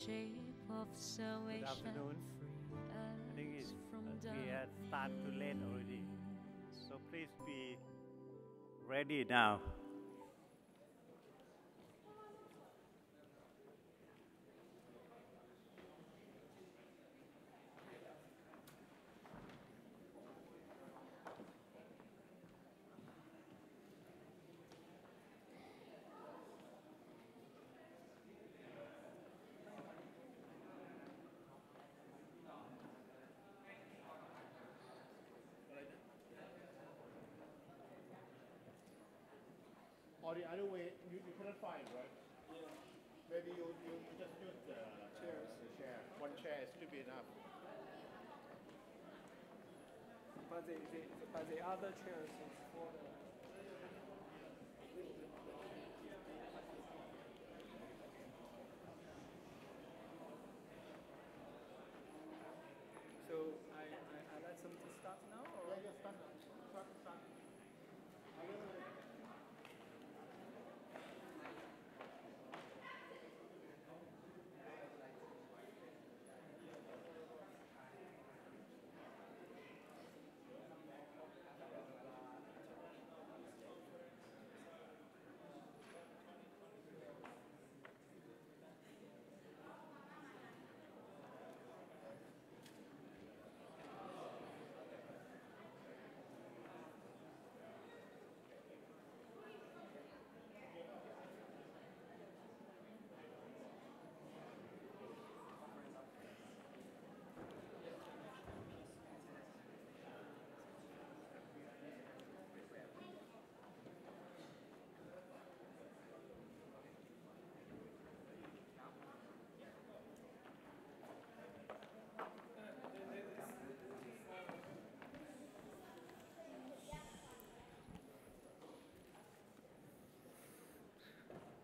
Good afternoon. I think we have started too late already. So please be ready now. Or the other way, you couldn't find, right? Yeah. Maybe you just use the chairs. The chair. One chair should be enough. But the other chairs is for the. So I let them to start now, or? Yeah, start.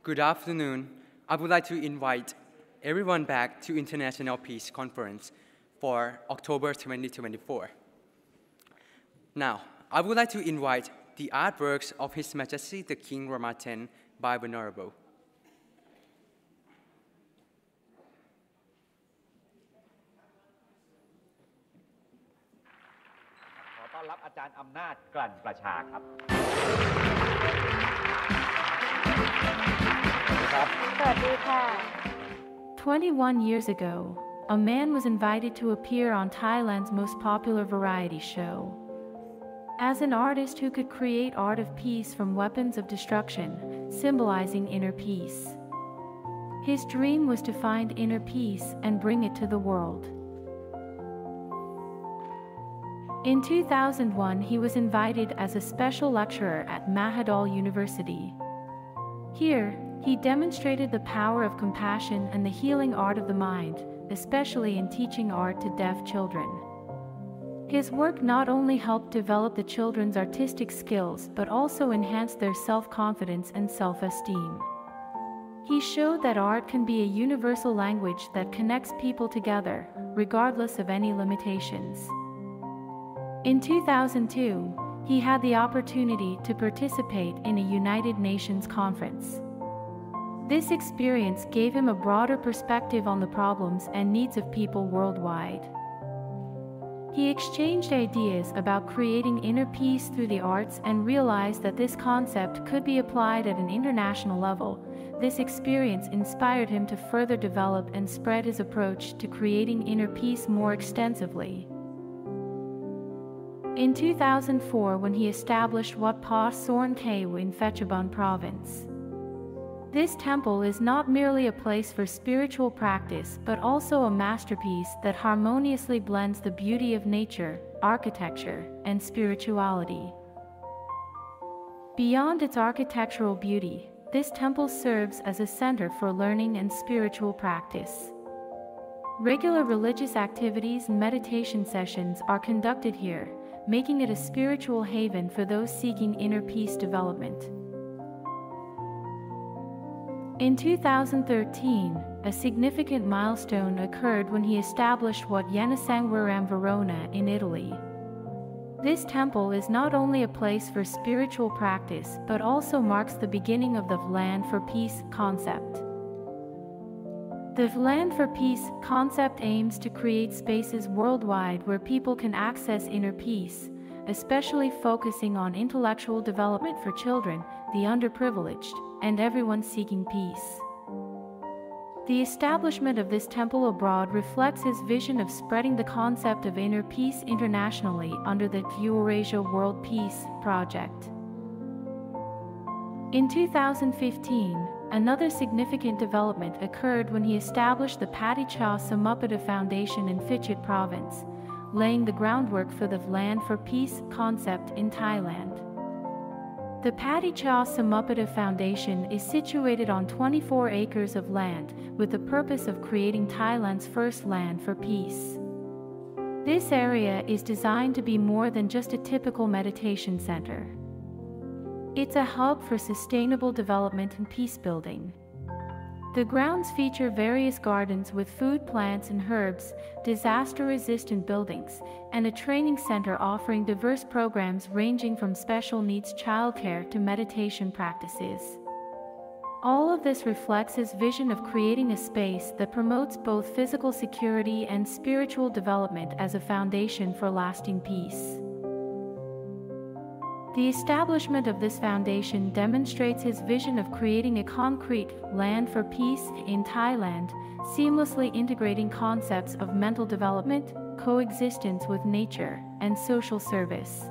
Good afternoon. I would like to invite everyone back to International Peace Conference for October 2024. Now, I would like to invite the artworks of His Majesty the King Rama X by Venerable. ขอต้อนรับอาจารย์อำนาจกลั่นประชาครับ 21 years ago, a man was invited to appear on Thailand's most popular variety show. As an artist who could create art of peace from weapons of destruction, symbolizing inner peace. His dream was to find inner peace and bring it to the world. In 2001, he was invited as a special lecturer at Mahidol University. Here, he demonstrated the power of compassion and the healing art of the mind, especially in teaching art to deaf children. His work not only helped develop the children's artistic skills but also enhanced their self-confidence and self-esteem. He showed that art can be a universal language that connects people together, regardless of any limitations. In 2002, he had the opportunity to participate in a United Nations conference. This experience gave him a broader perspective on the problems and needs of people worldwide. He exchanged ideas about creating inner peace through the arts and realized that this concept could be applied at an international level. This experience inspired him to further develop and spread his approach to creating inner peace more extensively. In 2004, when he established Wat Pa Sorn Kaew in Phetchabun province. This temple is not merely a place for spiritual practice but also a masterpiece that harmoniously blends the beauty of nature, architecture, and spirituality. Beyond its architectural beauty, this temple serves as a center for learning and spiritual practice. Regular religious activities and meditation sessions are conducted here, making it a spiritual haven for those seeking inner peace development. In 2013, a significant milestone occurred when he established Wat Yenisangwaram Verona in Italy. This temple is not only a place for spiritual practice but also marks the beginning of the Land for Peace concept. The Land for Peace concept aims to create spaces worldwide where people can access inner peace, especially focusing on intellectual development for children, the underprivileged, and everyone seeking peace. The establishment of this temple abroad reflects his vision of spreading the concept of inner peace internationally under the Eurasia World Peace Project. In 2015, another significant development occurred when he established the Paticha Samuppada Foundation in Phichit Province, laying the groundwork for the Land for Peace concept in Thailand. The Paticha Samuppada Foundation is situated on 24 acres of land with the purpose of creating Thailand's first land for peace. This area is designed to be more than just a typical meditation center. It's a hub for sustainable development and peace building. The grounds feature various gardens with food plants and herbs, disaster-resistant buildings, and a training center offering diverse programs ranging from special needs childcare to meditation practices. All of this reflects his vision of creating a space that promotes both physical security and spiritual development as a foundation for lasting peace. The establishment of this foundation demonstrates his vision of creating a concrete land for peace in Thailand, seamlessly integrating concepts of mental development, coexistence with nature, and social service.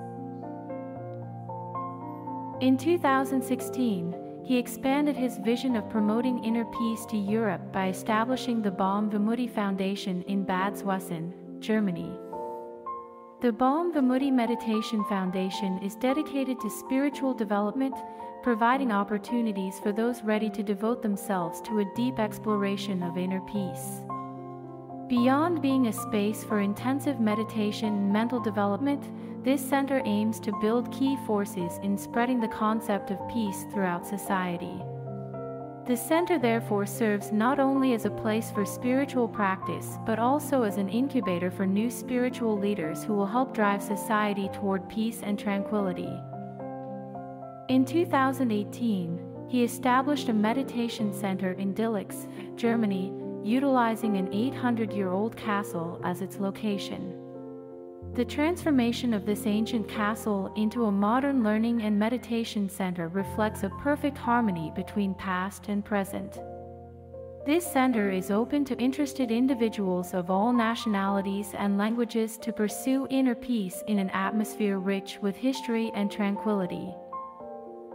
In 2016, he expanded his vision of promoting inner peace to Europe by establishing the Baum Vimudi Foundation in Bad Schwesen, Germany. The Baum Vimudi Meditation Foundation is dedicated to spiritual development, providing opportunities for those ready to devote themselves to a deep exploration of inner peace. Beyond being a space for intensive meditation and mental development, this center aims to build key forces in spreading the concept of peace throughout society. The center therefore serves not only as a place for spiritual practice but also as an incubator for new spiritual leaders who will help drive society toward peace and tranquility. In 2018, he established a meditation center in Dillix, Germany, utilizing an 800-year-old castle as its location. The transformation of this ancient castle into a modern learning and meditation center reflects a perfect harmony between past and present. This center is open to interested individuals of all nationalities and languages to pursue inner peace in an atmosphere rich with history and tranquility.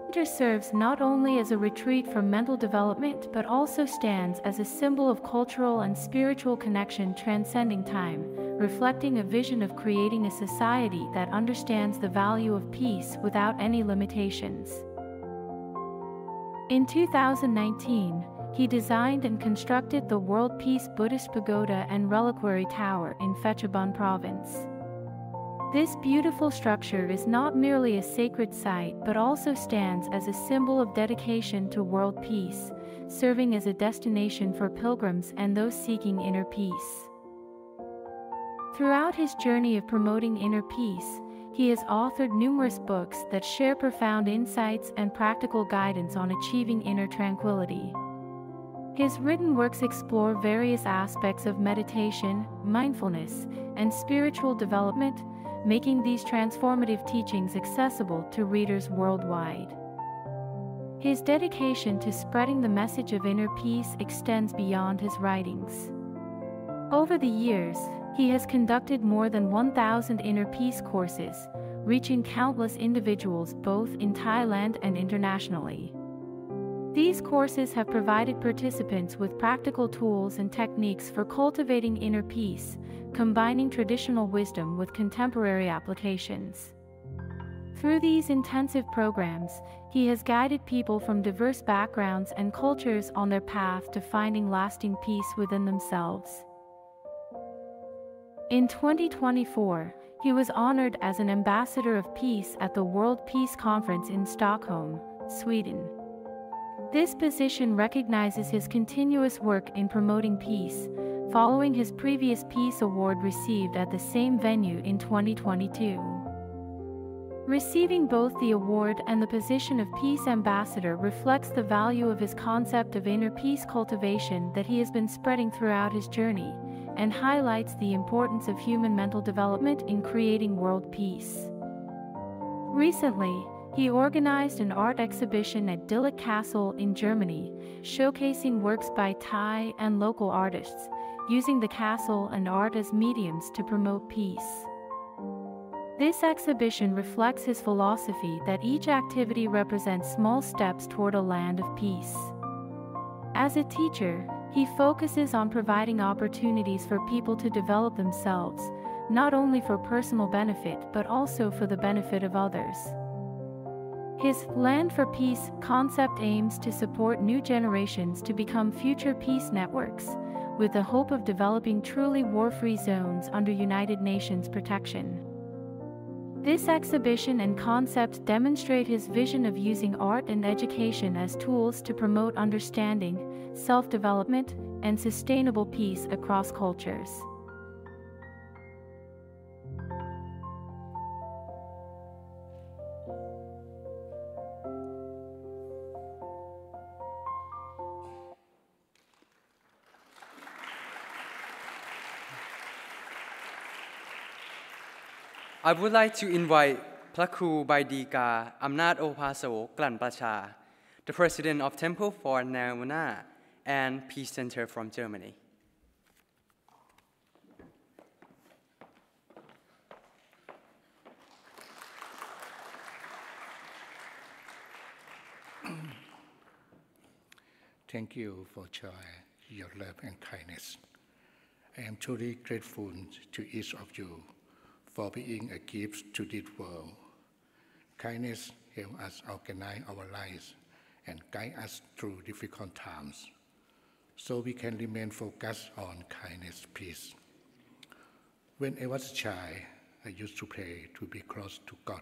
The center serves not only as a retreat for mental development but also stands as a symbol of cultural and spiritual connection transcending time, reflecting a vision of creating a society that understands the value of peace without any limitations. In 2019, he designed and constructed the World Peace Buddhist Pagoda and Reliquary Tower in Phetchabun Province. This beautiful structure is not merely a sacred site but also stands as a symbol of dedication to world peace, serving as a destination for pilgrims and those seeking inner peace. Throughout his journey of promoting inner peace, he has authored numerous books that share profound insights and practical guidance on achieving inner tranquility. His written works explore various aspects of meditation, mindfulness, and spiritual development, making these transformative teachings accessible to readers worldwide. His dedication to spreading the message of inner peace extends beyond his writings. Over the years, he has conducted more than 1,000 inner peace courses, reaching countless individuals both in Thailand and internationally. These courses have provided participants with practical tools and techniques for cultivating inner peace, combining traditional wisdom with contemporary applications. Through these intensive programs, he has guided people from diverse backgrounds and cultures on their path to finding lasting peace within themselves. In 2024, he was honored as an Ambassador of Peace at the World Peace Conference in Stockholm, Sweden. This position recognizes his continuous work in promoting peace, following his previous Peace Award received at the same venue in 2022. Receiving both the award and the position of Peace Ambassador reflects the value of his concept of inner peace cultivation that he has been spreading throughout his journey, and highlights the importance of human mental development in creating world peace. Recently, he organized an art exhibition at Dillach Castle in Germany, showcasing works by Thai and local artists, using the castle and art as mediums to promote peace. This exhibition reflects his philosophy that each activity represents small steps toward a land of peace. As a teacher, he focuses on providing opportunities for people to develop themselves, not only for personal benefit but also for the benefit of others. His Land for Peace concept aims to support new generations to become future peace networks, with the hope of developing truly war-free zones under United Nations protection. This exhibition and concept demonstrate his vision of using art and education as tools to promote understanding, self-development, and sustainable peace across cultures. I would like to invite พระครูใบดีกาอำนาจโอภาโสกลั่นประชา the President of Temple for Nirvana and Peace Center from Germany. Thank you for your love and kindness. I am truly grateful to each of you for being a gift to this world. Kindness helps us organize our lives and guide us through difficult times, so we can remain focused on kindness, peace. When I was a child, I used to pray to be close to God,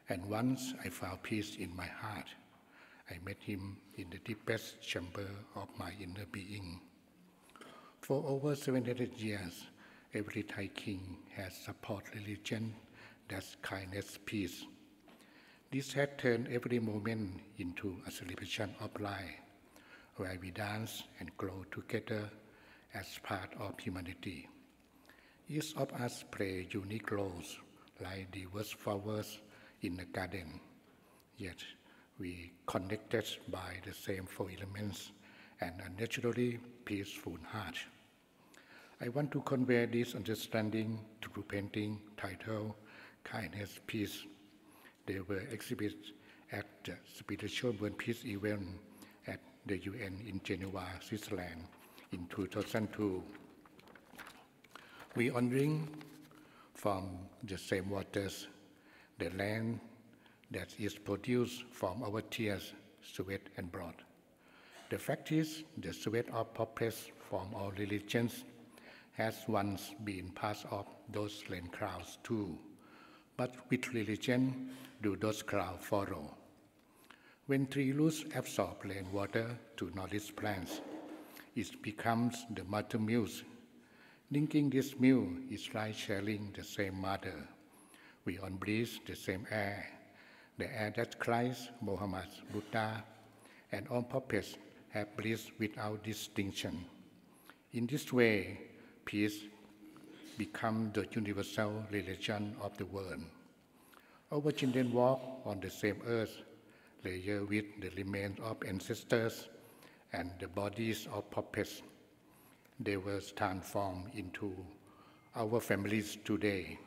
and once I found peace in my heart. I met Him in the deepest chamber of my inner being. For over 700 years, every Thai king has supported religion that's kindness, peace. This has turned every moment into a celebration of life, where we dance and grow together as part of humanity. Each of us play unique roles, like diverse flowers in a garden, yet we connected by the same four elements and a naturally peaceful heart. I want to convey this understanding through painting titled Kindness, Peace. They were exhibited at the Spiritual World Peace event at the UN in Geneva, Switzerland in 2002. We drink from the same waters, the land that is produced from our tears, sweat, and blood. The fact is, the sweat of puppets from all religions has once been part of those rain clouds too. But with religion, do those clouds follow? When tree roots absorb rainwater to nourish plants, it becomes the mother muse. Drinking this milk is like sharing the same mother. We all breathe the same air, the air that Christ, Muhammad, Buddha, and all prophets have breathed without distinction. In this way, peace becomes the universal religion of the world. Our children walk on the same earth, layered with the remains of ancestors and the bodies of prophets. They were transformed into our families today.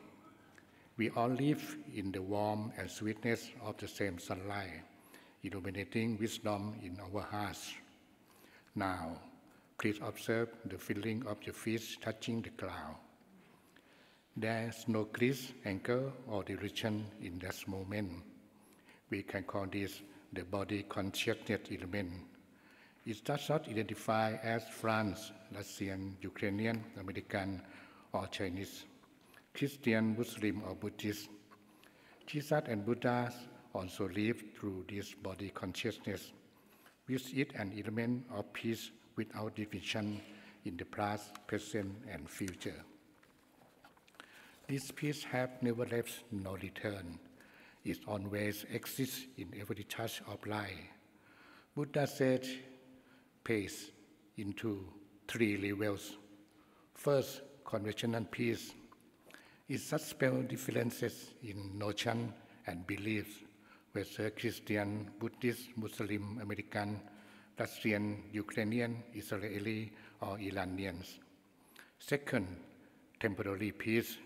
We all live in the warmth and sweetness of the same sunlight, illuminating wisdom in our hearts. Now, please observe the feeling of your feet touching the ground. There's no grease, anger, or direction in that moment. We can call this the body consciousness element. It does not identify as France, Russian, Ukrainian, American, or Chinese, Christian, Muslim, or Buddhist. Jesus and Buddha also lived through this body consciousness, with it an element of peace without division in the past, present, and future. This peace has never left nor returned. it always exists in every touch of life. Buddha said peace into 3 levels. First, conventional peace. It suspends differences in notion and beliefs, whether Christian, Buddhist, Muslim, American, Russian, Ukrainian, Israeli, or Iranians. Second, temporary peace,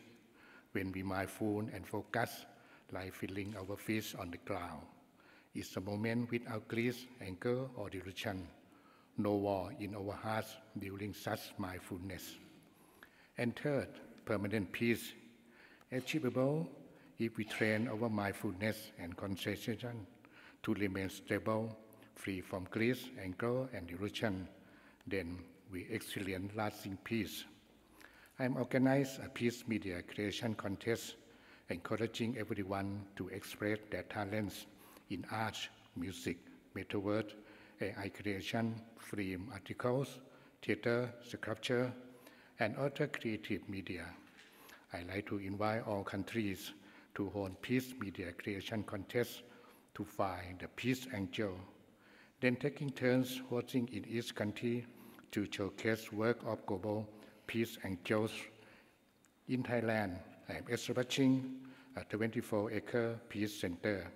when we mindful and focus, like feeling our feet on the ground. It's a moment without greed, anger, or delusion. No war in our hearts during such mindfulness. And third, permanent peace, achievable if we train our mindfulness and concentration to remain stable, free from greed, anger, and delusion. Then we experience lasting peace. I am organizing a peace media creation contest, encouraging everyone to express their talents in art, music, metaverse, AI creation, film articles, theater, sculpture, and other creative media. I like to invite all countries to hold peace media creation contests to find the peace angel, then taking turns hosting in each country to showcase work of global peace angels. In Thailand, I am establishing a 24-acre peace center,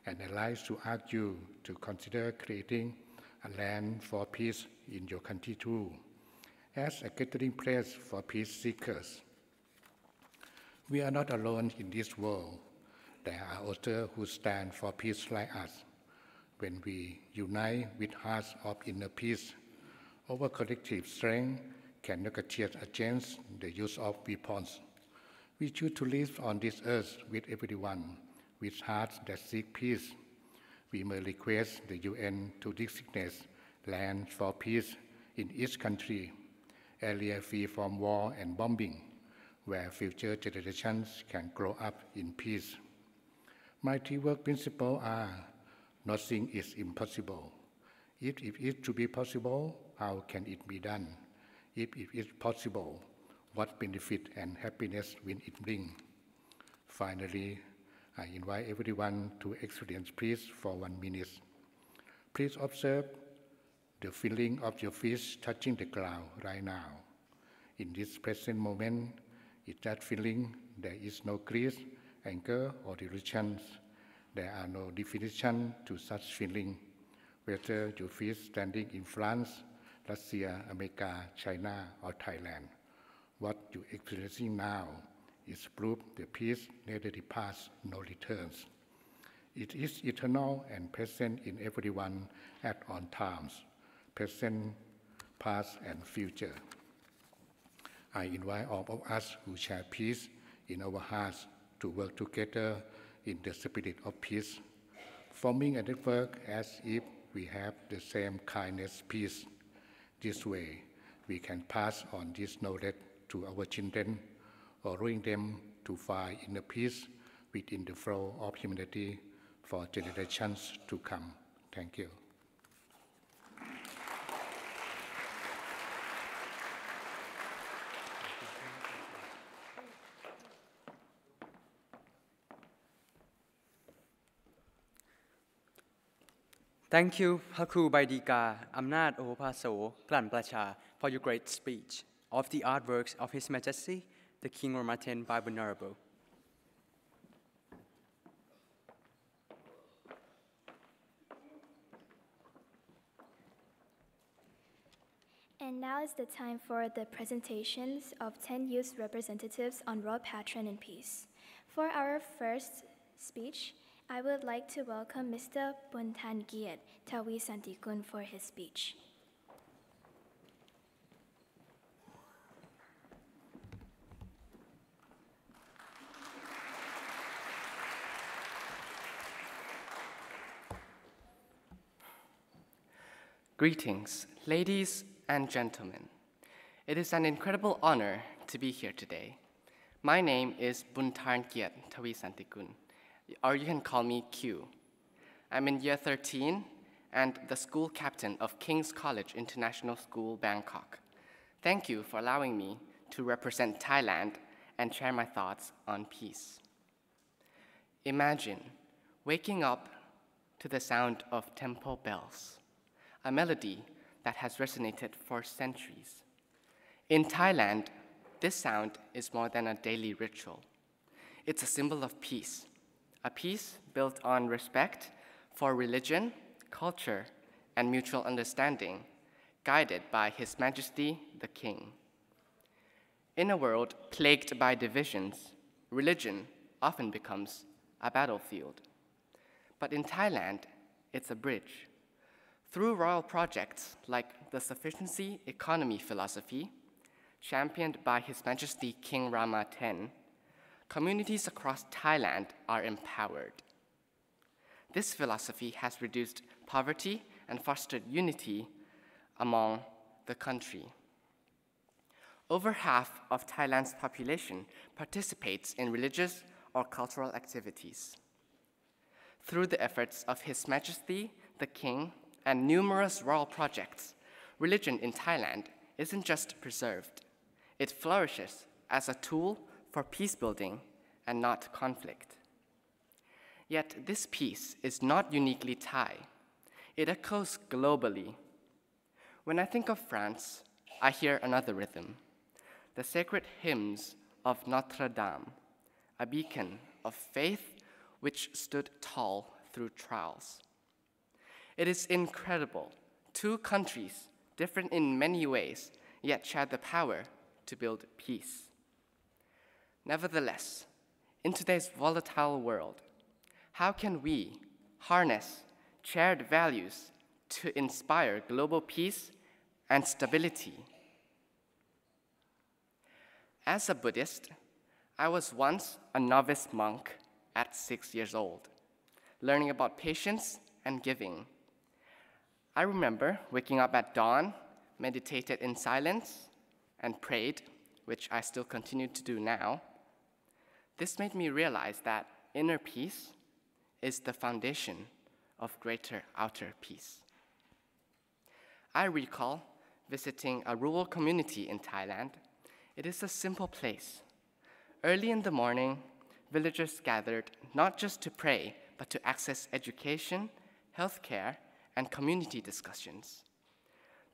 and I'd like to ask you to consider creating a land for peace in your country too, as a gathering place for peace seekers. We are not alone in this world. There are others who stand for peace like us. When we unite with hearts of inner peace, our collective strength can negotiate against the use of weapons. We choose to live on this earth with everyone, with hearts that seek peace. We may request the UN to designate land for peace in each country, area free from war and bombing, where future generations can grow up in peace. My teamwork principles are: nothing is impossible. If it is to be possible, how can it be done? If it is possible, what benefit and happiness will it bring? Finally, I invite everyone to experience peace for 1 minute. Please observe the feeling of your feet touching the ground right now. In this present moment, in that feeling, there is no greed, anger, or delusions. There are no definition to such feeling, whether you feel standing in France, Russia, America, China, or Thailand. What you're experiencing now is proof the peace neither departs nor returns. It is eternal and present in everyone at all times, present, past, and future. I invite all of us who share peace in our hearts to work together in the spirit of peace, forming a network as if we have the same kindness, peace. This way, we can pass on this knowledge to our children, allowing them to find inner peace within the flow of humanity for generations to come. Thank you. Thank you, Haku Baidika Amnat Ohopaso Klan Placha, for your great speech of the artworks of His Majesty, the King Ramaten by Venerable. And now is the time for the presentations of 10 youth representatives on World Patron and Peace. For our first speech, I would like to welcome Mr. Buntan Giat Tawi Santikun for his speech. Greetings, ladies and gentlemen. It is an incredible honor to be here today. My name is Buntan Giat Tawi Santikun, or you can call me Q. I'm in year 13 and the school captain of King's College International School, Bangkok. Thank you for allowing me to represent Thailand and share my thoughts on peace. Imagine waking up to the sound of temple bells, a melody that has resonated for centuries. In Thailand, this sound is more than a daily ritual. It's a symbol of peace, a peace built on respect for religion, culture, and mutual understanding, guided by His Majesty the King. In a world plagued by divisions, religion often becomes a battlefield. But in Thailand, it's a bridge. Through royal projects like the Sufficiency Economy philosophy, championed by His Majesty King Rama X, communities across Thailand are empowered. This philosophy has reduced poverty and fostered unity among the country. Over half of Thailand's population participates in religious or cultural activities. Through the efforts of His Majesty the King and numerous royal projects, religion in Thailand isn't just preserved, it flourishes as a tool for peace building and not conflict. Yet this peace is not uniquely Thai. It echoes globally. When I think of France, I hear another rhythm, the sacred hymns of Notre Dame, a beacon of faith which stood tall through trials. It is incredible. Two countries, different in many ways, yet share the power to build peace. Nevertheless, in today's volatile world, how can we harness shared values to inspire global peace and stability? As a Buddhist, I was once a novice monk at 6 years old, learning about patience and giving. I remember waking up at dawn, meditated in silence, and prayed, which I still continue to do now. This made me realize that inner peace is the foundation of greater outer peace. I recall visiting a rural community in Thailand. It is a simple place. Early in the morning, villagers gathered not just to pray, but to access education, healthcare, and community discussions.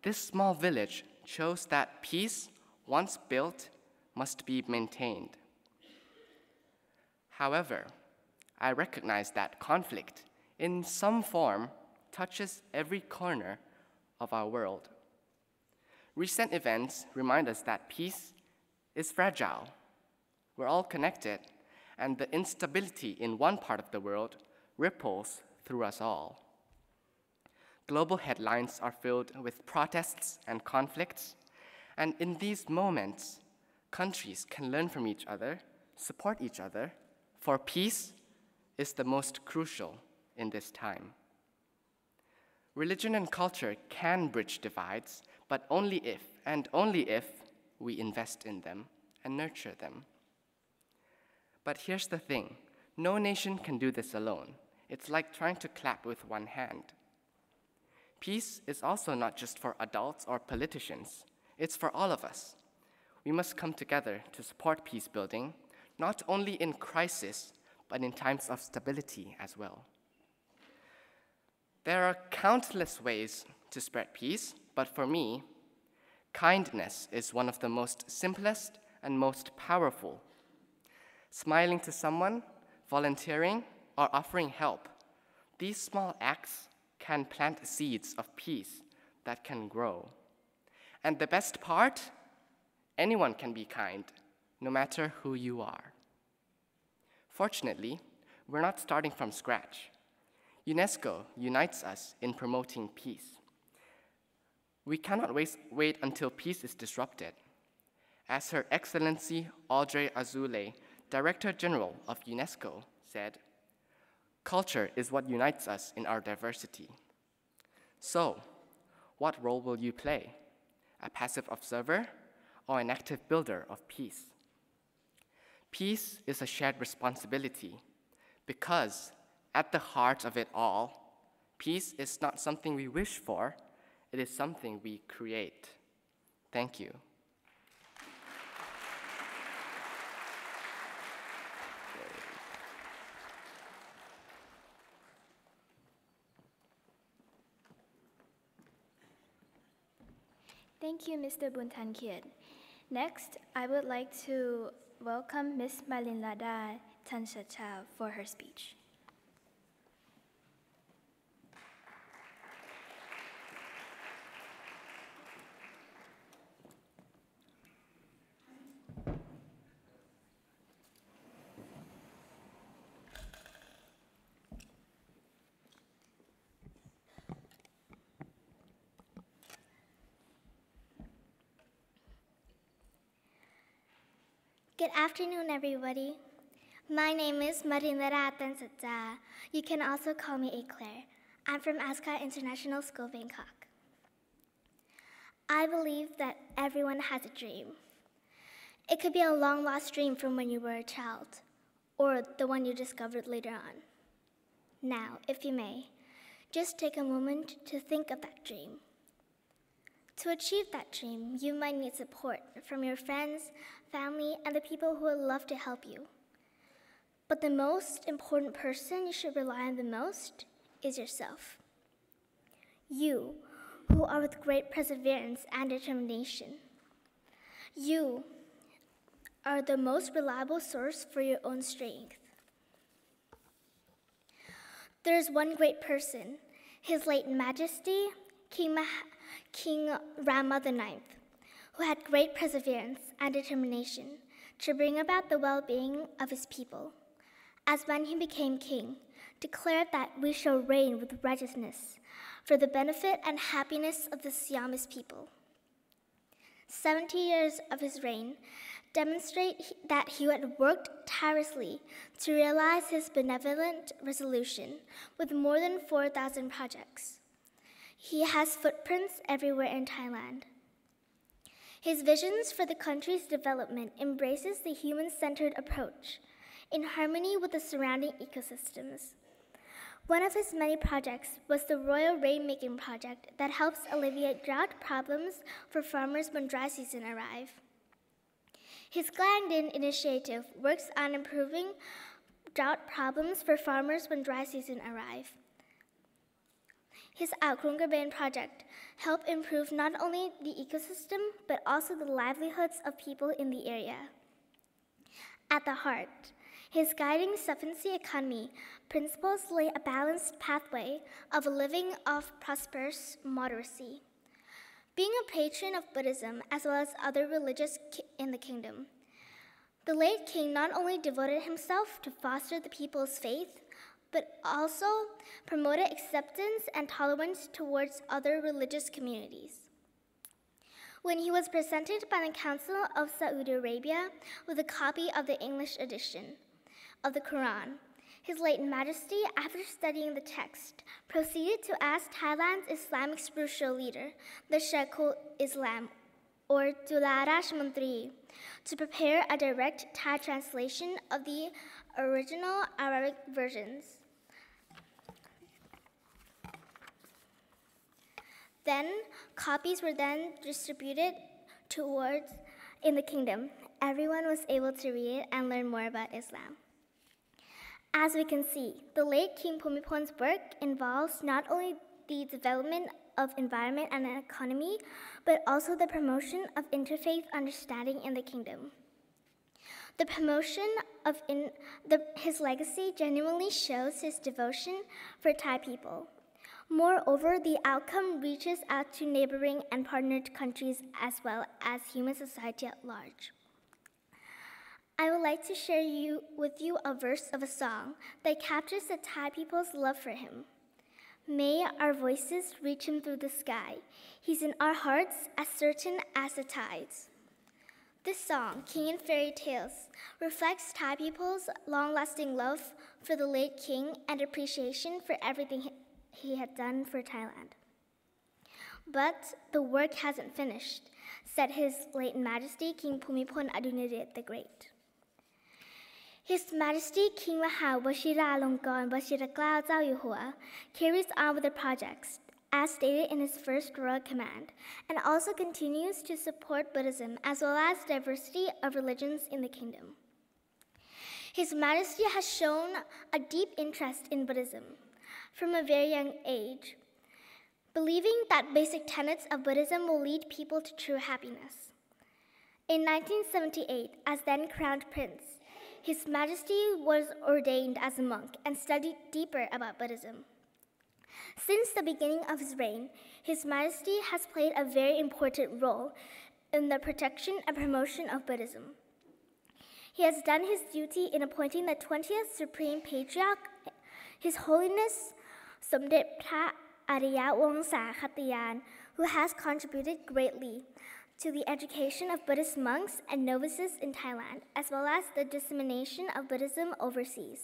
This small village shows that peace, once built, must be maintained. However, I recognize that conflict, in some form, touches every corner of our world. Recent events remind us that peace is fragile. We're all connected, and the instability in one part of the world ripples through us all. Global headlines are filled with protests and conflicts, and in these moments, countries can learn from each other, support each other, for peace is the most crucial in this time. Religion and culture can bridge divides, but only if we invest in them and nurture them. But here's the thing, no nation can do this alone. It's like trying to clap with one hand. Peace is also not just for adults or politicians, it's for all of us. We must come together to support peace building, not only in crisis, but in times of stability as well. There are countless ways to spread peace, but for me, kindness is one of the most simplest and most powerful. Smiling to someone, volunteering, or offering help, these small acts can plant seeds of peace that can grow. And the best part, anyone can be kind, no matter who you are. Fortunately, we're not starting from scratch. UNESCO unites us in promoting peace. We cannot wait until peace is disrupted. As Her Excellency Audrey Azoulay, Director General of UNESCO, said, "Culture is what unites us in our diversity." So, what role will you play? A passive observer or an active builder of peace? Peace is a shared responsibility because at the heart of it all, peace is not something we wish for, it is something we create. Thank you. Thank you, Mr. Buntan Kiet. Next, I would like to welcome Ms. Malinlada Tanchacha for her speech. Good afternoon, everybody. My name is Marinlada Tansatja. You can also call me Eclair. I'm from Ascot International School, Bangkok. I believe that everyone has a dream. It could be a long-lost dream from when you were a child, or the one you discovered later on. Now, if you may, just take a moment to think of that dream. To achieve that dream, you might need support from your friends, family, and the people who would love to help you. But the most important person you should rely on the most is yourself. You, who are with great perseverance and determination. You are the most reliable source for your own strength. There is one great person, His late Majesty, King Rama IX, who had great perseverance and determination to bring about the well-being of his people. As when he became king, declared that we shall reign with righteousness for the benefit and happiness of the Siamese people. 70 years of his reign demonstrate that he had worked tirelessly to realize his benevolent resolution with more than 4,000 projects. He has footprints everywhere in Thailand. His visions for the country's development embraces the human-centered approach in harmony with the surrounding ecosystems. One of his many projects was the Royal Rainmaking Project that helps alleviate drought problems for farmers when dry season arrive. His Glangdin initiative works on improving drought problems for farmers when dry season arrive. His Alkrungaben project helped improve not only the ecosystem, but also the livelihoods of people in the area. At the heart, his guiding sufficiency economy principles lay a balanced pathway of a living of prosperous moderacy. Being a patron of Buddhism as well as other religions in the kingdom, the late king not only devoted himself to foster the people's faith, but also promoted acceptance and tolerance towards other religious communities. When he was presented by the Council of Saudi Arabia with a copy of the English edition of the Quran, His late Majesty, after studying the text, proceeded to ask Thailand's Islamic spiritual leader, the Sheikhul Islam, or Dula Rashmantri, to prepare a direct Thai translation of the original Arabic versions. Then, copies were then distributed towards in the kingdom. Everyone was able to read and learn more about Islam. As we can see, the late King Bhumipon's work involves not only the development of environment and an economy, but also the promotion of interfaith understanding in the kingdom. The promotion of his legacy genuinely shows his devotion for Thai people. Moreover, the outcome reaches out to neighboring and partnered countries as well as human society at large. I would like to share with you a verse of a song that captures the Thai people's love for him. May our voices reach him through the sky. He's in our hearts as certain as the tides. This song, King and Fairy Tales, reflects Thai people's long-lasting love for the late king and appreciation for everything he had done for Thailand. But the work hasn't finished, said His late Majesty King Bhumibol Adulyadej the Great. His Majesty King Maha Vajiralongkorn Vajiraklao จ้าอยู่หัว carries on with the projects, as stated in his first royal command, and also continues to support Buddhism as well as diversity of religions in the kingdom. His Majesty has shown a deep interest in Buddhism from a very young age, believing that basic tenets of Buddhism will lead people to true happiness. In 1978, as then crowned prince, His Majesty was ordained as a monk and studied deeper about Buddhism. Since the beginning of his reign, His Majesty has played a very important role in the protection and promotion of Buddhism. He has done his duty in appointing the 20th Supreme Patriarch, His Holiness Somdet Phra Ariya Wongsa Khattayan, who has contributed greatly to the education of Buddhist monks and novices in Thailand, as well as the dissemination of Buddhism overseas.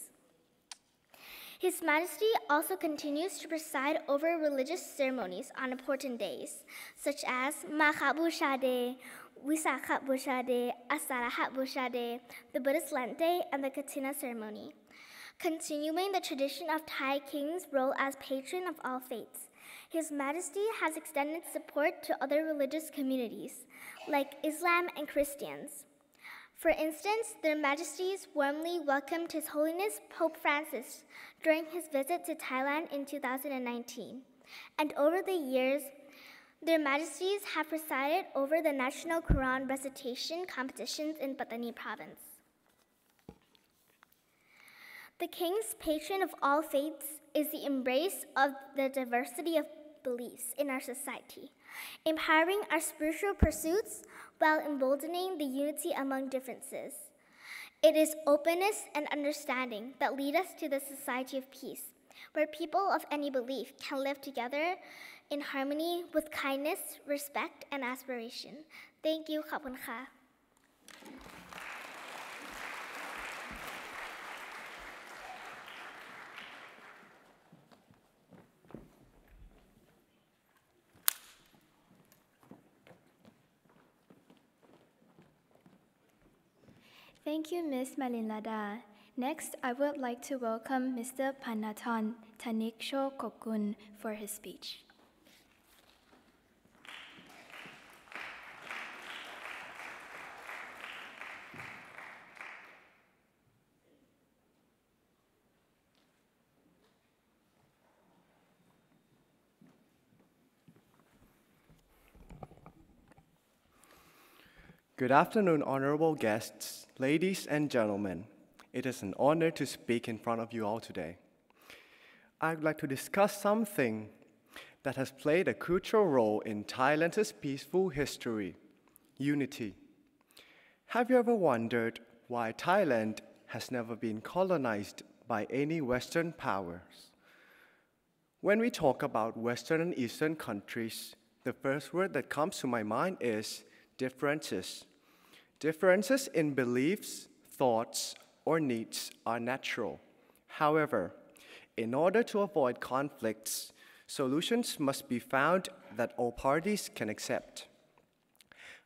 His Majesty also continues to preside over religious ceremonies on important days, such as Makha Busha Day, Visakha Busha Day, Asaraha Busha Day, the Buddhist Lent Day, and the Katina ceremony, continuing the tradition of Thai king's role as patron of all faiths. His Majesty has extended support to other religious communities, like Islam and Christians. For instance, their Majesties warmly welcomed His Holiness Pope Francis during his visit to Thailand in 2019. And over the years, their Majesties have presided over the national Quran recitation competitions in Pattani province. The King's patron of all faiths is the embrace of the diversity of beliefs in our society, empowering our spiritual pursuits while emboldening the unity among differences. It is openness and understanding that lead us to the society of peace, where people of any belief can live together in harmony with kindness, respect, and aspiration. Thank you, ขอบคุณค่ะ Thank you, Ms. Malinlada. Next, I would like to welcome Mr. Panathon Taniksho Kokun for his speech. Good afternoon, honorable guests, ladies and gentlemen. It is an honor to speak in front of you all today. I'd like to discuss something that has played a crucial role in Thailand's peaceful history: unity. Have you ever wondered why Thailand has never been colonized by any Western powers? When we talk about Western and Eastern countries, the first word that comes to my mind is differences. Differences in beliefs, thoughts, or needs are natural. However, in order to avoid conflicts, solutions must be found that all parties can accept.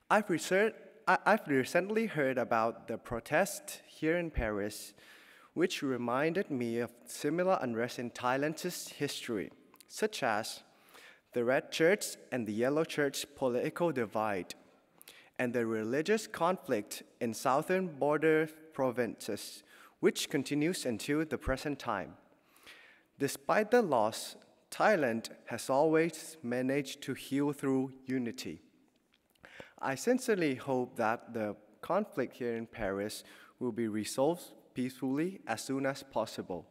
I've recently heard about the protest here in Paris, which reminded me of similar unrest in Thailand's history, such as the Red Church and the Yellow Church political divide, and the religious conflict in southern border provinces, which continues until the present time. Despite the loss, Thailand has always managed to heal through unity. I sincerely hope that the conflict here in Paris will be resolved peacefully as soon as possible.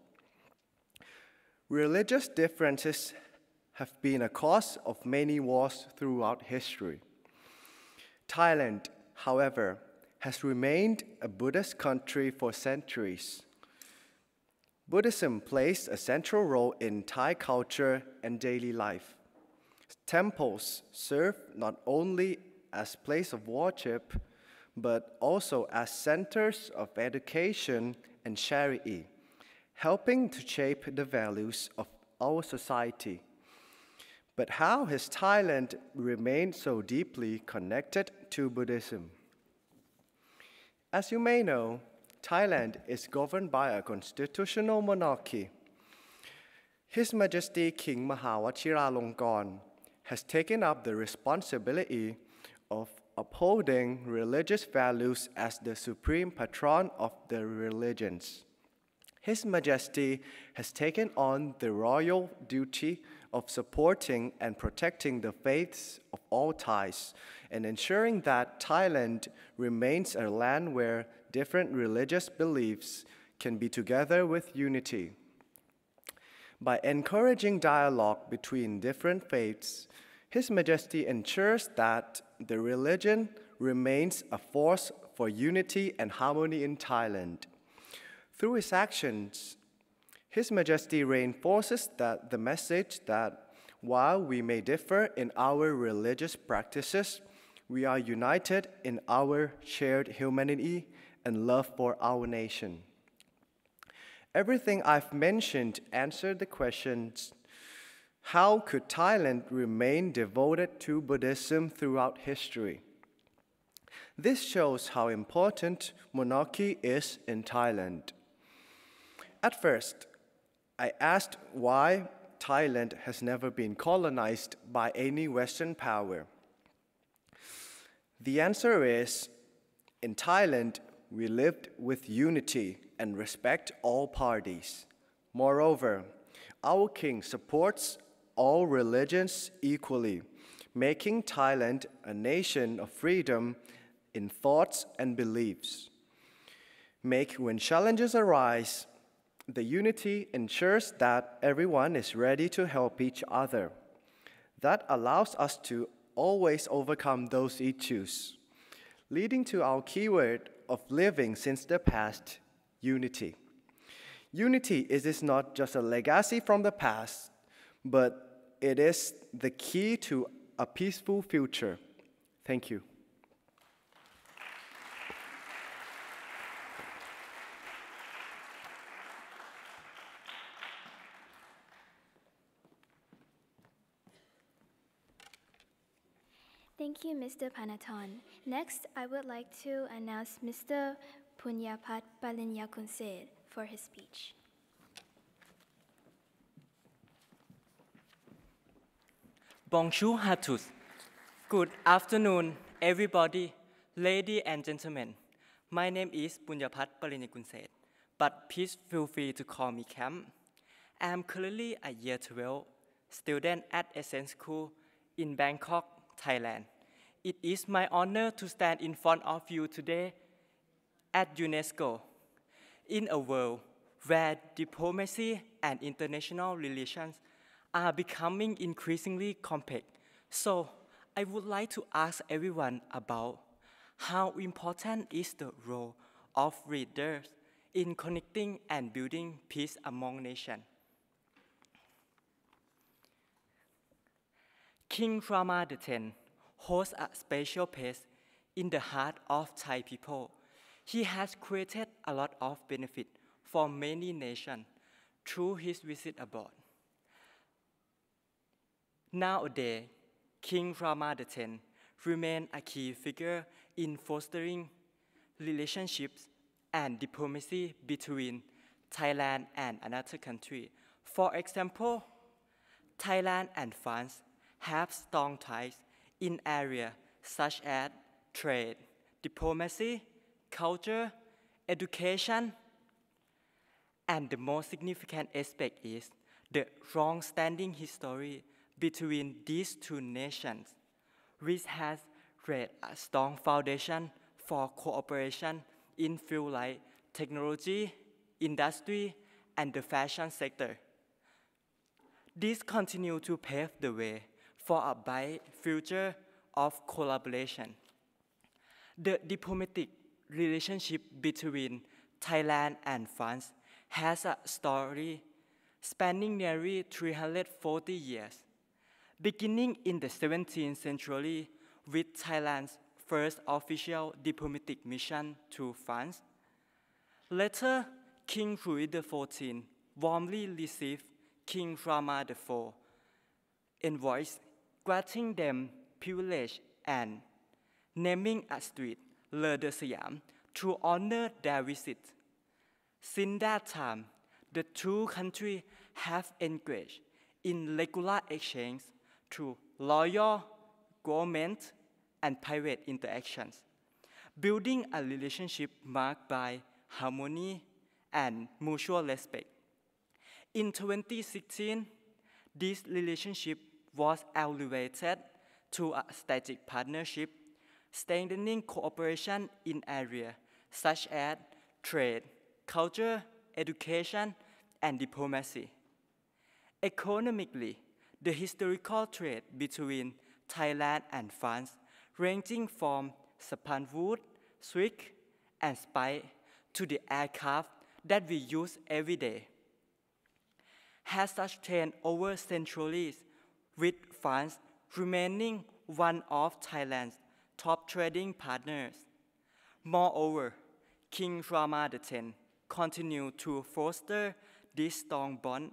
Religious differences have been a cause of many wars throughout history. Thailand, however, has remained a Buddhist country for centuries. Buddhism plays a central role in Thai culture and daily life. Temples serve not only as places of worship, but also as centers of education and charity, helping to shape the values of our society. But how has Thailand remained so deeply connected to Buddhism? As you may know, Thailand is governed by a constitutional monarchy. His Majesty King Mahawachiralongkorn has taken up the responsibility of upholding religious values as the supreme patron of the religions. His Majesty has taken on the royal duty of supporting and protecting the faiths of all Thais and ensuring that Thailand remains a land where different religious beliefs can be together with unity. By encouraging dialogue between different faiths, His Majesty ensures that the religion remains a force for unity and harmony in Thailand. Through his actions, His Majesty reinforces the message that while we may differ in our religious practices, we are united in our shared humanity and love for our nation. Everything I've mentioned answered the questions: how could Thailand remain devoted to Buddhism throughout history? This shows how important monarchy is in Thailand. At first, I asked why Thailand has never been colonized by any Western power. The answer is, in Thailand, we lived with unity and respect all parties. Moreover, our king supports all religions equally, making Thailand a nation of freedom in thoughts and beliefs. When challenges arise, the unity ensures that everyone is ready to help each other. That allows us to always overcome those issues, leading to our keyword of living since the past: unity. Unity is not just a legacy from the past, but it is the key to a peaceful future. Thank you. Thank you, Mr. Panathon. Next, I would like to announce Mr. Punyapat Palinyakunset for his speech. Bonjour à tous. Good afternoon, everybody, ladies and gentlemen. My name is Punyapat Palinyakunset, but please feel free to call me Cam. I am currently a year 12 student at Essence School in Bangkok, Thailand. It is my honor to stand in front of you today at UNESCO. In a world where diplomacy and international relations are becoming increasingly complex, so I would like to ask everyone about how important is the role of leaders in connecting and building peace among nations. King Rama X holds a special place in the heart of Thai people. He has created a lot of benefit for many nations through his visit abroad. Nowadays, King Rama X remains a key figure in fostering relationships and diplomacy between Thailand and another country. For example, Thailand and France have strong ties in areas such as trade, diplomacy, culture, education, and the most significant aspect is the long-standing history between these two nations, which has laid a strong foundation for cooperation in fields like technology, industry, and the fashion sector. This continues to pave the way for a bright future of collaboration. The diplomatic relationship between Thailand and France has a story spanning nearly 340 years, beginning in the 17th century with Thailand's first official diplomatic mission to France. Later, King Louis XIV warmly received King Rama IV envoys, granting them privilege and naming a street, Le de Siam, to honor their visit. Since that time, the two countries have engaged in regular exchange through loyal government and private interactions, building a relationship marked by harmony and mutual respect. In 2016, This relationship was elevated to a strategic partnership, strengthening cooperation in areas such as trade, culture, education, and diplomacy. Economically, the historical trade between Thailand and France, ranging from sapanwood, silk, and spice to the aircraft that we use every day, has sustained over centuries, with France remaining one of Thailand's top trading partners. Moreover, King Rama X continued to foster this strong bond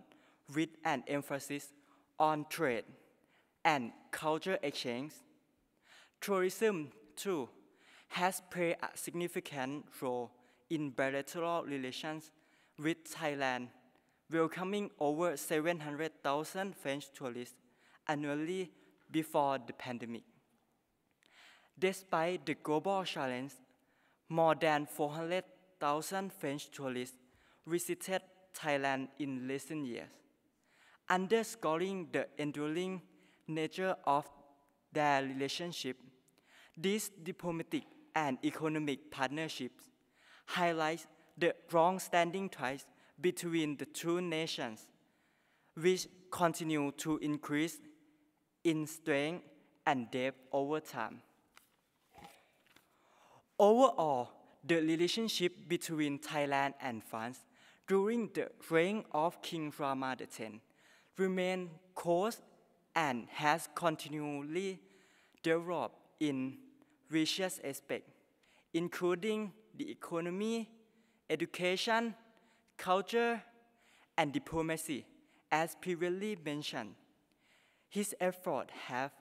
with an emphasis on trade and culture exchange. Tourism, too, has played a significant role in bilateral relations with Thailand, welcoming over 700,000 French tourists annually before the pandemic. Despite the global challenge, more than 400,000 French tourists visited Thailand in recent years, underscoring the enduring nature of their relationship. These diplomatic and economic partnerships highlight the long-standing ties between the two nations, which continue to increase in strength and depth over time. Overall, the relationship between Thailand and France during the reign of King Rama X remained close and has continually developed in various aspects, including the economy, education, culture, and diplomacy, as previously mentioned. His efforts have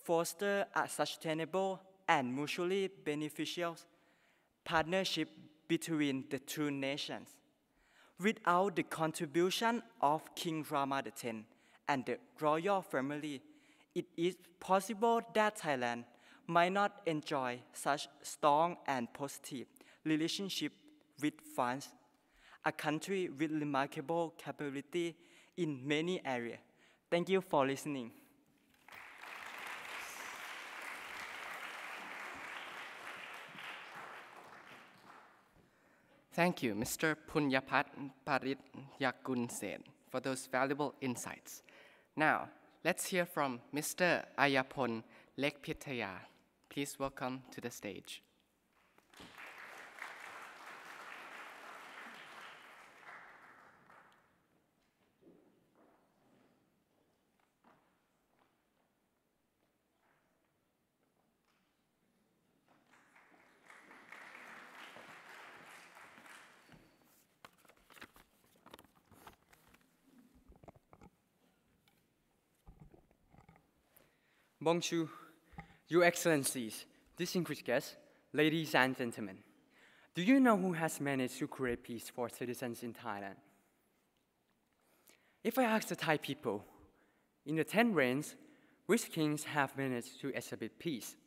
fostered a sustainable and mutually beneficial partnership between the two nations. Without the contribution of King Rama X and the royal family, it is possible that Thailand might not enjoy such strong and positive relationship with France, a country with remarkable capability in many areas. Thank you for listening. Thank you, Mr. Punyapat Parit Yakun Sen, for those valuable insights. Now, let's hear from Mr. Ayapon Lekpitaya. Please welcome to the stage. Bonjour, Your Excellencies, distinguished guests, ladies and gentlemen. Do you know who has managed to create peace for citizens in Thailand? If I ask the Thai people, in the 10 reigns, which kings have managed to establish peace?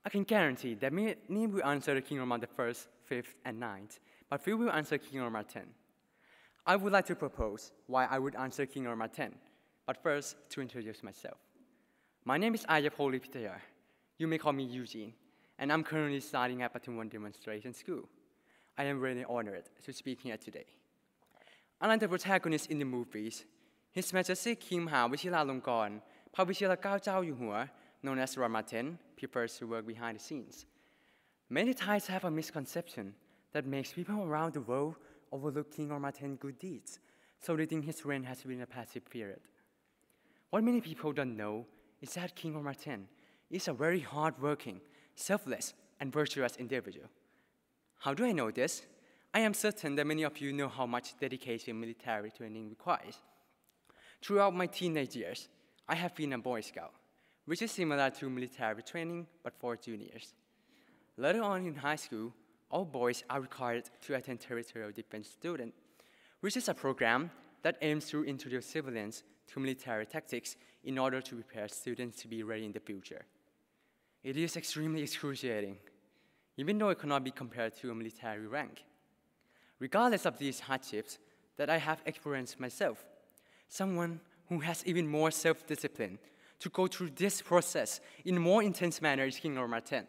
I can guarantee that many will answer King Rama I, 5th, and 9th, but few will answer King Rama X. I would like to propose why I would answer King Rama X, but first to introduce myself. My name is Ayapoli Pitaya. You may call me Eugene, and I'm currently studying at Patumwan Demonstration School. I am really honored to speak here today. Unlike the protagonists in the movies, His Majesty King Mahavajiralongkorn, Pavajiralongkorn Chao Yuhua, known as Rama X, prefers to work behind the scenes. Many Thais have a misconception that makes people around the world overlook King Rama X's good deeds, so they think his reign has been a passive period. What many people don't know is that King Rama X is a very hard-working, selfless, and virtuous individual. How do I know this? I am certain that many of you know how much dedication military training requires. Throughout my teenage years, I have been a Boy Scout, which is similar to military training, but for juniors. Later on in high school, all boys are required to attend Territorial Defense Student, which is a program that aims to introduce civilians to military tactics in order to prepare students to be ready in the future. It is extremely excruciating, even though it cannot be compared to a military rank. Regardless of these hardships that I have experienced myself, someone who has even more self-discipline to go through this process in a more intense manner is King Martin.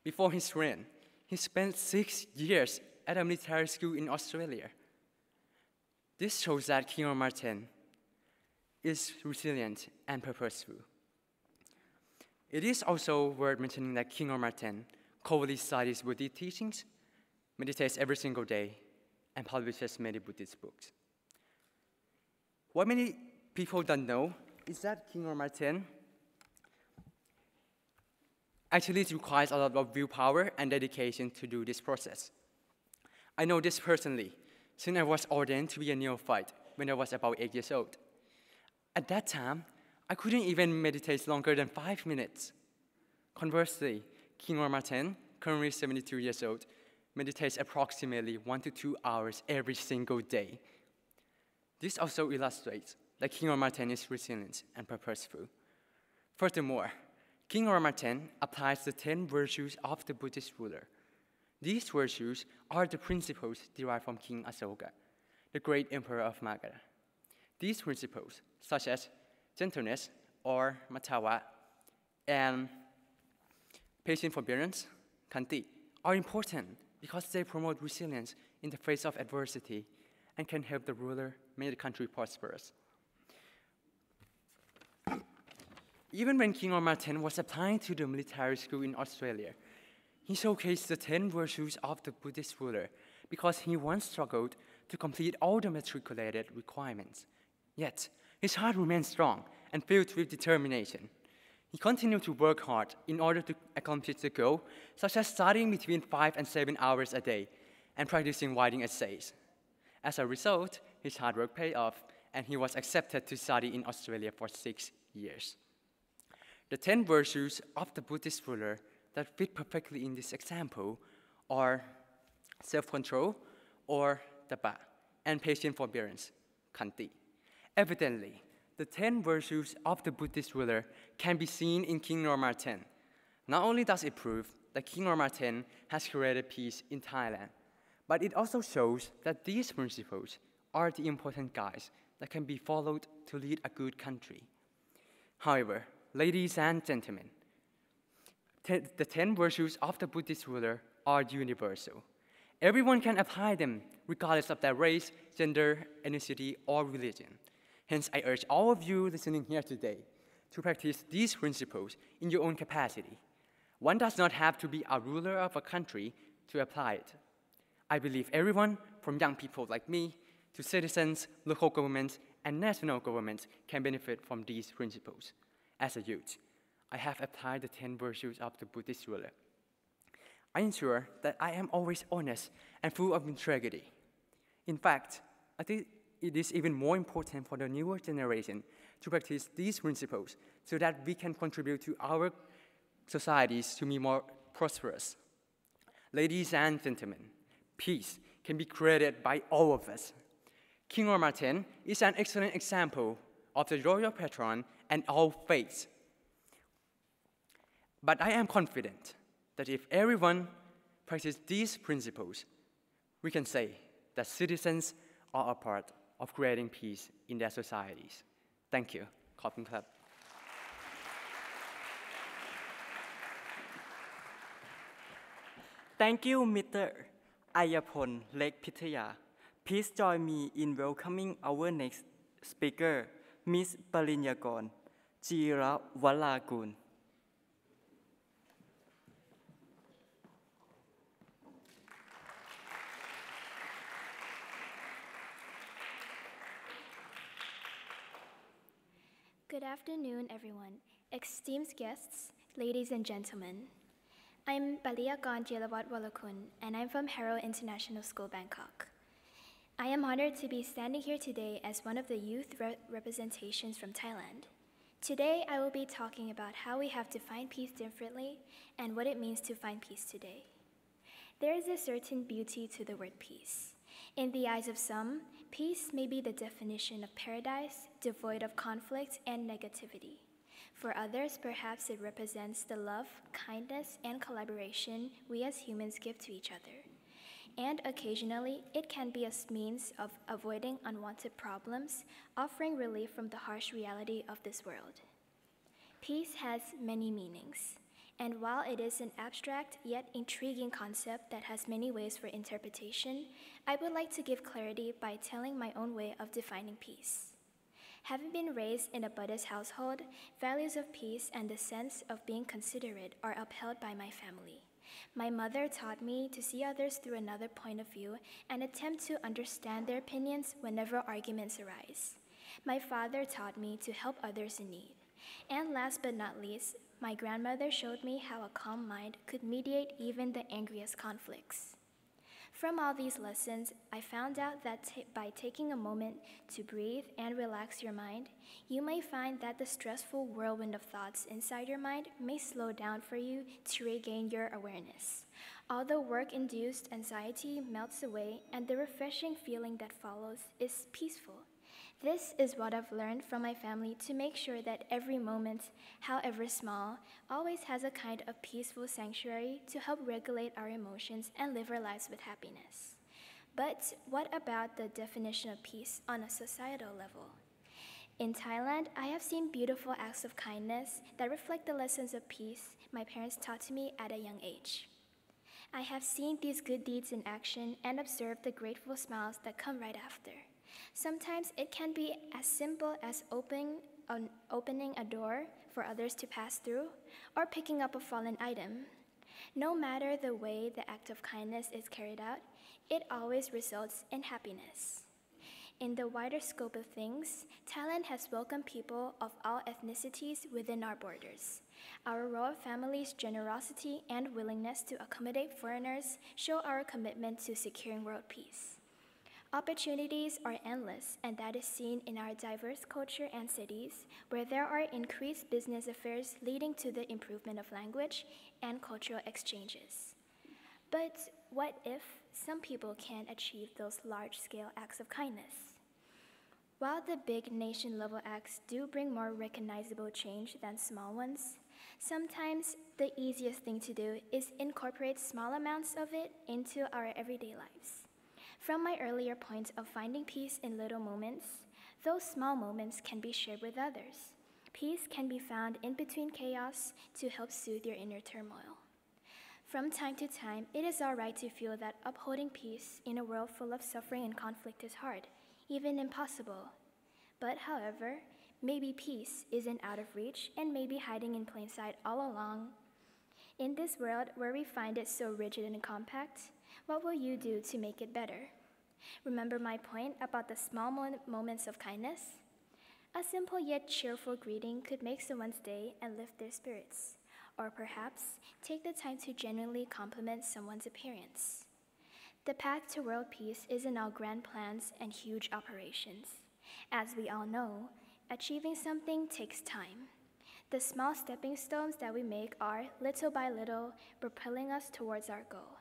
Before his reign, he spent 6 years at a military school in Australia. This shows that King Martin is resilient and purposeful. It is also worth mentioning that King Martin covertly studies Buddhist teachings, meditates every single day, and publishes many Buddhist books. What many people don't know is that King Martin actually requires a lot of willpower and dedication to do this process. I know this personally, since I was ordained to be a neophyte when I was about 8 years old. At that time, I couldn't even meditate longer than 5 minutes. Conversely, King Martin, currently 72 years old, meditates approximately 1 to 2 hours every single day. This also illustrates that King Martin is resilient and purposeful. Furthermore, King Martin applies the 10 virtues of the Buddhist ruler. These virtues are the principles derived from King Asoka, the great emperor of Magadha. These principles, such as gentleness or matawa, and patient forbearance, khanti, are important because they promote resilience in the face of adversity and can help the ruler make the country prosperous. Even when King Martin was applying to the military school in Australia, he showcased the 10 virtues of the Buddhist ruler because he once struggled to complete all the matriculated requirements. Yet, his heart remained strong and filled with determination. He continued to work hard in order to accomplish the goal, such as studying between 5 and 7 hours a day and practicing writing essays. As a result, his hard work paid off, and he was accepted to study in Australia for 6 years. The 10 virtues of the Buddhist ruler that fit perfectly in this example are self-control, or tapa, and patient forbearance, khanti. Evidently, the 10 virtues of the Buddhist ruler can be seen in King Martin. Not only does it prove that King Martin has created peace in Thailand, but it also shows that these principles are the important guides that can be followed to lead a good country. However, ladies and gentlemen, the 10 virtues of the Buddhist ruler are universal. Everyone can apply them regardless of their race, gender, ethnicity, or religion. Hence, I urge all of you listening here today to practice these principles in your own capacity. One does not have to be a ruler of a country to apply it. I believe everyone, from young people like me to citizens, local governments, and national governments, can benefit from these principles. As a youth, I have applied the 10 virtues of the Buddhist ruler. I ensure that I am always honest and full of integrity. In fact, I think it is even more important for the newer generation to practice these principles so that we can contribute to our societies to be more prosperous. Ladies and gentlemen, peace can be created by all of us. King Martin is an excellent example of the royal patron and all faiths. But I am confident that if everyone practices these principles, we can say that citizens are a part of creating peace in their societies. Thank you. ขอบคุณครับ Thank you, Mr. Ayapon Lek Pitaya. Please join me in welcoming our next speaker, Ms. Parinyakorn Jirawalagun. Good afternoon, everyone. Esteemed guests, ladies and gentlemen. I'm Paliyakorn Jirawalagun, and I'm from Harrow International School, Bangkok. I am honored to be standing here today as one of the youth representations from Thailand. Today, I will be talking about how we have to find peace differently and what it means to find peace today. There is a certain beauty to the word peace. In the eyes of some, peace may be the definition of paradise, devoid of conflict and negativity. For others, perhaps it represents the love, kindness, and collaboration we as humans give to each other. and occasionally it can be a means of avoiding unwanted problems, offering relief from the harsh reality of this world. Peace has many meanings, and while it is an abstract yet intriguing concept that has many ways for interpretation, I would like to give clarity by telling my own way of defining peace. Having been raised in a Buddhist household, values of peace and the sense of being considerate are upheld by my family. My mother taught me to see others through another point of view and attempt to understand their opinions whenever arguments arise. My father taught me to help others in need. And last but not least, my grandmother showed me how a calm mind could mediate even the angriest conflicts. From all these lessons, I found out that by taking a moment to breathe and relax your mind, you may find that the stressful whirlwind of thoughts inside your mind may slow down for you to regain your awareness. All the work-induced anxiety melts away, and the refreshing feeling that follows is peaceful. This is what I've learned from my family to make sure that every moment, however small, always has a kind of peaceful sanctuary to help regulate our emotions and live our lives with happiness. But what about the definition of peace on a societal level? In Thailand, I have seen beautiful acts of kindness that reflect the lessons of peace my parents taught to me at a young age. I have seen these good deeds in action and observed the grateful smiles that come right after. Sometimes it can be as simple as opening a door for others to pass through, or picking up a fallen item. No matter the way the act of kindness is carried out, it always results in happiness. In the wider scope of things, Thailand has welcomed people of all ethnicities within our borders. Our royal family's generosity and willingness to accommodate foreigners show our commitment to securing world peace. Opportunities are endless, and that is seen in our diverse culture and cities, where there are increased business affairs leading to the improvement of language and cultural exchanges. But what if some people can't achieve those large-scale acts of kindness? While the big nation-level acts do bring more recognizable change than small ones, sometimes the easiest thing to do is incorporate small amounts of it into our everyday lives. From my earlier point of finding peace in little moments, those small moments can be shared with others. Peace can be found in between chaos to help soothe your inner turmoil. From time to time, it is all right to feel that upholding peace in a world full of suffering and conflict is hard, even impossible. But however, maybe peace isn't out of reach and may be hiding in plain sight all along. In this world where we find it so rigid and compact, what will you do to make it better? Remember my point about the small moments of kindness? A simple yet cheerful greeting could make someone's day and lift their spirits. Or perhaps take the time to genuinely compliment someone's appearance. The path to world peace isn't all grand plans and huge operations. As we all know, achieving something takes time. The small stepping stones that we make are, little by little, propelling us towards our goal.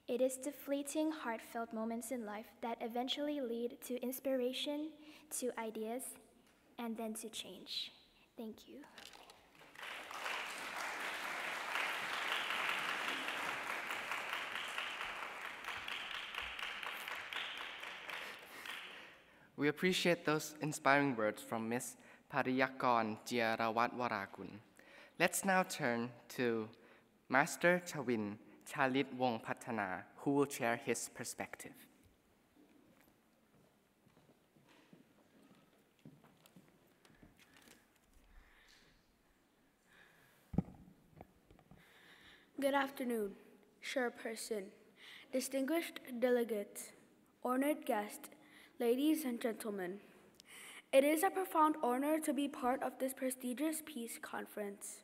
It is the fleeting, heartfelt moments in life that eventually lead to inspiration, to ideas, and then to change. Thank you. We appreciate those inspiring words from Ms. Pariyakon Jiarawat Warakun. Let's now turn to Master Chawin Chalit Wong Patana, who will share his perspective. Good afternoon, Chairperson, distinguished delegates, honored guests, ladies and gentlemen. It is a profound honor to be part of this prestigious peace conference.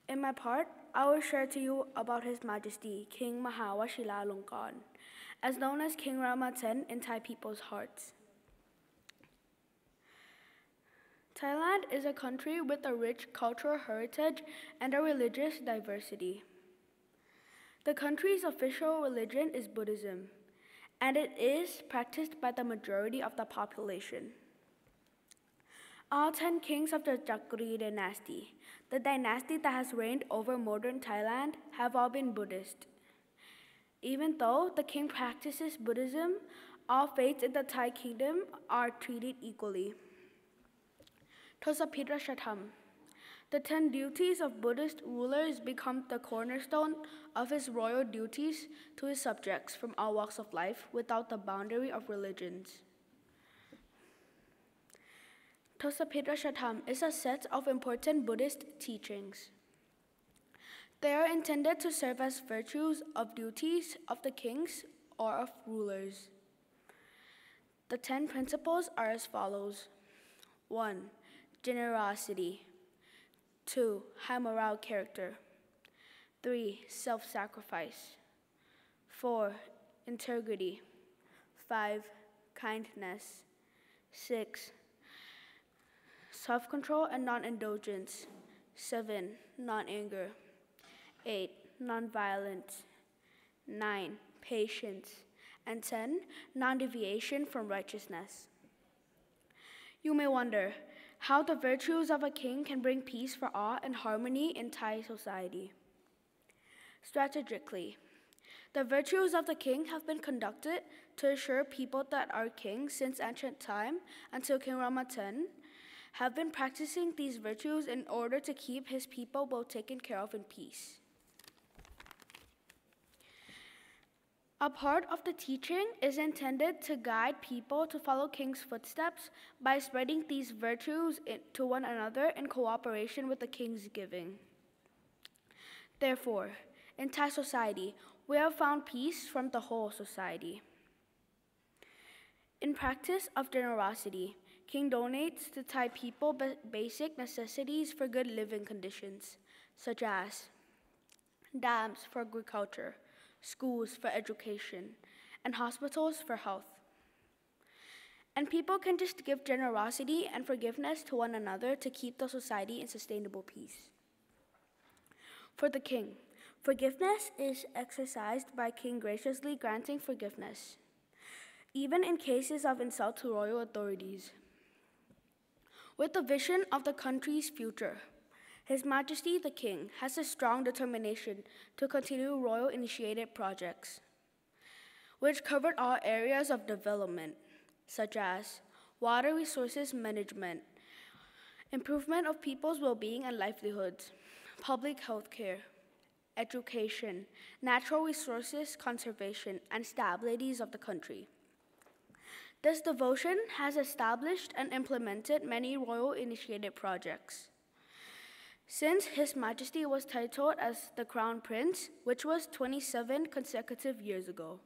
In my part, I will share to you about His Majesty King Mahawashila, as known as King Rama X in Thai people's hearts. Thailand is a country with a rich cultural heritage and a religious diversity. The country's official religion is Buddhism, and it is practiced by the majority of the population. All 10 kings of the Chakri dynasty, the dynasty that has reigned over modern Thailand, have all been Buddhist. Even though the king practices Buddhism, all faiths in the Thai kingdom are treated equally. Tosapidrashatam. The 10 duties of Buddhist rulers become the cornerstone of his royal duties to his subjects from all walks of life without the boundary of religions. Tosapidrashatam is a set of important Buddhist teachings. They are intended to serve as virtues of duties of the kings or of rulers. The 10 principles are as follows. 1. Generosity. 2. High moral character. 3. Self-sacrifice. 4. Integrity. 5. Kindness. 6. Self-control and non-indulgence. 7. Non-anger. 8. Non-violence. 9. Patience. And 10. Non-deviation from righteousness. You may wonder how the virtues of a king can bring peace for all and harmony in Thai society. Strategically, the virtues of the king have been conducted to assure people that our king, since ancient time until King Rama X, have been practicing these virtues in order to keep his people well taken care of in peace. A part of the teaching is intended to guide people to follow King's footsteps by spreading these virtues to one another in cooperation with the King's giving. Therefore, in Thai society, we have found peace from the whole society. In practice of generosity, King donates to Thai people basic necessities for good living conditions, such as dams for agriculture, schools for education, and hospitals for health. And people can just give generosity and forgiveness to one another to keep the society in sustainable peace. For the king, forgiveness is exercised by king graciously granting forgiveness, even in cases of insult to royal authorities. With the vision of the country's future, His Majesty the King has a strong determination to continue royal-initiated projects, which covered all areas of development, such as water resources management, improvement of people's well-being and livelihoods, public health care, education, natural resources conservation, and stabilities of the country. This devotion has established and implemented many royal-initiated projects. Since His Majesty was titled as the Crown Prince, which was 27 consecutive years ago.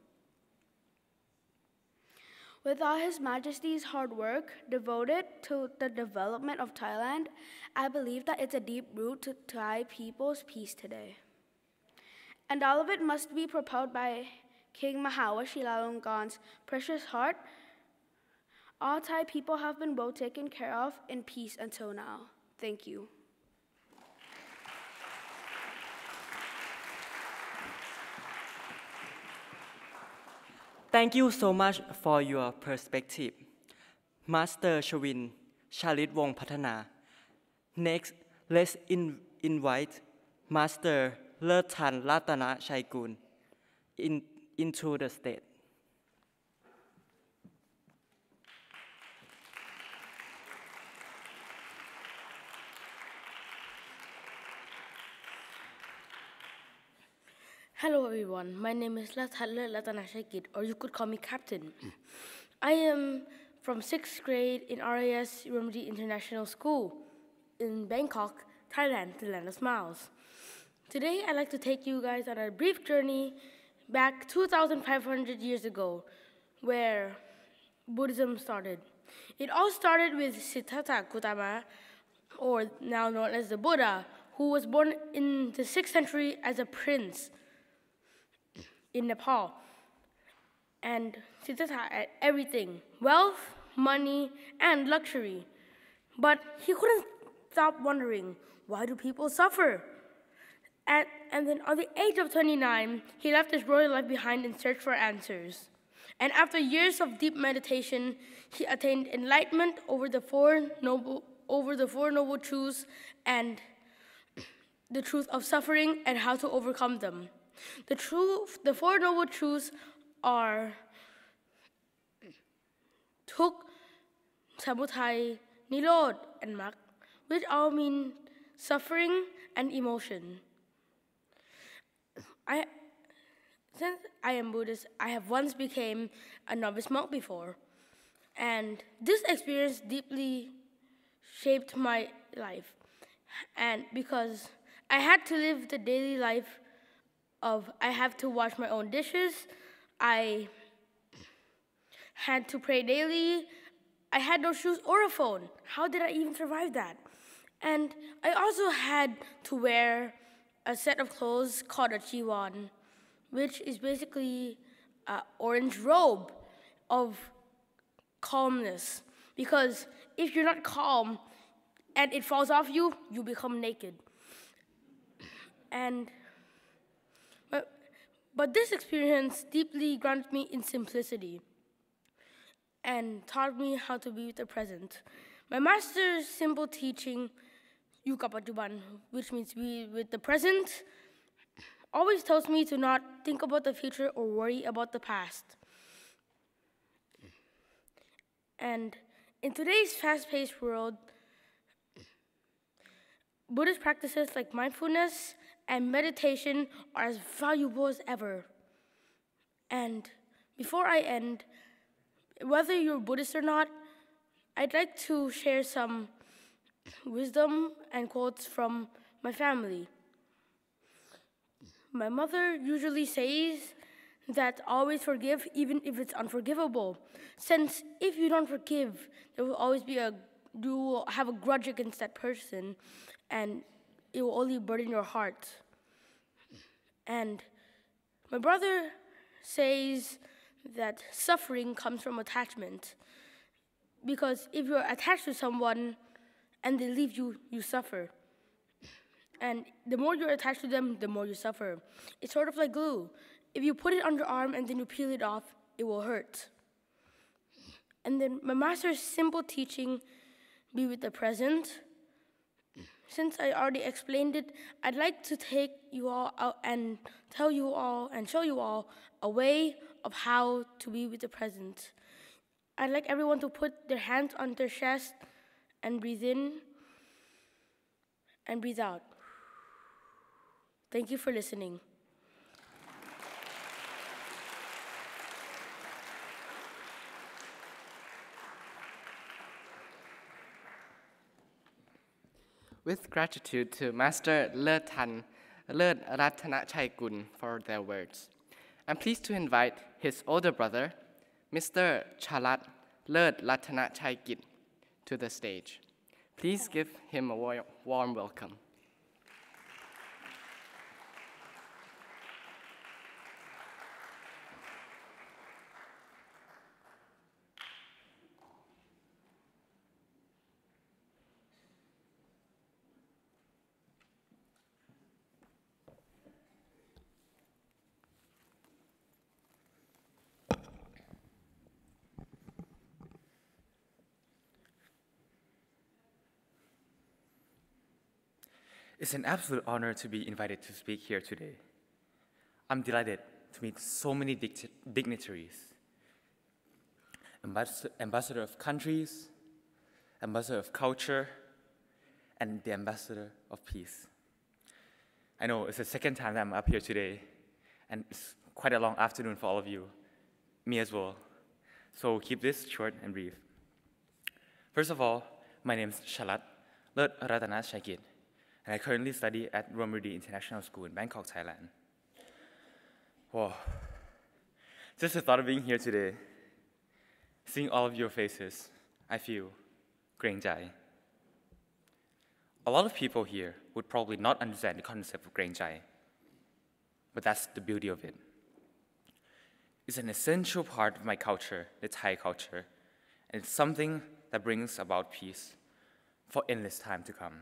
With all His Majesty's hard work devoted to the development of Thailand, I believe that it's a deep root to Thai people's peace today. And all of it must be propelled by King Mahawashilalongkorn's precious heart. All Thai people have been well taken care of in peace until now. Thank you. Thank you so much for your perspective, Master Chawin Chalit Wong Pathana. Next, let's invite Master Lerthan Ratana Chaikun into the stage. Hello everyone, my name is Latana Shakit, or you could call me Captain. I am from 6th grade in RAS Remedy International School in Bangkok, Thailand, the land of smiles. Today I'd like to take you guys on a brief journey back 2,500 years ago, where Buddhism started. It all started with Siddhartha Gautama, or now known as the Buddha, who was born in the 6th century as a prince in Nepal. And Siddhartha had everything: wealth, money, and luxury. But he couldn't stop wondering, why do people suffer? And then on the age of 29, he left his royal life behind in search for answers. And after years of deep meditation, he attained enlightenment over the four noble truths and the truth of suffering and how to overcome them. The Four Noble Truths are Thuk, Samuthai, Nirod, and Mak, which all mean suffering and emotion. Since I am Buddhist, I have once become a novice monk before, and this experience deeply shaped my life. And because I had to live the daily life of I have to wash my own dishes, I had to pray daily, I had no shoes or a phone. How did I even survive that? And I also had to wear a set of clothes called a chiwan, which is basically an orange robe of calmness. Because if you're not calm and it falls off you, you become naked. But this experience deeply grounded me in simplicity and taught me how to be with the present. My master's simple teaching, Yu ka Pajuban, which means be with the present, always tells me to not think about the future or worry about the past. And in today's fast-paced world, Buddhist practices like mindfulness and meditation are as valuable as ever. And before I end, whether you're Buddhist or not, I'd like to share some wisdom and quotes from my family. My mother usually says that always forgive even if it's unforgivable, since if you don't forgive, there will always be you will have a grudge against that person, and it will only burden your heart. And my brother says that suffering comes from attachment, because if you're attached to someone and they leave you, you suffer. And the more you're attached to them, the more you suffer. It's sort of like glue. If you put it on your arm and then you peel it off, it will hurt. And then my master's simple teaching, be with the present. Since I already explained it, I'd like to take you all out and tell you all and show you all a way of how to be with the present. I'd like everyone to put their hands on their chest and breathe in and breathe out. Thank you for listening. With gratitude to Master Lerth Ratana Chaikun for their words, I'm pleased to invite his older brother, Mr. Chalat Lerth Ratana Chaikit, to the stage. Please give him a warm welcome. It's an absolute honor to be invited to speak here today. I'm delighted to meet so many dignitaries, ambassador of countries, ambassador of culture, and the ambassador of peace. I know it's the second time that I'm up here today, and it's quite a long afternoon for all of you, me as well. So keep this short and brief. First of all, my name is Shalat Lerth Ratana Chaikit, and I currently study at Romrudi International School in Bangkok, Thailand. Whoa. Just the thought of being here today, seeing all of your faces, I feel Grain Jai. A lot of people here would probably not understand the concept of Grain Jai, but that's the beauty of it. It's an essential part of my culture, the Thai culture, and it's something that brings about peace for endless time to come.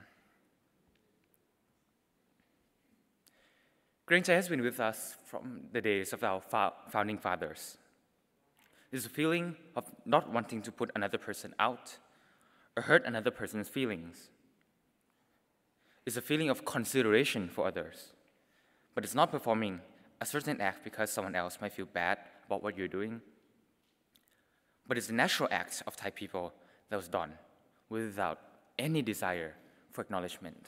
Grain Jai has been with us from the days of our founding fathers. It's a feeling of not wanting to put another person out or hurt another person's feelings. It's a feeling of consideration for others, but it's not performing a certain act because someone else might feel bad about what you're doing, but it's a natural act of Thai people that was done without any desire for acknowledgement.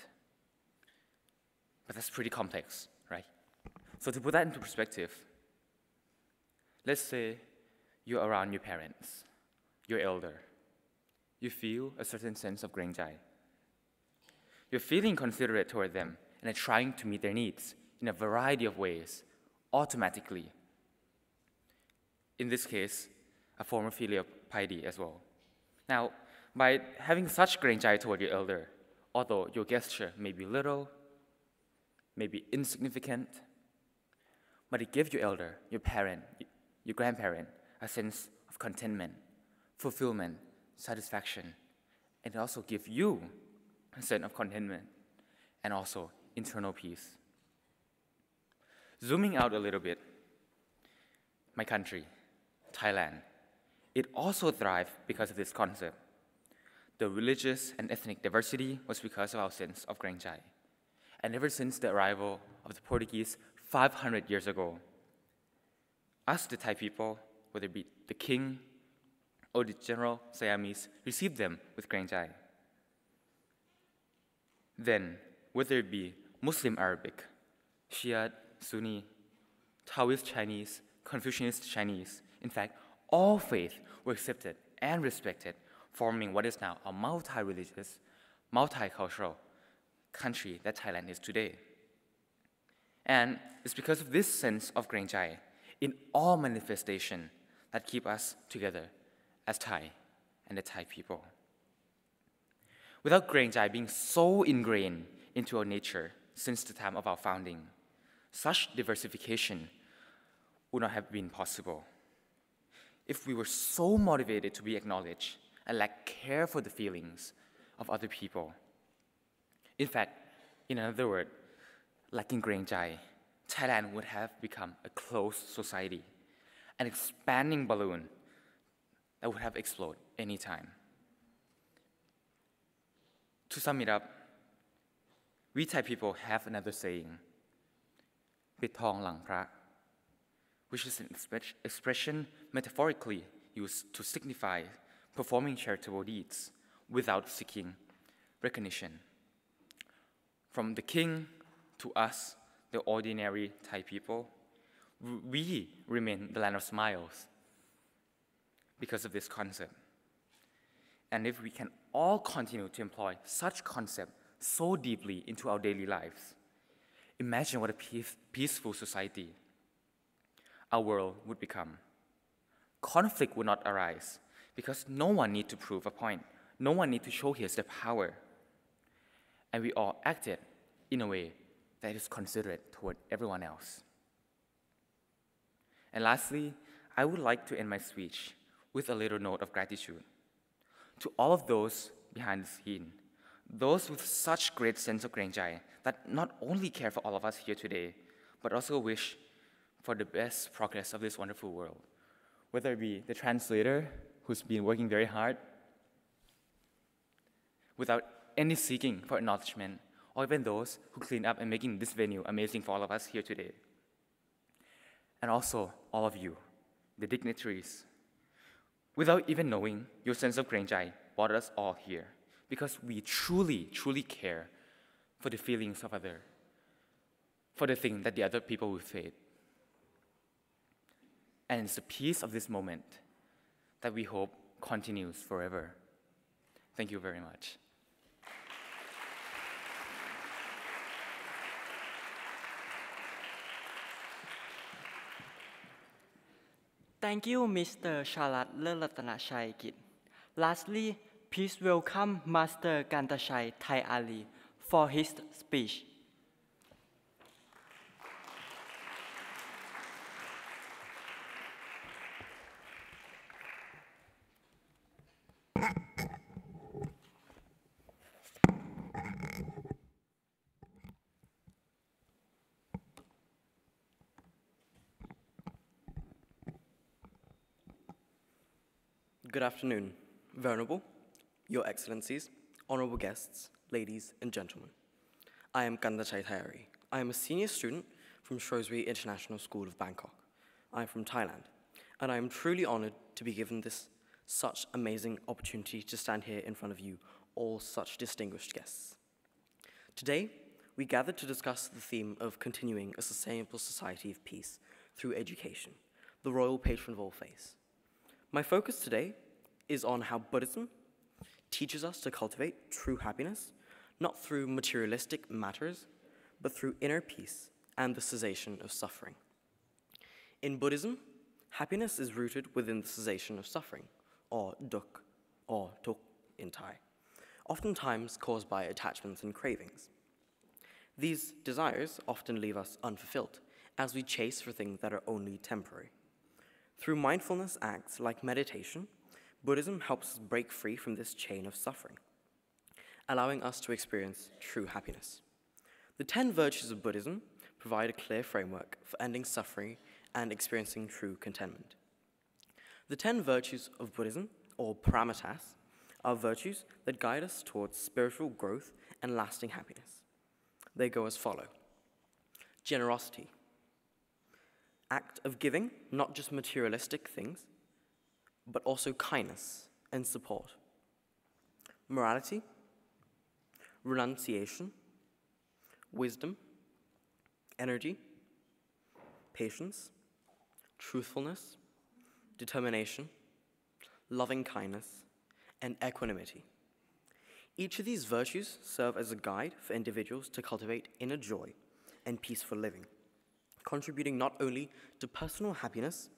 But that's pretty complex, right? So to put that into perspective, let's say you're around your parents, your elder. You feel a certain sense of grenjai. You're feeling considerate toward them and are trying to meet their needs in a variety of ways, automatically. In this case, a form of filial piety as well. Now, by having such grenjai toward your elder, although your gesture may be little, may be insignificant, but it gives your elder, your parent, your grandparent, a sense of contentment, fulfillment, satisfaction, and it also gives you a sense of contentment and also internal peace. Zooming out a little bit, my country, Thailand, it also thrived because of this concept. The religious and ethnic diversity was because of our sense of grenjai. And ever since the arrival of the Portuguese 500 years ago, us, the Thai people, whether it be the king or the general Siamese, received them with grenjai. Then, whether it be Muslim Arabic, Shiite, Sunni, Taoist Chinese, Confucianist Chinese, in fact, all faiths were accepted and respected, forming what is now a multi-religious, multicultural country that Thailand is today. And it's because of this sense of grenjai in all manifestation that keep us together as Thai and the Thai people. Without grenjai being so ingrained into our nature since the time of our founding, such diversification would not have been possible. If we were so motivated to be acknowledged and lack care for the feelings of other people. In fact, in another word, lacking grenjai, Thailand would have become a closed society, an expanding balloon that would have exploded any time. To sum it up, we Thai people have another saying, "Pit thong lang pra," which is an expression metaphorically used to signify performing charitable deeds without seeking recognition. From the king to us, the ordinary Thai people, we remain the land of smiles because of this concept. And if we can all continue to employ such concept so deeply into our daily lives, imagine what a peaceful society our world would become. Conflict would not arise because no one need to prove a point. No one need to showcase their power. And we all acted in a way that is considerate toward everyone else. And lastly, I would like to end my speech with a little note of gratitude to all of those behind the scene, those with such great sense of grenjai that not only care for all of us here today, but also wish for the best progress of this wonderful world. Whether it be the translator who's been working very hard without any seeking for acknowledgement, or even those who clean up and making this venue amazing for all of us here today. And also all of you, the dignitaries. Without even knowing, your sense of grenjai brought us all here because we truly, truly care for the feelings of others, for the thing that the other people will face. And it's the peace of this moment that we hope continues forever. Thank you very much. Thank you, Mr. Chalat Lelatanachai Kit. Lastly, please welcome Master Kantachai Thai Ali for his speech. Good afternoon, Venerable, Your Excellencies, honorable guests, ladies and gentlemen. I am Kantachai Thai Ali. I am a senior student from from Shrewsbury International School of Bangkok. I'm from Thailand, and I am truly honored to be given this such amazing opportunity to stand here in front of you, all such distinguished guests. Today, we gathered to discuss the theme of continuing a sustainable society of peace through education, the royal patron of all faiths. My focus today is on how Buddhism teaches us to cultivate true happiness, not through materialistic matters, but through inner peace and the cessation of suffering. In Buddhism, happiness is rooted within the cessation of suffering, or duk, or tuk in Thai, oftentimes caused by attachments and cravings. These desires often leave us unfulfilled as we chase for things that are only temporary. Through mindfulness acts like meditation, Buddhism helps us break free from this chain of suffering, allowing us to experience true happiness. The 10 virtues of Buddhism provide a clear framework for ending suffering and experiencing true contentment. The 10 virtues of Buddhism, or paramitas, are virtues that guide us towards spiritual growth and lasting happiness. They go as follow. Generosity. Act of giving, not just materialistic things, but also kindness and support. Morality. Renunciation. Wisdom. Energy. Patience. Truthfulness. Determination. Loving kindness. And equanimity. Each of these virtues serve as a guide for individuals to cultivate inner joy and peaceful living, contributing not only to personal happiness,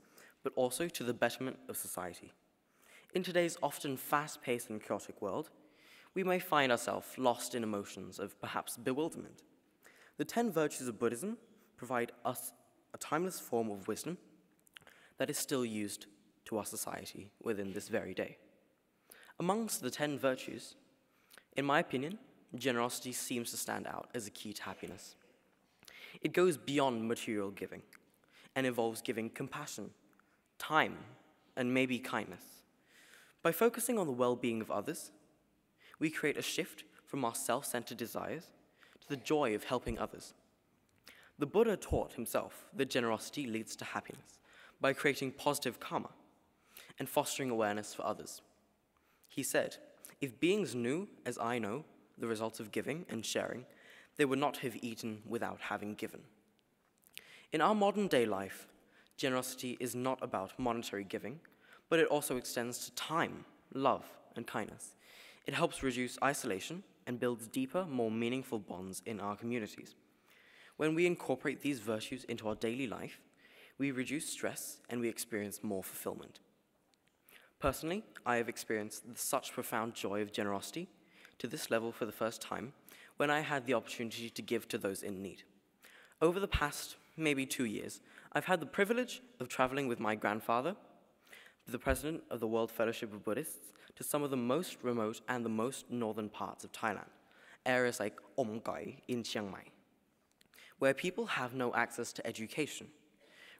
but also to the betterment of society. In today's often fast-paced and chaotic world, we may find ourselves lost in emotions of perhaps bewilderment. The 10 virtues of Buddhism provide us a timeless form of wisdom that is still used to our society within this very day. Amongst the 10 virtues, in my opinion, generosity seems to stand out as a key to happiness. It goes beyond material giving and involves giving compassion, time, and maybe kindness. By focusing on the well-being of others, we create a shift from our self-centered desires to the joy of helping others. The Buddha taught himself that generosity leads to happiness by creating positive karma and fostering awareness for others. He said, "If beings knew, as I know, the results of giving and sharing, they would not have eaten without having given." In our modern day life, generosity is not about monetary giving, but it also extends to time, love, and kindness. It helps reduce isolation and builds deeper, more meaningful bonds in our communities. When we incorporate these virtues into our daily life, we reduce stress and we experience more fulfillment. Personally, I have experienced such profound joy of generosity to this level for the first time when I had the opportunity to give to those in need. Over the past, maybe 2 years, I've had the privilege of traveling with my grandfather, the president of the World Fellowship of Buddhists, to some of the most remote and the most northern parts of Thailand, areas like Omgai in Chiang Mai, where people have no access to education,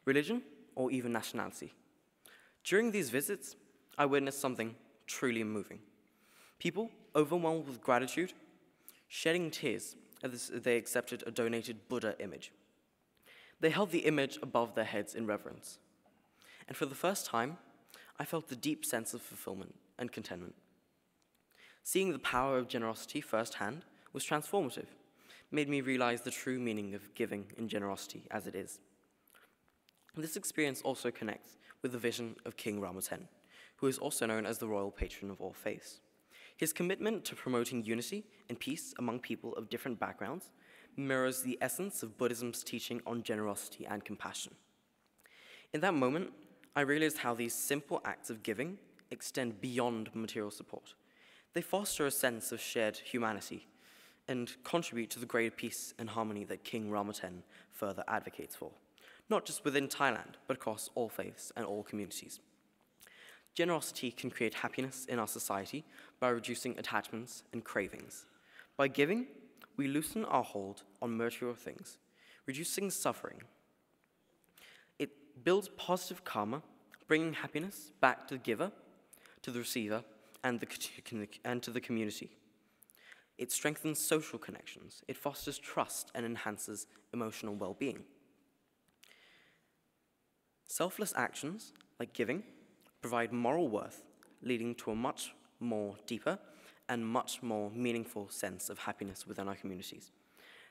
religion, or even nationality. During these visits, I witnessed something truly moving. People overwhelmed with gratitude, shedding tears as they accepted a donated Buddha image. They held the image above their heads in reverence. And for the first time, I felt a deep sense of fulfillment and contentment. Seeing the power of generosity firsthand was transformative, made me realize the true meaning of giving and generosity as it is. This experience also connects with the vision of King Rama X, who is also known as the royal patron of all faiths. His commitment to promoting unity and peace among people of different backgrounds mirrors the essence of Buddhism's teaching on generosity and compassion. In that moment, I realized how these simple acts of giving extend beyond material support. They foster a sense of shared humanity and contribute to the greater peace and harmony that King Rama X further advocates for, not just within Thailand, but across all faiths and all communities. Generosity can create happiness in our society by reducing attachments and cravings. By giving, we loosen our hold on material things, reducing suffering. It builds positive karma, bringing happiness back to the giver, to the receiver, and to the community. It strengthens social connections. It fosters trust and enhances emotional well-being. Selfless actions, like giving, provide moral worth, leading to a much more deeper and much more meaningful sense of happiness within our communities.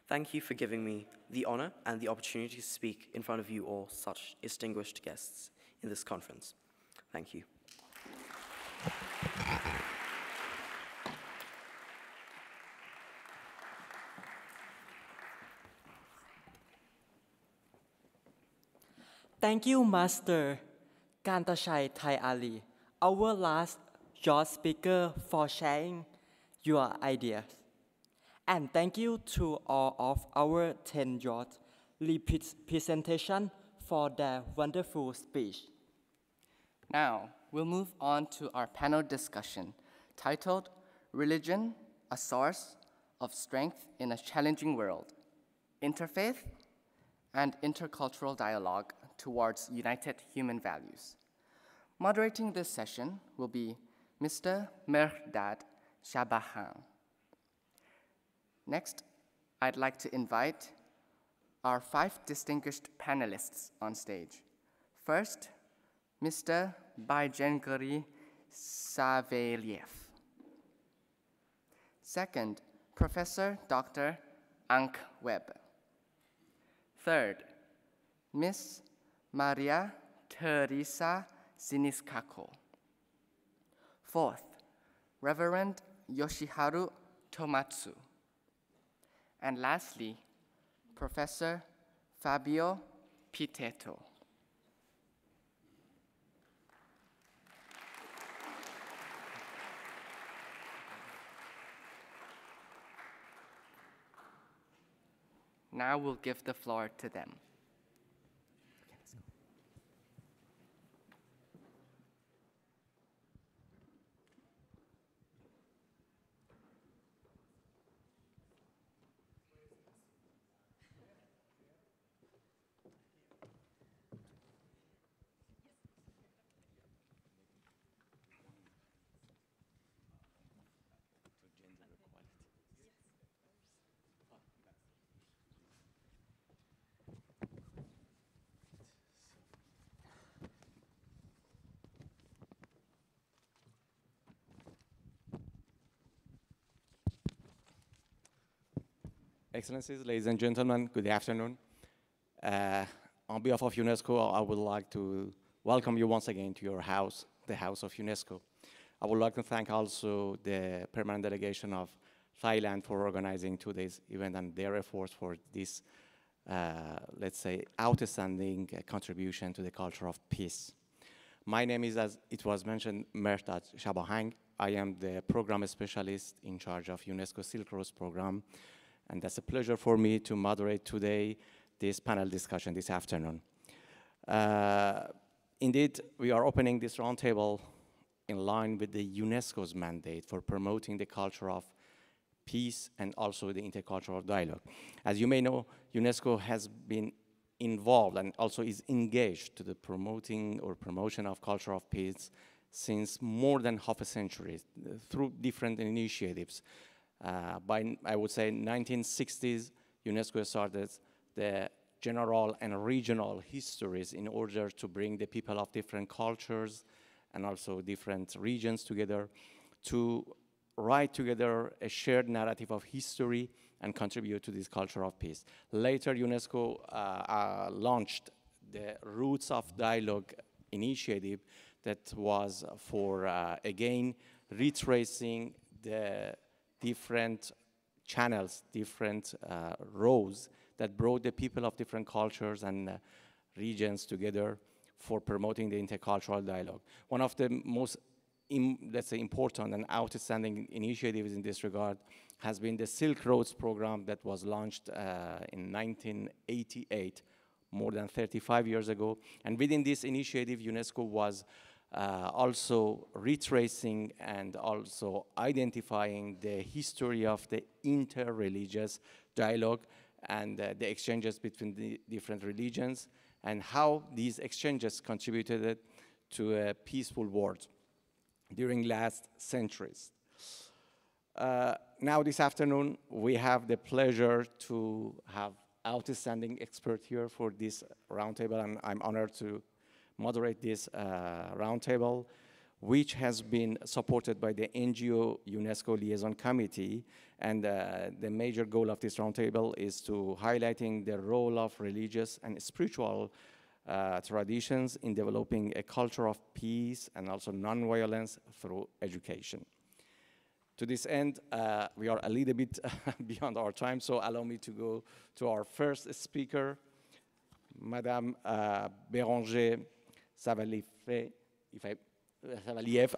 Thank you for giving me the honor and the opportunity to speak in front of you all, such distinguished guests in this conference. Thank you. Thank you, Master Kantashai Thai Ali, our last your speaker, for sharing your ideas. And thank you to all of our 10 youth representation for their wonderful speech. Now, we'll move on to our panel discussion titled Religion, a Source of Strength in a Challenging World, Interfaith and Intercultural Dialogue Towards United Human Values. Moderating this session will be Mr. Mehrdad Shabahan. Next, I'd like to invite our 5 distinguished panelists on stage. First, Mr. Baijengari Saveliev. Second, Professor Dr. Ank Webb. Third, Ms. Maria Teresa Siniskako. Fourth, Reverend Yoshiharu Tomatsu. And lastly, Professor Fabio Piteto. Now we'll give the floor to them. Excellencies, ladies and gentlemen, good afternoon. On behalf of UNESCO, I would like to welcome you once again to your house, the House of UNESCO. I would like to thank also the permanent delegation of Thailand for organizing today's event and their efforts for this, let's say, outstanding contribution to the culture of peace. My name is, as it was mentioned, Mehrdad Shabahan. I am the program specialist in charge of UNESCO Silk Road program. And that's a pleasure for me to moderate today this panel discussion this afternoon. Indeed, we are opening this roundtable in line with the UNESCO's mandate for promoting the culture of peace and also the intercultural dialogue. As you may know, UNESCO has been involved and also is engaged to the promoting or promotion of culture of peace since more than half a century through different initiatives. By, I would say, 1960s, UNESCO started the general and regional histories in order to bring the people of different cultures and also different regions together to write together a shared narrative of history and contribute to this culture of peace. Later, UNESCO launched the Roots of Dialogue initiative that was for, again, retracing the different channels, different roads that brought the people of different cultures and regions together for promoting the intercultural dialogue. One of the most, let's say, important and outstanding initiatives in this regard has been the Silk Roads program that was launched in 1988, more than 35 years ago. And within this initiative, UNESCO was also retracing and also identifying the history of the interreligious dialogue and the exchanges between the different religions and how these exchanges contributed to a peaceful world during last centuries. Now this afternoon, we have the pleasure to have outstanding expert here for this roundtable, and I'm honored to moderate this roundtable, which has been supported by the NGO UNESCO Liaison Committee. And the major goal of this roundtable is to highlighting the role of religious and spiritual traditions in developing a culture of peace and also non-violence through education. To this end, we are a little bit beyond our time, so allow me to go to our first speaker, Madame Béranger Savaliev,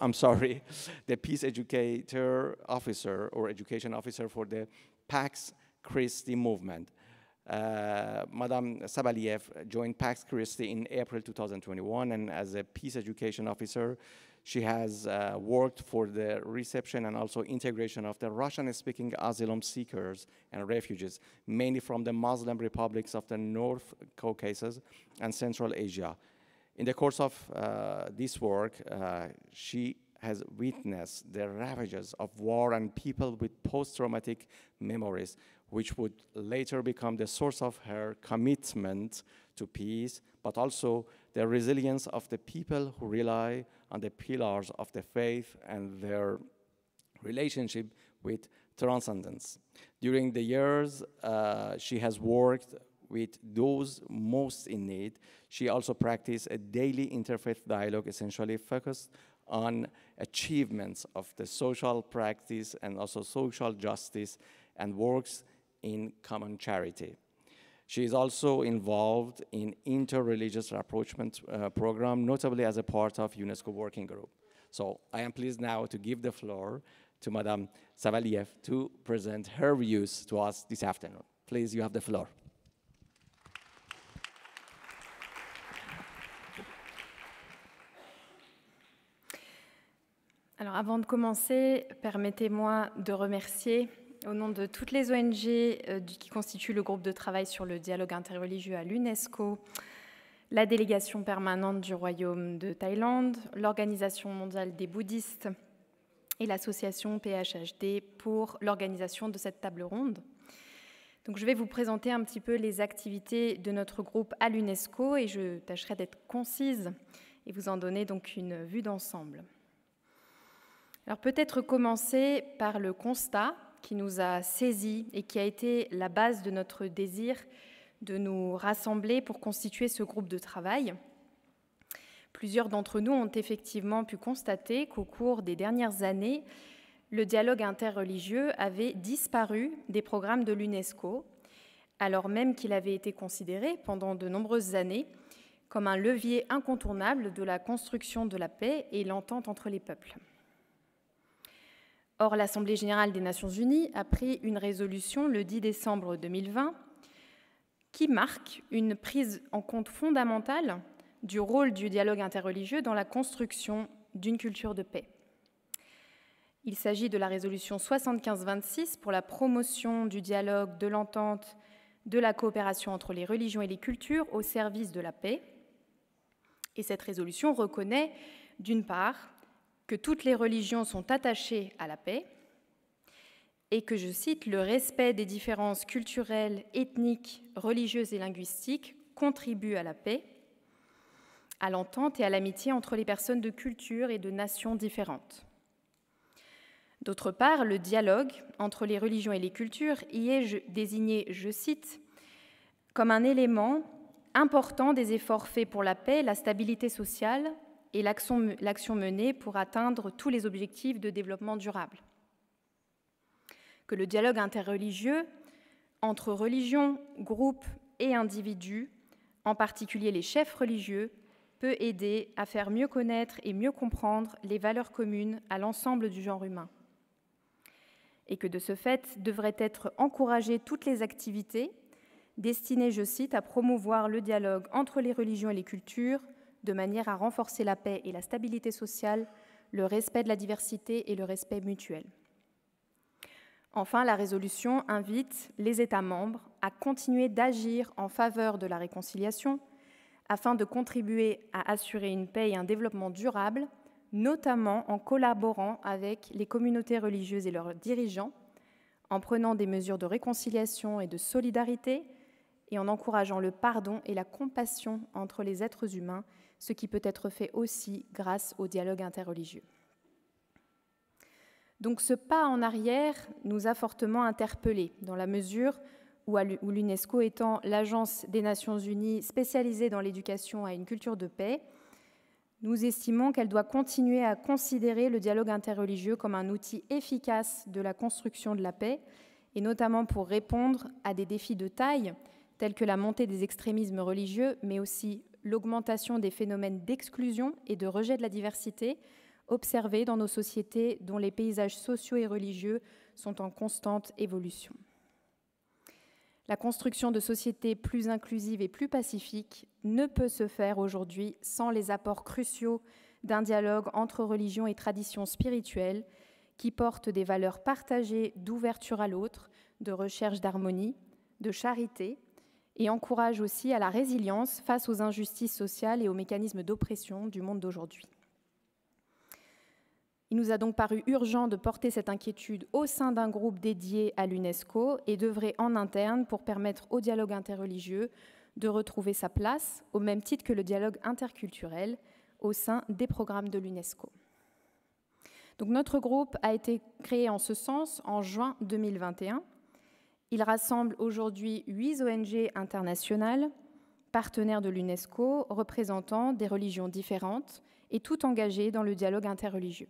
I'm sorry, the Peace Educator Officer or Education Officer for the Pax Christi movement. Madame Savaliev joined Pax Christi in April 2021, and as a Peace Education Officer, she has worked for the reception and also integration of the Russian-speaking asylum seekers and refugees, mainly from the Muslim republics of the North Caucasus and Central Asia. In the course of this work, she has witnessed the ravages of war and people with post-traumatic memories, which would later become the source of her commitment to peace, but also the resilience of the people who rely on the pillars of the faith and their relationship with transcendence. During the years, she has worked with those most in need. She also practiced a daily interfaith dialogue, essentially focused on achievements of the social practice and also social justice, and works in common charity. She is also involved in inter-religious rapprochement program, notably as a part of UNESCO working group. So I am pleased now to give the floor to Madame Savaliev to present her views to us this afternoon. Please, you have the floor. Alors avant de commencer, permettez-moi de remercier au nom de toutes les ONG qui constituent le groupe de travail sur le dialogue interreligieux à l'UNESCO, la délégation permanente du Royaume de Thaïlande, l'Organisation mondiale des bouddhistes et l'association PHHD pour l'organisation de cette table ronde. Donc, je vais vous présenter un petit peu les activités de notre groupe à l'UNESCO et je tâcherai d'être concise et vous en donner donc une vue d'ensemble. Alors peut-être commencer par le constat qui nous a saisis et qui a été la base de notre désir de nous rassembler pour constituer ce groupe de travail. Plusieurs d'entre nous ont effectivement pu constater qu'au cours des dernières années, le dialogue interreligieux avait disparu des programmes de l'UNESCO, alors même qu'il avait été considéré pendant de nombreuses années comme un levier incontournable de la construction de la paix et l'entente entre les peuples. Or, l'Assemblée générale des Nations unies a pris une résolution le 10 décembre 2020 qui marque une prise en compte fondamentale du rôle du dialogue interreligieux dans la construction d'une culture de paix. Il s'agit de la résolution 75-26 pour la promotion du dialogue, de l'entente, de la coopération entre les religions et les cultures au service de la paix. Et cette résolution reconnaît, d'une part, que toutes les religions sont attachées à la paix et que, je cite, « le respect des différences culturelles, ethniques, religieuses et linguistiques contribue à la paix, à l'entente et à l'amitié entre les personnes de cultures et de nations différentes. » D'autre part, le dialogue entre les religions et les cultures y est désigné, je cite, comme un élément important des efforts faits pour la paix, la stabilité sociale et l'action menée pour atteindre tous les objectifs de développement durable. Que le dialogue interreligieux entre religions, groupes et individus, en particulier les chefs religieux, peut aider à faire mieux connaître et mieux comprendre les valeurs communes à l'ensemble du genre humain. Et que de ce fait, devraient être encouragées toutes les activités destinées, je cite, à promouvoir le dialogue entre les religions et les cultures de manière à renforcer la paix et la stabilité sociale, le respect de la diversité et le respect mutuel. Enfin, la résolution invite les États membres à continuer d'agir en faveur de la réconciliation afin de contribuer à assurer une paix et un développement durable, notamment en collaborant avec les communautés religieuses et leurs dirigeants, en prenant des mesures de réconciliation et de solidarité et en encourageant le pardon et la compassion entre les êtres humains, ce qui peut être fait aussi grâce au dialogue interreligieux. Donc ce pas en arrière nous a fortement interpellés, dans la mesure où l'UNESCO étant l'agence des Nations Unies spécialisée dans l'éducation à une culture de paix, nous estimons qu'elle doit continuer à considérer le dialogue interreligieux comme un outil efficace de la construction de la paix, et notamment pour répondre à des défis de taille, tels que la montée des extrémismes religieux, mais aussi l'augmentation des phénomènes d'exclusion et de rejet de la diversité observés dans nos sociétés dont les paysages sociaux et religieux sont en constante évolution. La construction de sociétés plus inclusives et plus pacifiques ne peut se faire aujourd'hui sans les apports cruciaux d'un dialogue entre religions et traditions spirituelles qui portent des valeurs partagées d'ouverture à l'autre, de recherche d'harmonie, de charité, et encourage aussi à la résilience face aux injustices sociales et aux mécanismes d'oppression du monde d'aujourd'hui. Il nous a donc paru urgent de porter cette inquiétude au sein d'un groupe dédié à l'UNESCO et d'œuvrer en interne pour permettre au dialogue interreligieux de retrouver sa place, au même titre que le dialogue interculturel, au sein des programmes de l'UNESCO. Donc notre groupe a été créé en ce sens en juin 2021. Il rassemble aujourd'hui 8 ONG internationales, partenaires de l'UNESCO, représentant des religions différentes et toutes engagées dans le dialogue interreligieux.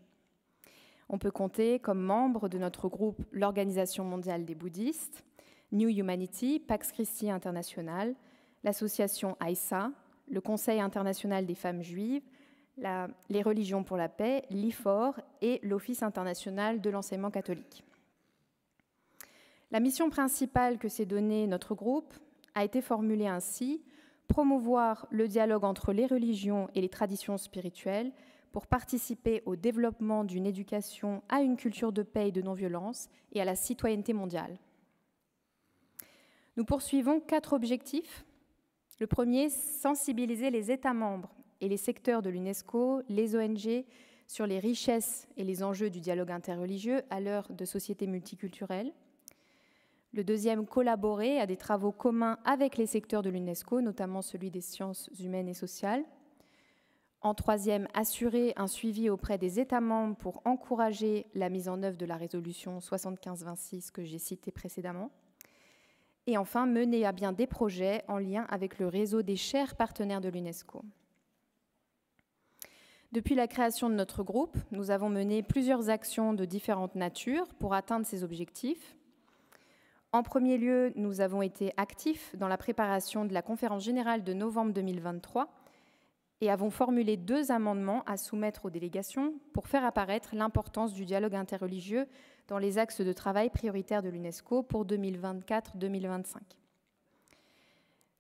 On peut compter comme membres de notre groupe l'Organisation mondiale des bouddhistes, New Humanity, Pax Christi International, l'association AISA, le Conseil international des femmes juives, les religions pour la paix, l'IFOR et l'Office international de l'enseignement catholique. La mission principale que s'est donnée notre groupe a été formulée ainsi: promouvoir le dialogue entre les religions et les traditions spirituelles pour participer au développement d'une éducation à une culture de paix et de non-violence et à la citoyenneté mondiale. Nous poursuivons 4 objectifs. Le premier, sensibiliser les États membres et les secteurs de l'UNESCO, les ONG, sur les richesses et les enjeux du dialogue interreligieux à l'heure de sociétés multiculturelles. Le deuxième, collaborer à des travaux communs avec les secteurs de l'UNESCO, notamment celui des sciences humaines et sociales. En troisième, assurer un suivi auprès des États membres pour encourager la mise en œuvre de la résolution 7526 que j'ai citée précédemment. Et enfin, mener à bien des projets en lien avec le réseau des chers partenaires de l'UNESCO. Depuis la création de notre groupe, nous avons mené plusieurs actions de différentes natures pour atteindre ces objectifs. En premier lieu, nous avons été actifs dans la préparation de la conférence générale de novembre 2023 et avons formulé 2 amendements à soumettre aux délégations pour faire apparaître l'importance du dialogue interreligieux dans les axes de travail prioritaires de l'UNESCO pour 2024-2025.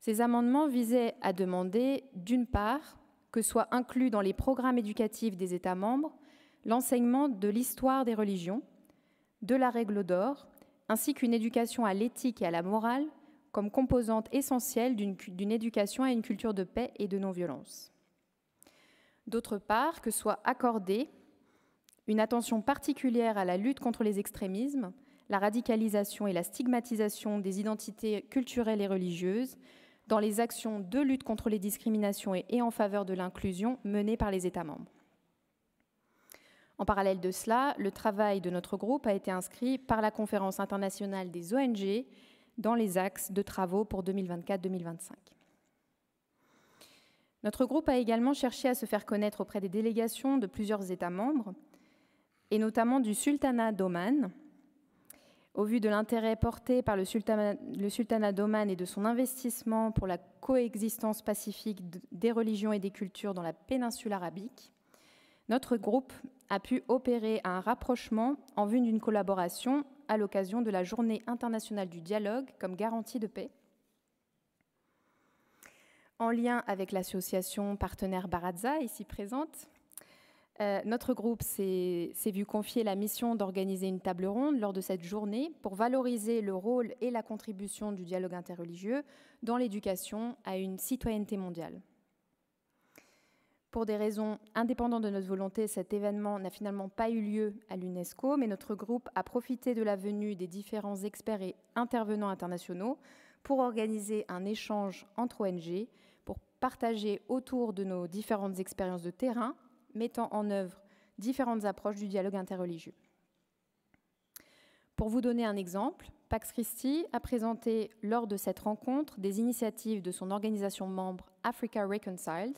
Ces amendements visaient à demander, d'une part, que soit inclus dans les programmes éducatifs des États membres l'enseignement de l'histoire des religions, de la règle d'or, ainsi qu'une éducation à l'éthique et à la morale comme composante essentielle d'une éducation à une culture de paix et de non-violence. D'autre part, que soit accordée une attention particulière à la lutte contre les extrémismes, la radicalisation et la stigmatisation des identités culturelles et religieuses dans les actions de lutte contre les discriminations et en faveur de l'inclusion menées par les États membres. En parallèle de cela, le travail de notre groupe a été inscrit par la Conférence internationale des ONG dans les axes de travaux pour 2024-2025. Notre groupe a également cherché à se faire connaître auprès des délégations de plusieurs États membres, et notamment du sultanat d'Oman. Au vu de l'intérêt porté par le sultanat d'Oman et de son investissement pour la coexistence pacifique des religions et des cultures dans la péninsule arabique, notre groupe a pu opérer un rapprochement en vue d'une collaboration à l'occasion de la Journée internationale du dialogue comme garantie de paix. En lien avec l'association partenaire Barazza, ici présente, notre groupe s'est vu confier la mission d'organiser une table ronde lors de cette journée pour valoriser le rôle et la contribution du dialogue interreligieux dans l'éducation à une citoyenneté mondiale. Pour des raisons indépendantes de notre volonté, cet événement n'a finalement pas eu lieu à l'UNESCO, mais notre groupe a profité de la venue des différents experts et intervenants internationaux pour organiser un échange entre ONG, pour partagés autour de nos différentes expériences de terrain, mettant en œuvre différentes approches du dialogue interreligieux. Pour vous donner un exemple, Pax Christi a présenté lors de cette rencontre des initiatives de son organisation membre Africa Reconciled,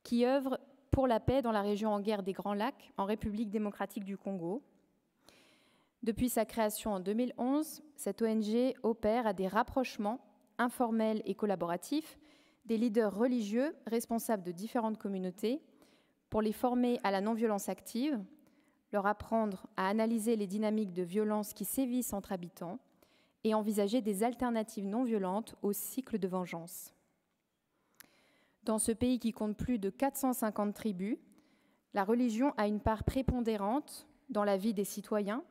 qui œuvre pour la paix dans la région en guerre des Grands Lacs, en République démocratique du Congo. Depuis sa création en 2011, cette ONG opère à des rapprochements informels et collaboratifs des leaders religieux responsables de différentes communautés pour les former à la non-violence active, leur apprendre à analyser les dynamiques de violence qui sévissent entre habitants et envisager des alternatives non violentes au cycle de vengeance. Dans ce pays qui compte plus de 450 tribus, la religion a une part prépondérante dans la vie des citoyens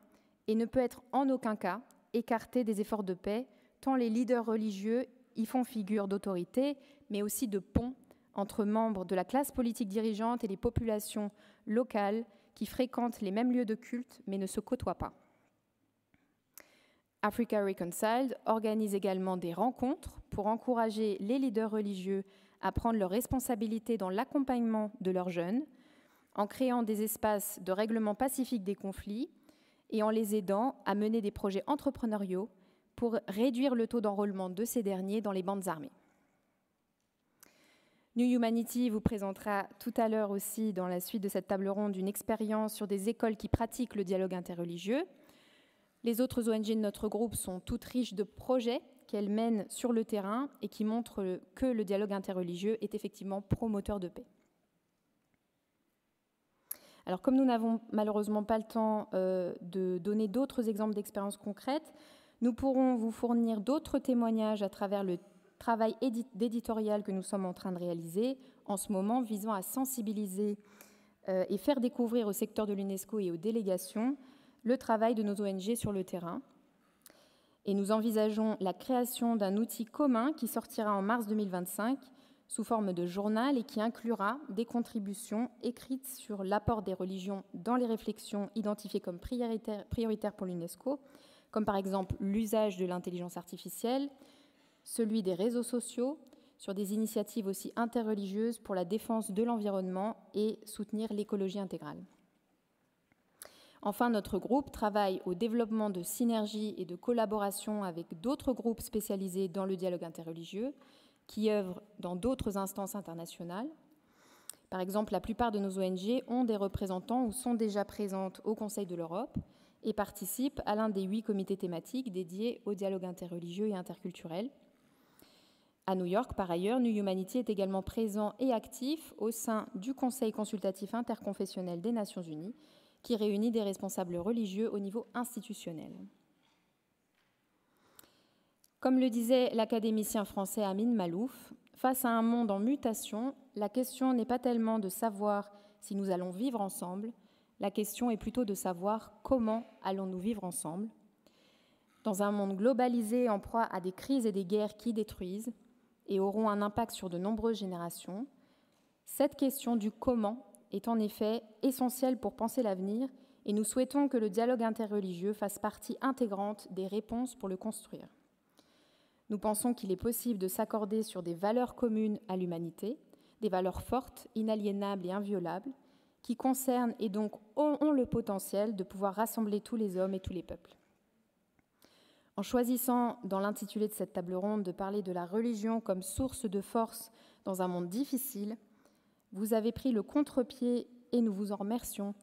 et ne peut être en aucun cas écartée des efforts de paix, tant les leaders religieux y font figure d'autorité, mais aussi de pont entre membres de la classe politique dirigeante et les populations locales qui fréquentent les mêmes lieux de culte mais ne se côtoient pas. Africa Reconciled organise également des rencontres pour encourager les leaders religieux à prendre leurs responsabilités dans l'accompagnement de leurs jeunes, en créant des espaces de règlement pacifique des conflits et en les aidant à mener des projets entrepreneuriaux pour réduire le taux d'enrôlement de ces derniers dans les bandes armées. New Humanity vous présentera tout à l'heure aussi, dans la suite de cette table ronde, une expérience sur des écoles qui pratiquent le dialogue interreligieux. Les autres ONG de notre groupe sont toutes riches de projets qu'elles mènent sur le terrain et qui montrent que le dialogue interreligieux est effectivement promoteur de paix. Alors, comme nous n'avons malheureusement pas le temps de donner d'autres exemples d'expériences concrètes, nous pourrons vous fournir d'autres témoignages à travers le travail d'éditorial que nous sommes en train de réaliser en ce moment, visant à sensibiliser et faire découvrir au secteur de l'UNESCO et aux délégations le travail de nos ONG sur le terrain. Et nous envisageons la création d'un outil commun qui sortira en mars 2025 sous forme de journal et qui inclura des contributions écrites sur l'apport des religions dans les réflexions identifiées comme prioritaires pour l'UNESCO, comme par exemple l'usage de l'intelligence artificielle, celui des réseaux sociaux, sur des initiatives aussi interreligieuses pour la défense de l'environnement et soutenir l'écologie intégrale. Enfin, notre groupe travaille au développement de synergies et de collaboration avec d'autres groupes spécialisés dans le dialogue interreligieux qui œuvrent dans d'autres instances internationales. Par exemple, la plupart de nos ONG ont des représentants ou sont déjà présentes au Conseil de l'Europe et participent à l'un des 8 comités thématiques dédiés au dialogue interreligieux et interculturel. À New York, par ailleurs, New Humanity est également présent et actif au sein du Conseil consultatif interconfessionnel des Nations Unies, qui réunit des responsables religieux au niveau institutionnel. Comme le disait l'académicien français Amin Malouf, face à un monde en mutation, la question n'est pas tellement de savoir si nous allons vivre ensemble, la question est plutôt de savoir comment allons-nous vivre ensemble. Dans un monde globalisé en proie à des crises et des guerres qui détruisent et auront un impact sur de nombreuses générations, cette question du comment est en effet essentielle pour penser l'avenir et nous souhaitons que le dialogue interreligieux fasse partie intégrante des réponses pour le construire. Nous pensons qu'il est possible de s'accorder sur des valeurs communes à l'humanité, des valeurs fortes, inaliénables et inviolables, qui concernent et donc ont le potentiel de pouvoir rassembler tous les hommes et tous les peuples. En choisissant, dans l'intitulé de cette table ronde, de parler de la religion comme source de force dans un monde difficile, vous avez pris le contre-pied, et nous vous en remercions,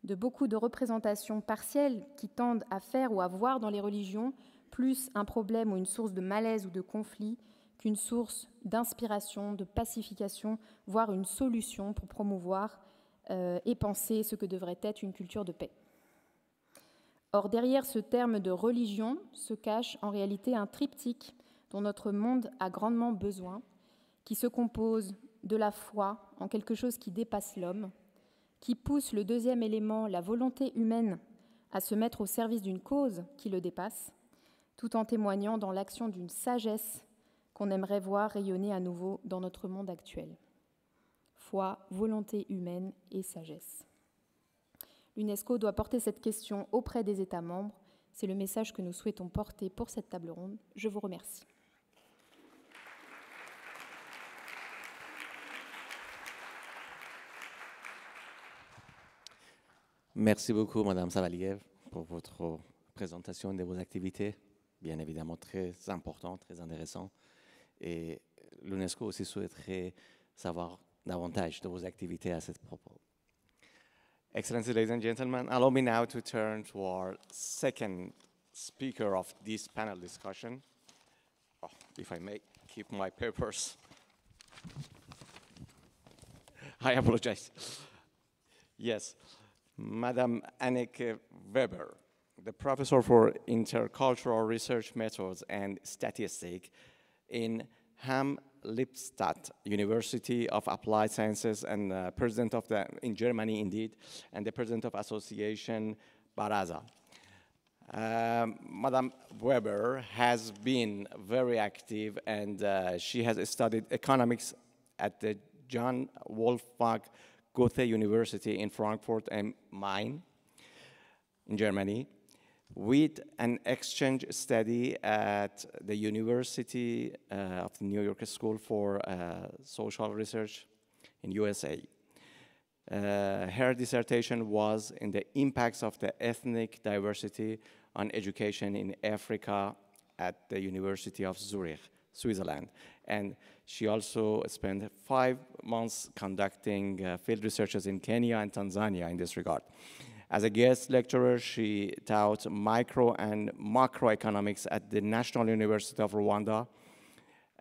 de beaucoup de représentations partielles qui tendent à faire ou à voir dans les religions plus un problème ou une source de malaise ou de conflit qu'une source d'inspiration, de pacification, voire une solution pour promouvoir et penser ce que devrait être une culture de paix. Or, derrière ce terme de religion se cache en réalité un triptyque dont notre monde a grandement besoin, qui se compose de la foi en quelque chose qui dépasse l'homme, qui pousse le deuxième élément, la volonté humaine, à se mettre au service d'une cause qui le dépasse, tout en témoignant dans l'action d'une sagesse qu'on aimerait voir rayonner à nouveau dans notre monde actuel. Foi, volonté humaine et sagesse. L'UNESCO doit porter cette question auprès des États membres. C'est le message que nous souhaitons porter pour cette table ronde. Je vous remercie. Merci beaucoup, Madame Savaliev, pour votre présentation de vos activités, bien évidemment très important, très intéressant. Et l'UNESCO aussi souhaiterait savoir davantage de vos activités à ce propos. Excellencies, ladies and gentlemen, allow me now to turn to our second speaker of this panel discussion. Oh, if I may keep my papers. I apologize. Yes, Madam Anneke Weber, the professor for intercultural research methods and statistics in Lippstadt University of Applied Sciences and president of in Germany indeed, and the president of Association Baraza. Madame Weber has been very active, and she has studied economics at the John Wolfgang Goethe University in Frankfurt am Main in Germany, with an exchange study at the University of the New York School for Social Research in USA. Her dissertation was in the impacts of the ethnic diversity on education in Africa at the University of Zurich, Switzerland. And she also spent 5 months conducting field researches in Kenya and Tanzania in this regard. As a guest lecturer, she taught micro and macroeconomics at the National University of Rwanda.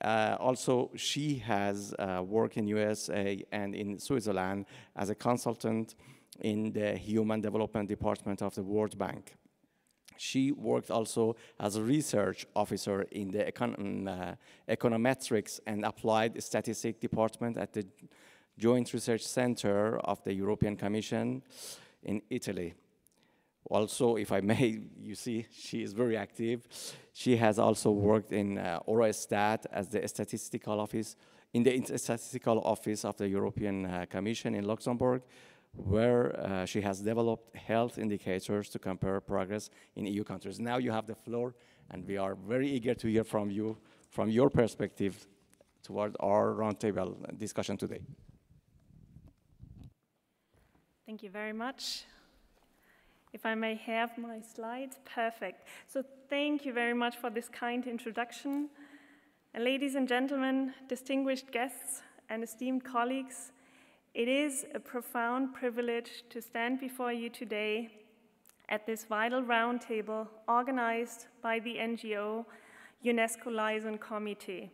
Also, she has worked in USA and in Switzerland as a consultant in the Human Development Department of the World Bank. She worked also as a research officer in the Econometrics and Applied Statistics Department at the Joint Research Center of the European Commission in Italy. Also, if I may, you see, she is very active. She has also worked in Eurostat as the statistical office, in the statistical office of the European Commission in Luxembourg, where she has developed health indicators to compare progress in EU countries. Now you have the floor, and we are very eager to hear from you, from your perspective, toward our roundtable discussion today. Thank you very much. If I may have my slides, perfect. So thank you very much for this kind introduction. And ladies and gentlemen, distinguished guests and esteemed colleagues, it is a profound privilege to stand before you today at this vital roundtable organized by the NGO UNESCO Liaison Committee.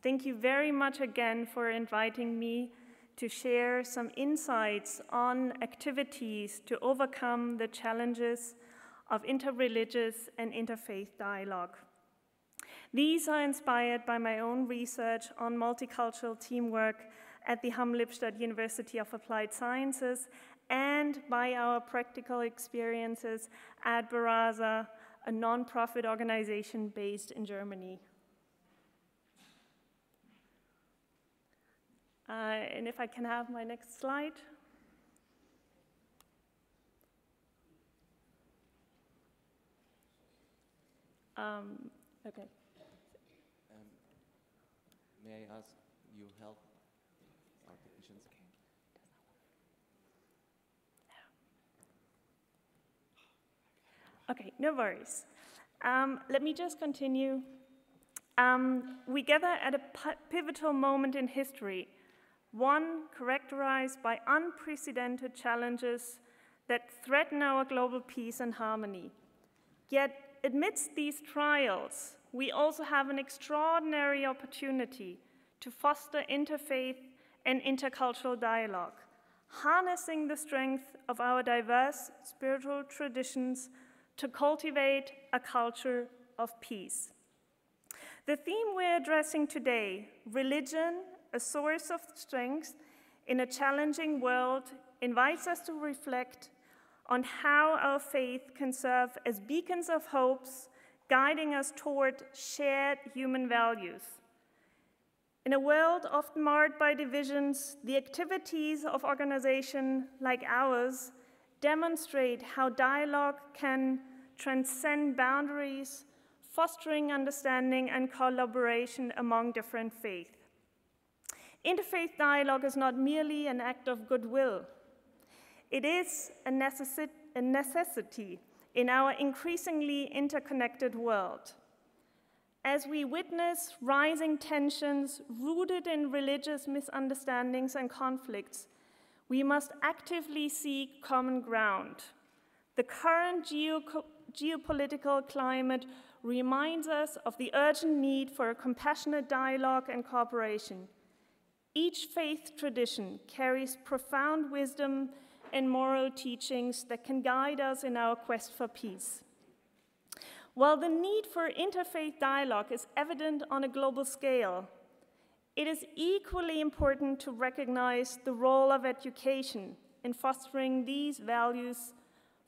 Thank you very much again for inviting me to share some insights on activities to overcome the challenges of interreligious and interfaith dialogue. These are inspired by my own research on multicultural teamwork at the Lippstadt University of Applied Sciences and by our practical experiences at Baraza, a non-profit organization based in Germany. And if I can have my next slide. Okay. May I ask you help our technicians? Okay, no worries. Let me just continue. We gather at a pivotal moment in history, one characterized by unprecedented challenges that threaten our global peace and harmony. Yet, amidst these trials, we also have an extraordinary opportunity to foster interfaith and intercultural dialogue, harnessing the strength of our diverse spiritual traditions to cultivate a culture of peace. The theme we're addressing today, religion, a source of strength in a challenging world, invites us to reflect on how our faith can serve as beacons of hopes, guiding us toward shared human values. In a world often marred by divisions, the activities of organizations like ours demonstrate how dialogue can transcend boundaries, fostering understanding and collaboration among different faiths. Interfaith dialogue is not merely an act of goodwill. It is a necessity in our increasingly interconnected world. As we witness rising tensions rooted in religious misunderstandings and conflicts, we must actively seek common ground. The current geopolitical climate reminds us of the urgent need for a compassionate dialogue and cooperation. Each faith tradition carries profound wisdom and moral teachings that can guide us in our quest for peace. While the need for interfaith dialogue is evident on a global scale, it is equally important to recognize the role of education in fostering these values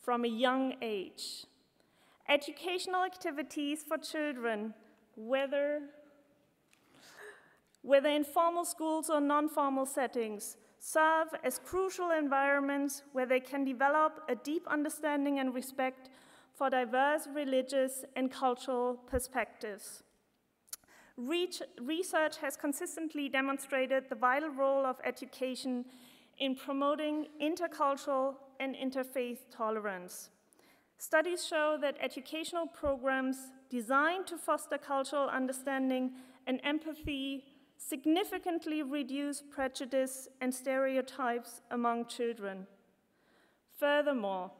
from a young age. Educational activities for children, whether in formal schools or non-formal settings, serve as crucial environments where they can develop a deep understanding and respect for diverse religious and cultural perspectives. Research has consistently demonstrated the vital role of education in promoting intercultural and interfaith tolerance. Studies show that educational programs designed to foster cultural understanding and empathy significantly reduce prejudice and stereotypes among children. Furthermore,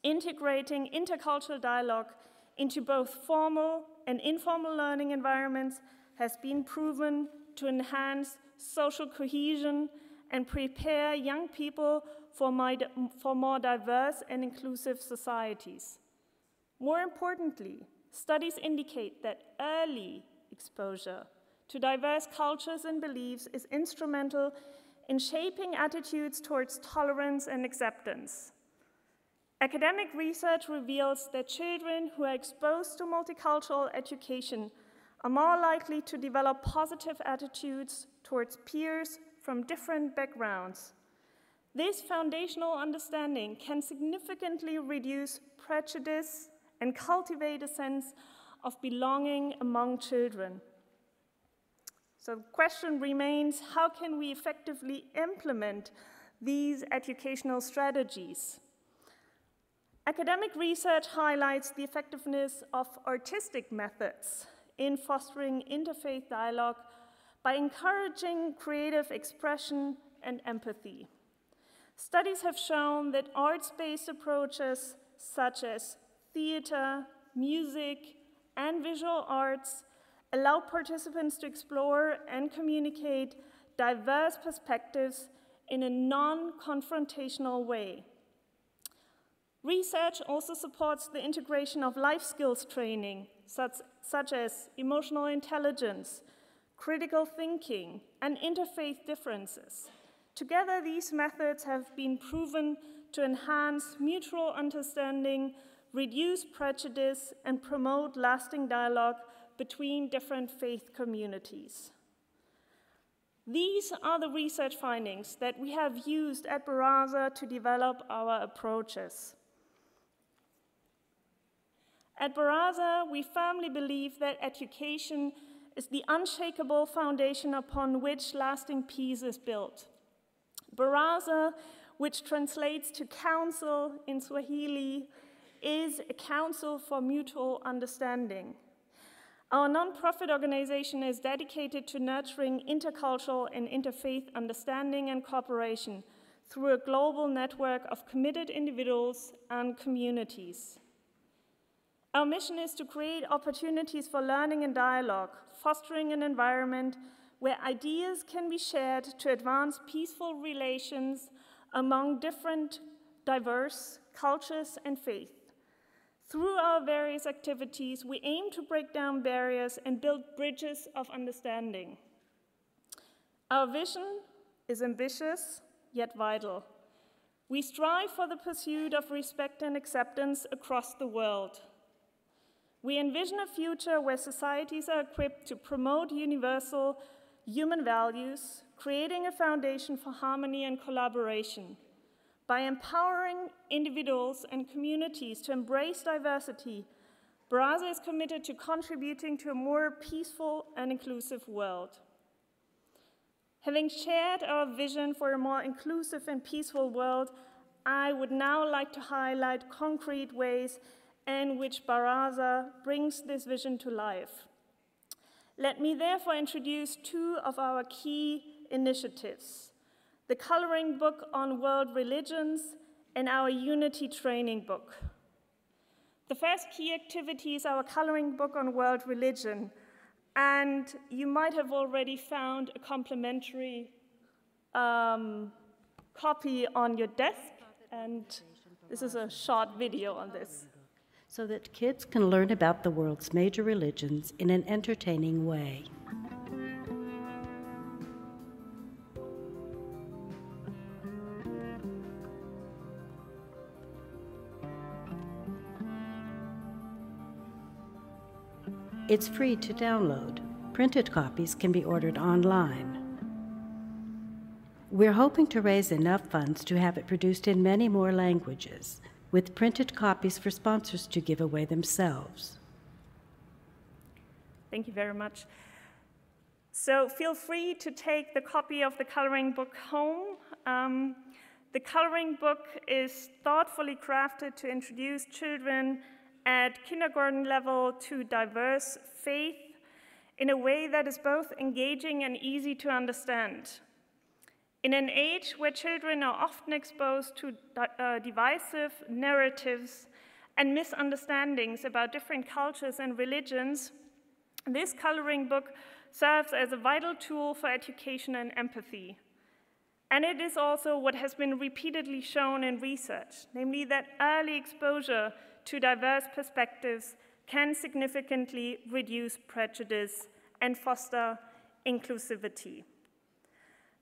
integrating intercultural dialogue into both formal and informal learning environments has been proven to enhance social cohesion and prepare young people for more diverse and inclusive societies. More importantly, studies indicate that early exposure to diverse cultures and beliefs is instrumental in shaping attitudes towards tolerance and acceptance. Academic research reveals that children who are exposed to multicultural education are more likely to develop positive attitudes towards peers from different backgrounds. This foundational understanding can significantly reduce prejudice and cultivate a sense of belonging among children. So the question remains, how can we effectively implement these educational strategies? Academic research highlights the effectiveness of artistic methods in fostering interfaith dialogue by encouraging creative expression and empathy. Studies have shown that arts-based approaches such as theater, music, and visual arts allow participants to explore and communicate diverse perspectives in a non-confrontational way. Research also supports the integration of life skills training, such as emotional intelligence, critical thinking, and interfaith differences. Together, these methods have been proven to enhance mutual understanding, reduce prejudice, and promote lasting dialogue between different faith communities. These are the research findings that we have used at Baraza to develop our approaches. At Baraza, we firmly believe that education is the unshakable foundation upon which lasting peace is built. Baraza, which translates to council in Swahili, is a council for mutual understanding. Our nonprofit organization is dedicated to nurturing intercultural and interfaith understanding and cooperation through a global network of committed individuals and communities. Our mission is to create opportunities for learning and dialogue, fostering an environment where ideas can be shared to advance peaceful relations among different, diverse cultures and faiths. Through our various activities, we aim to break down barriers and build bridges of understanding. Our vision is ambitious, yet vital. We strive for the pursuit of respect and acceptance across the world. We envision a future where societies are equipped to promote universal human values, creating a foundation for harmony and collaboration. By empowering individuals and communities to embrace diversity, Baraza is committed to contributing to a more peaceful and inclusive world. Having shared our vision for a more inclusive and peaceful world, I would now like to highlight concrete ways in which Baraza brings this vision to life. Let me therefore introduce two of our key initiatives: the coloring book on world religions and our unity training book. The first key activity is our coloring book on world religion, and you might have already found a complimentary copy on your desk, and this is a short video on this. So that kids can learn about the world's major religions in an entertaining way. It's free to download. Printed copies can be ordered online. We're hoping to raise enough funds to have it produced in many more languages, with printed copies for sponsors to give away themselves. Thank you very much. So feel free to take the copy of the coloring book home. The coloring book is thoughtfully crafted to introduce children at kindergarten level to diverse faith in a way that is both engaging and easy to understand. In an age where children are often exposed to divisive narratives and misunderstandings about different cultures and religions, this coloring book serves as a vital tool for education and empathy. And it is also what has been repeatedly shown in research, namely that early exposure to diverse perspectives can significantly reduce prejudice and foster inclusivity.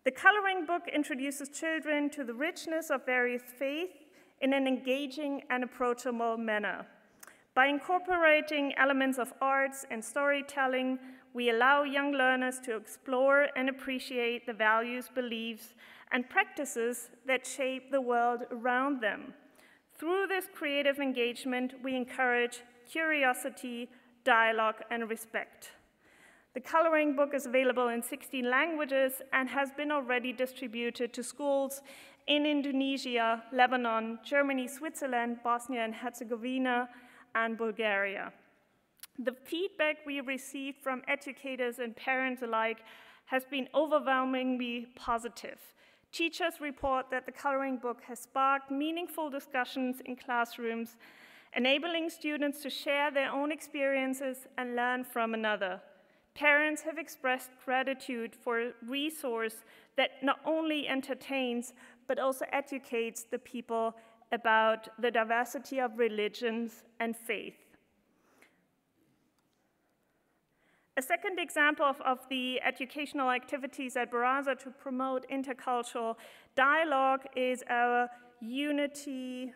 The coloring book introduces children to the richness of various faiths in an engaging and approachable manner. By incorporating elements of arts and storytelling, we allow young learners to explore and appreciate the values, beliefs, and practices that shape the world around them. Through this creative engagement, we encourage curiosity, dialogue, and respect. The coloring book is available in 16 languages and has been already distributed to schools in Indonesia, Lebanon, Germany, Switzerland, Bosnia and Herzegovina, and Bulgaria. The feedback we received from educators and parents alike has been overwhelmingly positive. Teachers report that the coloring book has sparked meaningful discussions in classrooms, enabling students to share their own experiences and learn from another. Parents have expressed gratitude for a resource that not only entertains, but also educates the people about the diversity of religions and faith. A second example of the educational activities at Baraza to promote intercultural dialogue is our Unity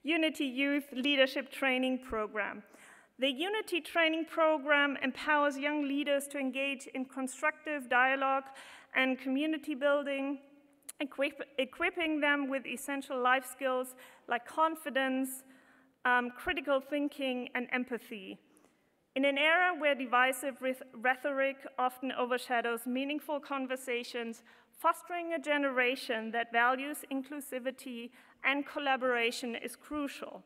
Youth Leadership Training Program. The Unity Training Program empowers young leaders to engage in constructive dialogue and community building, equipping them with essential life skills like confidence, critical thinking, and empathy. In an era where divisive rhetoric often overshadows meaningful conversations, fostering a generation that values inclusivity and collaboration is crucial.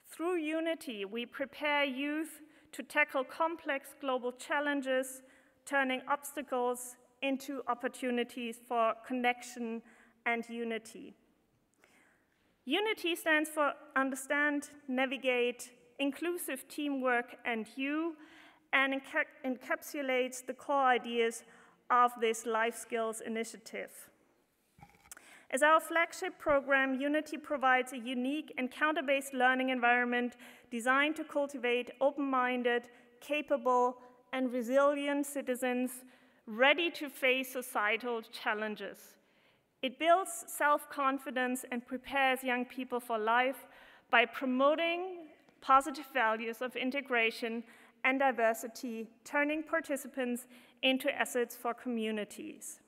Through Unity, we prepare youth to tackle complex global challenges, turning obstacles into opportunities for connection and unity. Unity stands for Understand, Navigate, Inclusive Teamwork, and You, and encapsulates the core ideas of this life skills initiative. As our flagship program, Unity provides a unique encounter-based learning environment designed to cultivate open-minded, capable, and resilient citizens ready to face societal challenges. It builds self-confidence and prepares young people for life by promoting positive values of integration and diversity, turning participants into assets for communities.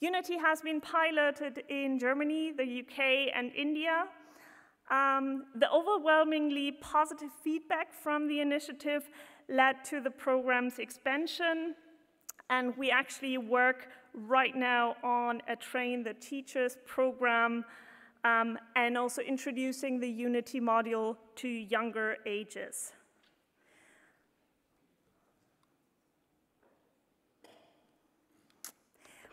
Unity has been piloted in Germany, the UK, and India. The overwhelmingly positive feedback from the initiative led to the program's expansion, and we actually work right now on a Train the Teachers program, and also introducing the Unity module to younger ages.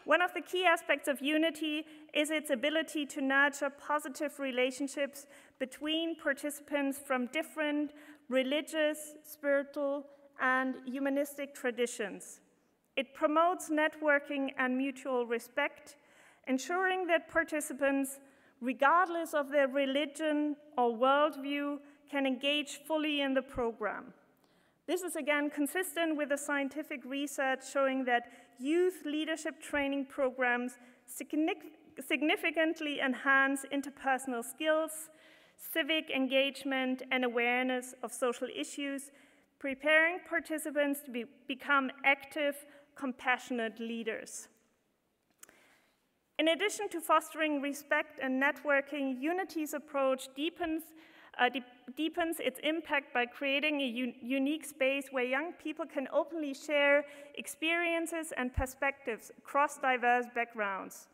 One of the key aspects of Unity is its ability to nurture positive relationships between participants from different religious, spiritual, and humanistic traditions. It promotes networking and mutual respect, ensuring that participants, regardless of their religion or worldview, can engage fully in the program. This is again consistent with the scientific research showing that youth leadership training programs significantly enhance interpersonal skills, civic engagement, and awareness of social issues, preparing participants to become active, compassionate leaders. In addition to fostering respect and networking, Unity's approach deepens its impact by creating a unique space where young people can openly share experiences and perspectives across diverse backgrounds.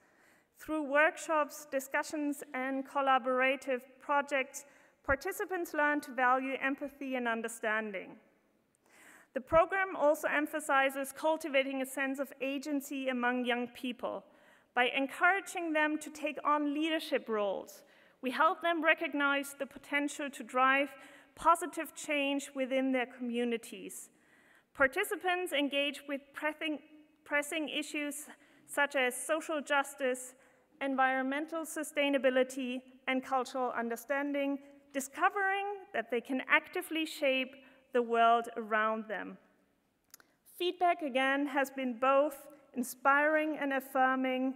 Through workshops, discussions, and collaborative projects, participants learn to value empathy and understanding. The program also emphasizes cultivating a sense of agency among young people. By encouraging them to take on leadership roles, we help them recognize the potential to drive positive change within their communities. Participants engage with pressing issues such as social justice, environmental sustainability, and cultural understanding, discovering that they can actively shape the world around them. Feedback, again, has been both inspiring and affirming.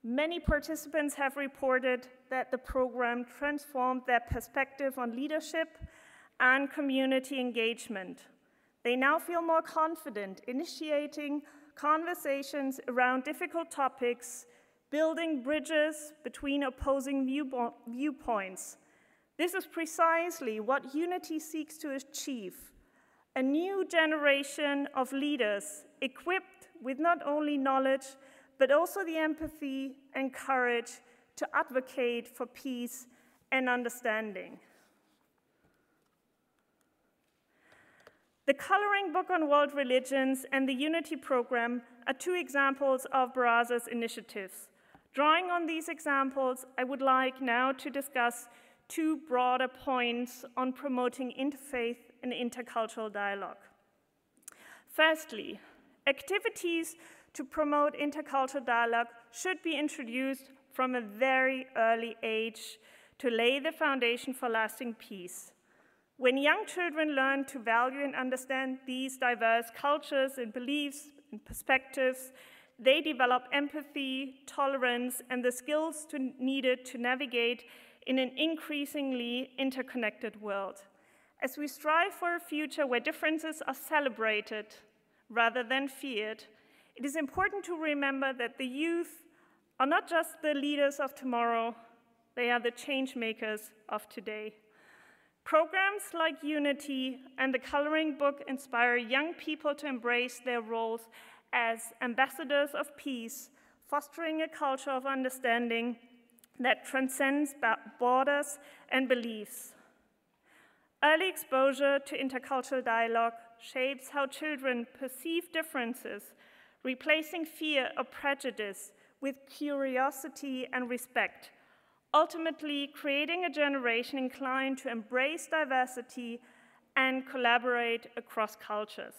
Many participants have reported that the program transformed their perspective on leadership and community engagement. They now feel more confident initiating conversations around difficult topics, building bridges between opposing viewpoints. This is precisely what Unity seeks to achieve: a new generation of leaders equipped with not only knowledge, but also the empathy and courage to advocate for peace and understanding. The Coloring Book on World Religions and the Unity Program are two examples of Baraza's initiatives. Drawing on these examples, I would like now to discuss two broader points on promoting interfaith and intercultural dialogue. Firstly, activities to promote intercultural dialogue should be introduced from a very early age to lay the foundation for lasting peace. When young children learn to value and understand these diverse cultures and beliefs and perspectives, they develop empathy, tolerance, and the skills needed to navigate in an increasingly interconnected world. As we strive for a future where differences are celebrated rather than feared, it is important to remember that the youth are not just the leaders of tomorrow, they are the change makers of today. Programs like Unity and the Coloring Book inspire young people to embrace their roles as ambassadors of peace, fostering a culture of understanding that transcends borders and beliefs. Early exposure to intercultural dialogue shapes how children perceive differences, replacing fear or prejudice with curiosity and respect, ultimately creating a generation inclined to embrace diversity and collaborate across cultures.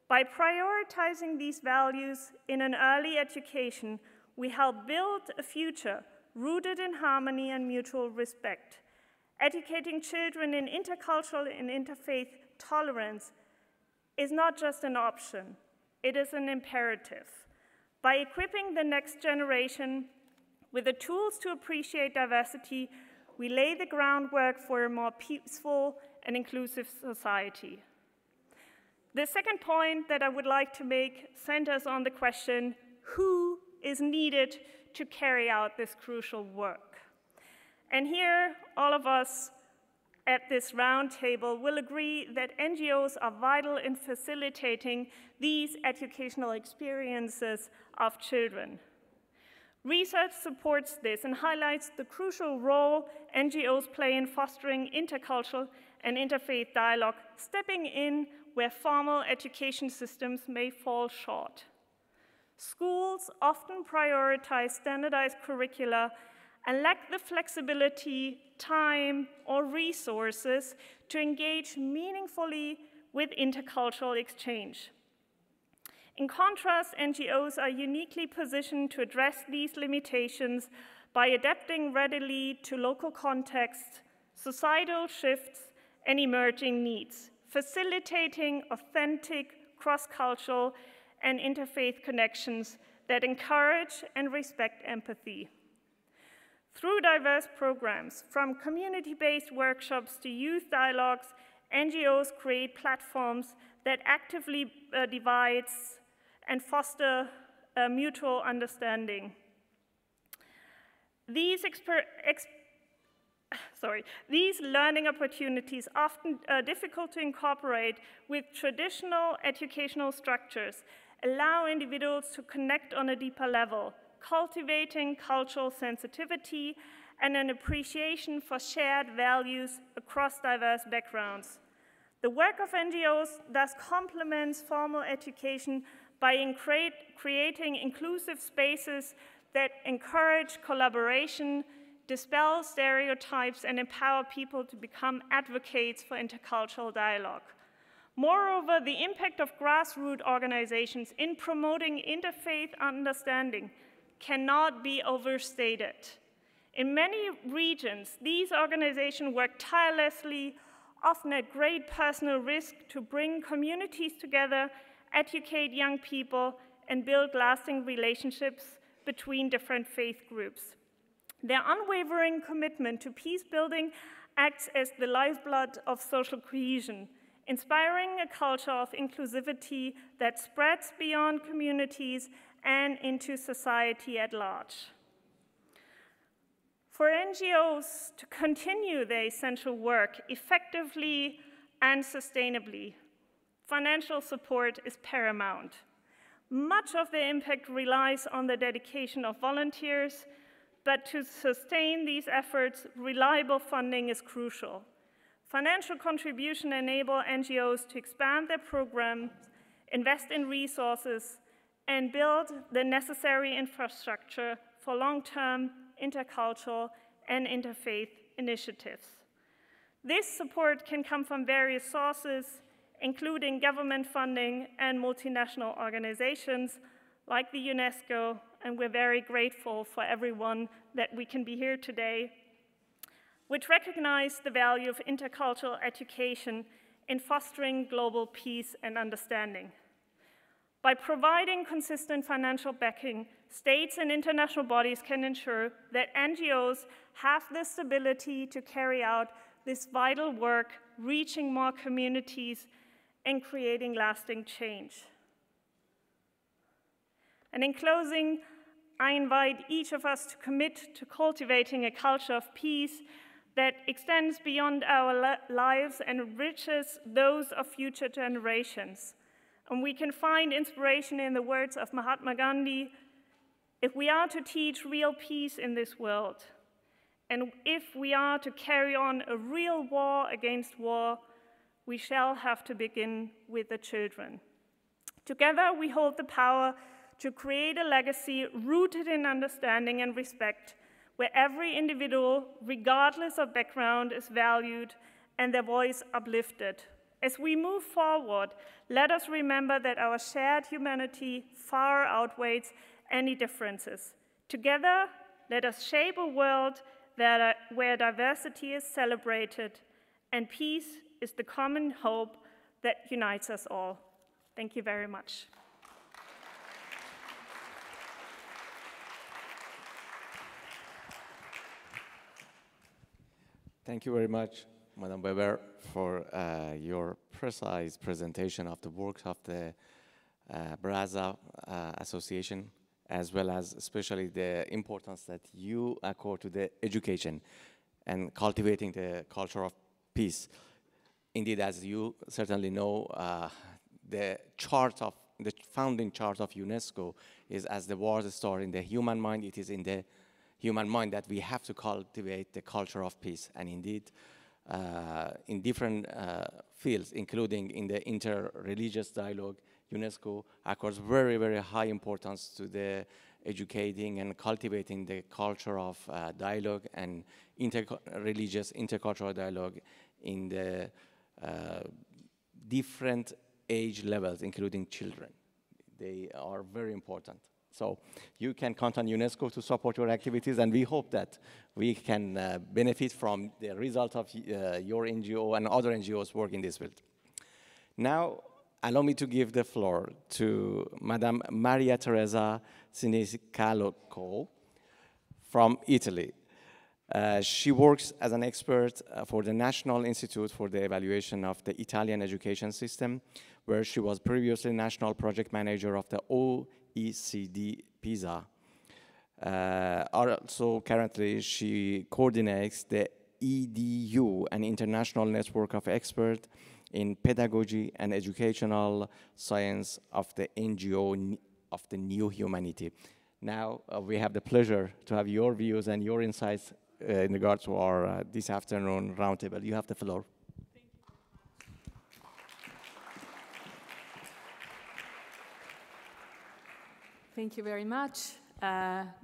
By prioritizing these values in an early education, we help build a future rooted in harmony and mutual respect. Educating children in intercultural and interfaith tolerance is not just an option, it is an imperative. By equipping the next generation with the tools to appreciate diversity, we lay the groundwork for a more peaceful and inclusive society. The second point that I would like to make centers on the question, who is needed to carry out this crucial work? And here, all of us at this roundtable will agree that NGOs are vital in facilitating these educational experiences of children. Research supports this and highlights the crucial role NGOs play in fostering intercultural and interfaith dialogue, stepping in where formal education systems may fall short. Schools often prioritize standardized curricula and lack the flexibility, time, or resources to engage meaningfully with intercultural exchange. In contrast, NGOs are uniquely positioned to address these limitations by adapting readily to local contexts, societal shifts, and emerging needs, facilitating authentic, cross-cultural, and interfaith connections that encourage and respect empathy. Through diverse programs, from community-based workshops to youth dialogues, NGOs create platforms that actively divide and foster mutual understanding. These learning opportunities, often difficult to incorporate with traditional educational structures, allow individuals to connect on a deeper level, cultivating cultural sensitivity and an appreciation for shared values across diverse backgrounds. The work of NGOs thus complements formal education by creating inclusive spaces that encourage collaboration, dispel stereotypes, and empower people to become advocates for intercultural dialogue. Moreover, the impact of grassroots organizations in promoting interfaith understanding cannot be overstated. In many regions, these organizations work tirelessly, often at great personal risk, to bring communities together, educate young people, and build lasting relationships between different faith groups. Their unwavering commitment to peace building acts as the lifeblood of social cohesion, inspiring a culture of inclusivity that spreads beyond communities and into society at large. For NGOs to continue their essential work effectively and sustainably, financial support is paramount. Much of the impact relies on the dedication of volunteers, but to sustain these efforts, reliable funding is crucial. Financial contribution enable NGOs to expand their programs, invest in resources, and build the necessary infrastructure for long-term intercultural and interfaith initiatives. This support can come from various sources, including government funding and multinational organizations like the UNESCO, and we're very grateful for everyone that we can be here today, which recognize the value of intercultural education in fostering global peace and understanding. By providing consistent financial backing, states and international bodies can ensure that NGOs have the stability to carry out this vital work, reaching more communities and creating lasting change. And in closing, I invite each of us to commit to cultivating a culture of peace that extends beyond our lives and enriches those of future generations. And we can find inspiration in the words of Mahatma Gandhi: if we are to teach real peace in this world, and if we are to carry on a real war against war, we shall have to begin with the children. Together, we hold the power to create a legacy rooted in understanding and respect, where every individual, regardless of background, is valued and their voice uplifted. As we move forward, let us remember that our shared humanity far outweighs any differences. Together, let us shape a world where diversity is celebrated and peace is the common hope that unites us all. Thank you very much. Thank you very much, Madam Weber, for your precise presentation of the work of the Brazza Association, as well as especially the importance that you accord to the education and cultivating the culture of peace. Indeed, as you certainly know, the founding chart of UNESCO is, as the wars start in the human mind, it is in the human mind that we have to cultivate the culture of peace. And indeed, in different fields, including in the inter-religious dialogue, UNESCO accords very, very high importance to the educating and cultivating the culture of dialogue and inter-religious, intercultural dialogue in the different age levels, including children. They are very important. So you can count on UNESCO to support your activities, and we hope that we can benefit from the result of your NGO and other NGOs work in this field. Now, allow me to give the floor to Madame Maria Teresa Siniscalco from Italy. She works as an expert for the National Institute for the Evaluation of the Italian Education System, where she was previously National Project Manager of the OECD PISA. Also, currently, she coordinates the EDU, an international network of experts in pedagogy and educational science of the NGO of the New Humanity. Now, we have the pleasure to have your views and your insights in regard to our this afternoon roundtable. You have the floor. Thank you very much.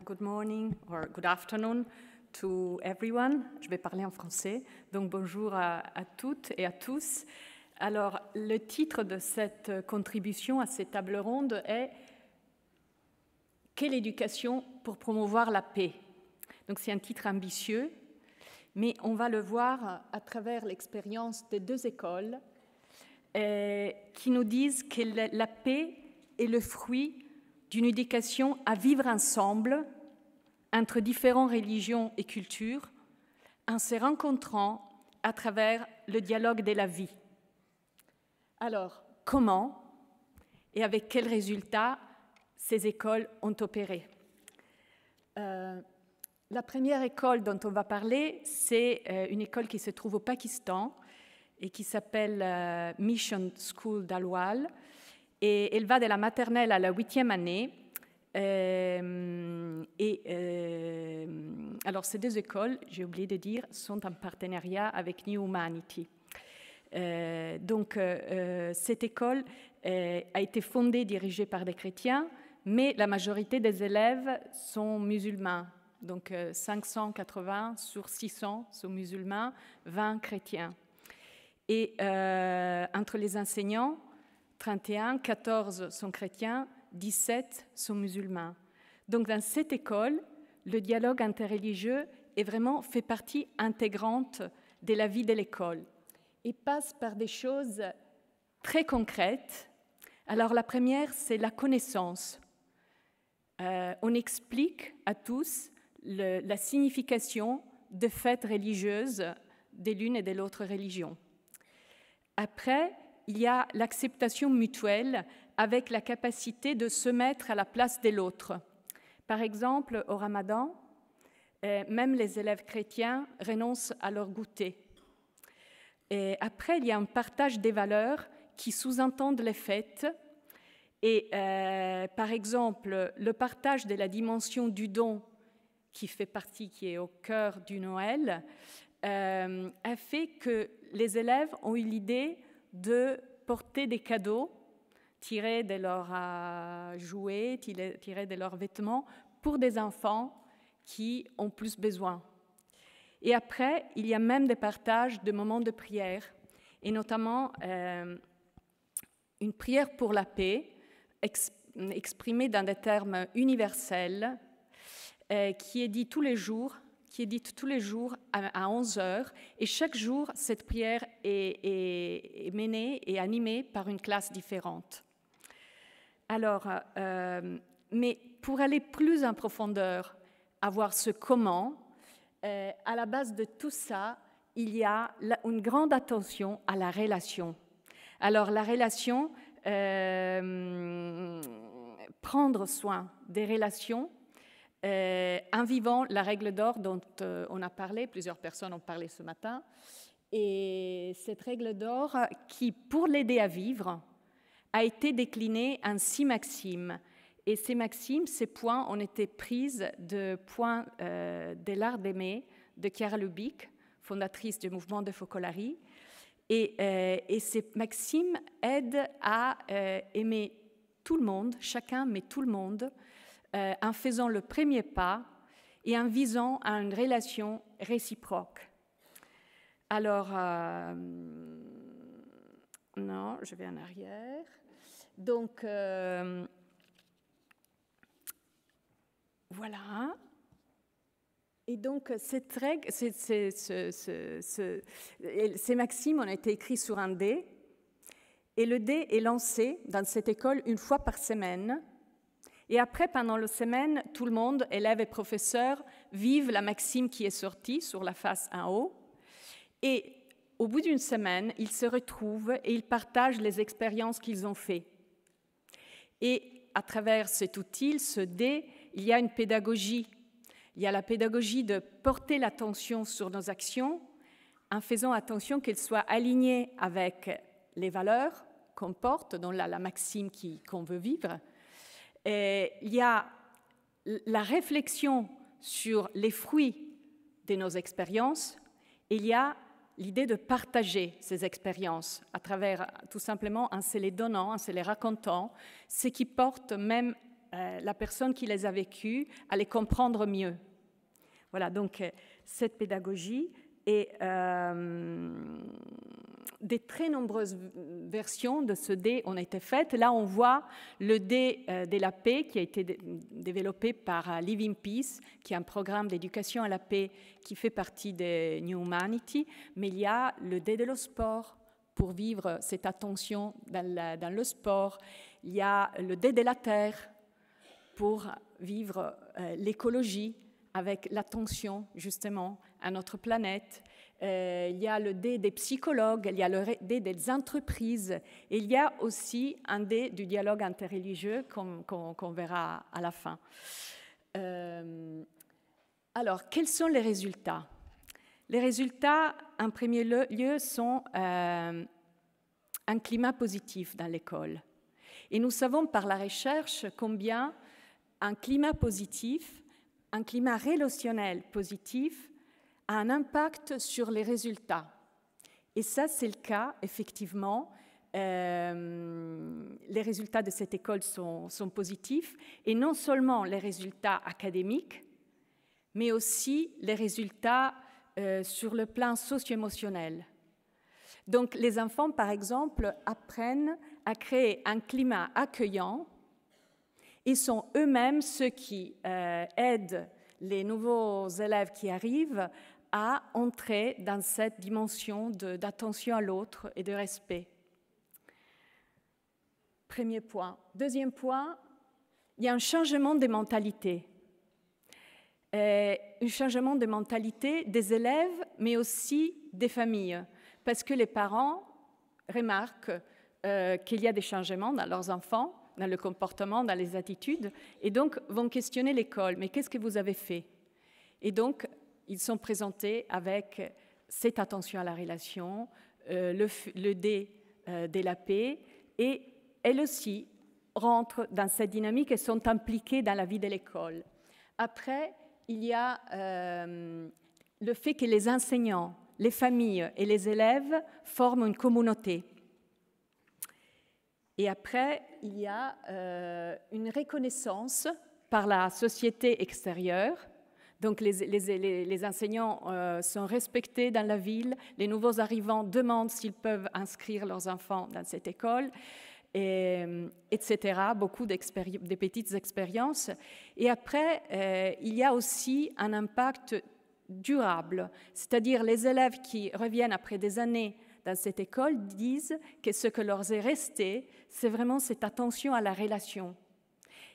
Good morning or good afternoon to everyone. Je vais parler en français. Donc bonjour à toutes et à tous. Alors le titre de cette contribution à cette table ronde est « Quelle éducation pour promouvoir la paix ?» Donc c'est un titre ambitieux, mais on va le voir à travers l'expérience des deux écoles qui nous disent que la paix est le fruit d'une éducation à vivre ensemble entre différentes religions et cultures, en se rencontrant à travers le dialogue de la vie. Alors, comment et avec quels résultats ces écoles ont opéré? La première école dont on va parler, c'est une école qui se trouve au Pakistan et qui s'appelle Mission School d'Alwal. Et elle va de la maternelle à la 8e année. Alors, ces deux écoles, j'ai oublié de dire, sont en partenariat avec New Humanity. Cette école a été fondée, dirigée par des chrétiens, mais la majorité des élèves sont musulmans. Donc 580 sur 600 sont musulmans, 20 chrétiens. Et entre les enseignants, 31, 14 sont chrétiens, 17 sont musulmans. Donc dans cette école, le dialogue interreligieux est vraiment fait partie intégrante de la vie de l'école et passe par des choses très concrètes. Alors la première, c'est la connaissance. On explique à tous la signification de fêtes religieuses de l'une et de l'autre religion. Après, il y a l'acceptation mutuelle avec la capacité de se mettre à la place de l'autre. Par exemple, au Ramadan, même les élèves chrétiens renoncent à leur goûter. Et après, il y a un partage des valeurs qui sous-entendent les fêtes. Et par exemple, le partage de la dimension du don qui est au cœur du Noël, a fait que les élèves ont eu l'idée de porter des cadeaux tirés de leurs jouets, tirés de leurs vêtements, pour des enfants qui ont plus besoin. Et après, il y a même des partages de moments de prière, et notamment une prière pour la paix, exprimée dans des termes universels, qui est dite tous les jours à 11 heures, et chaque jour, cette prière est menée et animée par une classe différente. Alors, mais pour aller plus en profondeur, à voir ce comment, à la base de tout ça, il y a une grande attention à la relation. Alors, la relation, prendre soin des relations, en vivant la règle d'or dont on a parlé, plusieurs personnes ont parlé ce matin, Et cette règle d'or, qui, pour l'aider à vivre, a été déclinée en 6 maximes. Et ces maximes, ces points, ont été prises de points de l'art d'aimer de Chiara Lubich, fondatrice du mouvement de Focolari. Et ces maximes aident à aimer tout le monde, chacun, mais tout le monde, en faisant le premier pas et en visant à une relation réciproque. Alors, non, je vais en arrière. Donc, voilà. Et donc, cette règle, ces maximes ont été écrites sur un dé, et le dé est lancé dans cette école une fois par semaine. Et après, pendant la semaine, tout le monde, élèves et professeurs, vivent la maxime qui est sortie sur la face en haut. Et au bout d'une semaine, ils se retrouvent et ils partagent les expériences qu'ils ont faites. Et à travers cet outil, ce dé, il y a une pédagogie. Il y a la pédagogie de porter l'attention sur nos actions en faisant attention qu'elles soient alignées avec les valeurs qu'on porte, dans la maxime qu'on veut vivre. Et il y a la réflexion sur les fruits de nos expériences. Et il y a l'idée de partager ces expériences à travers, tout simplement, en se les donnant, en se les racontant, ce qui porte même la personne qui les a vécues à les comprendre mieux. Voilà, donc cette pédagogie et des très nombreuses versions de ce dé ont été faites. Là, on voit le dé de la paix qui a été développé par Living Peace, qui est un programme d'éducation à la paix qui fait partie de New Humanity. Mais il y a le dé de le sport pour vivre cette attention dans le sport. Il y a le dé de la terre pour vivre l'écologie avec l'attention justement à notre planète. Il y a le dé des psychologues, il y a le dé des entreprises, et il y a aussi un dé du dialogue interreligieux qu'on verra à la fin. Alors, quels sont les résultats? Les résultats, en premier lieu, sont un climat positif dans l'école. Et nous savons par la recherche combien un climat positif, un climat relationnel positif, a un impact sur les résultats. Et ça, c'est le cas, effectivement. Les résultats de cette école sont positifs, et non seulement les résultats académiques, mais aussi les résultats sur le plan socio-émotionnel. Donc, les enfants, par exemple, apprennent à créer un climat accueillant et sont eux-mêmes ceux qui aident les nouveaux élèves qui arrivent à entrer dans cette dimension d'attention à l'autre et de respect. Premier point. Deuxième point, il y a un changement de mentalité. Un changement de mentalité des élèves, mais aussi des familles, parce que les parents remarquent qu'il y a des changements dans leurs enfants, dans le comportement, dans les attitudes, et donc vont questionner l'école. Mais qu'est-ce que vous avez fait? Et donc, ils sont présentés avec cette attention à la relation, le dé de la paix, et elles aussi rentrent dans cette dynamique et sont impliquées dans la vie de l'école. Après, il y a le fait que les enseignants, les familles et les élèves forment une communauté. Et après, il y a une reconnaissance par la société extérieure. Donc, les enseignants sont respectés dans la ville. Les nouveaux arrivants demandent s'ils peuvent inscrire leurs enfants dans cette école, etc. Beaucoup de petites expériences. Et après, il y a aussi un impact durable. C'est-à-dire les élèves qui reviennent après des années dans cette école disent que ce que leur est resté, c'est vraiment cette attention à la relation.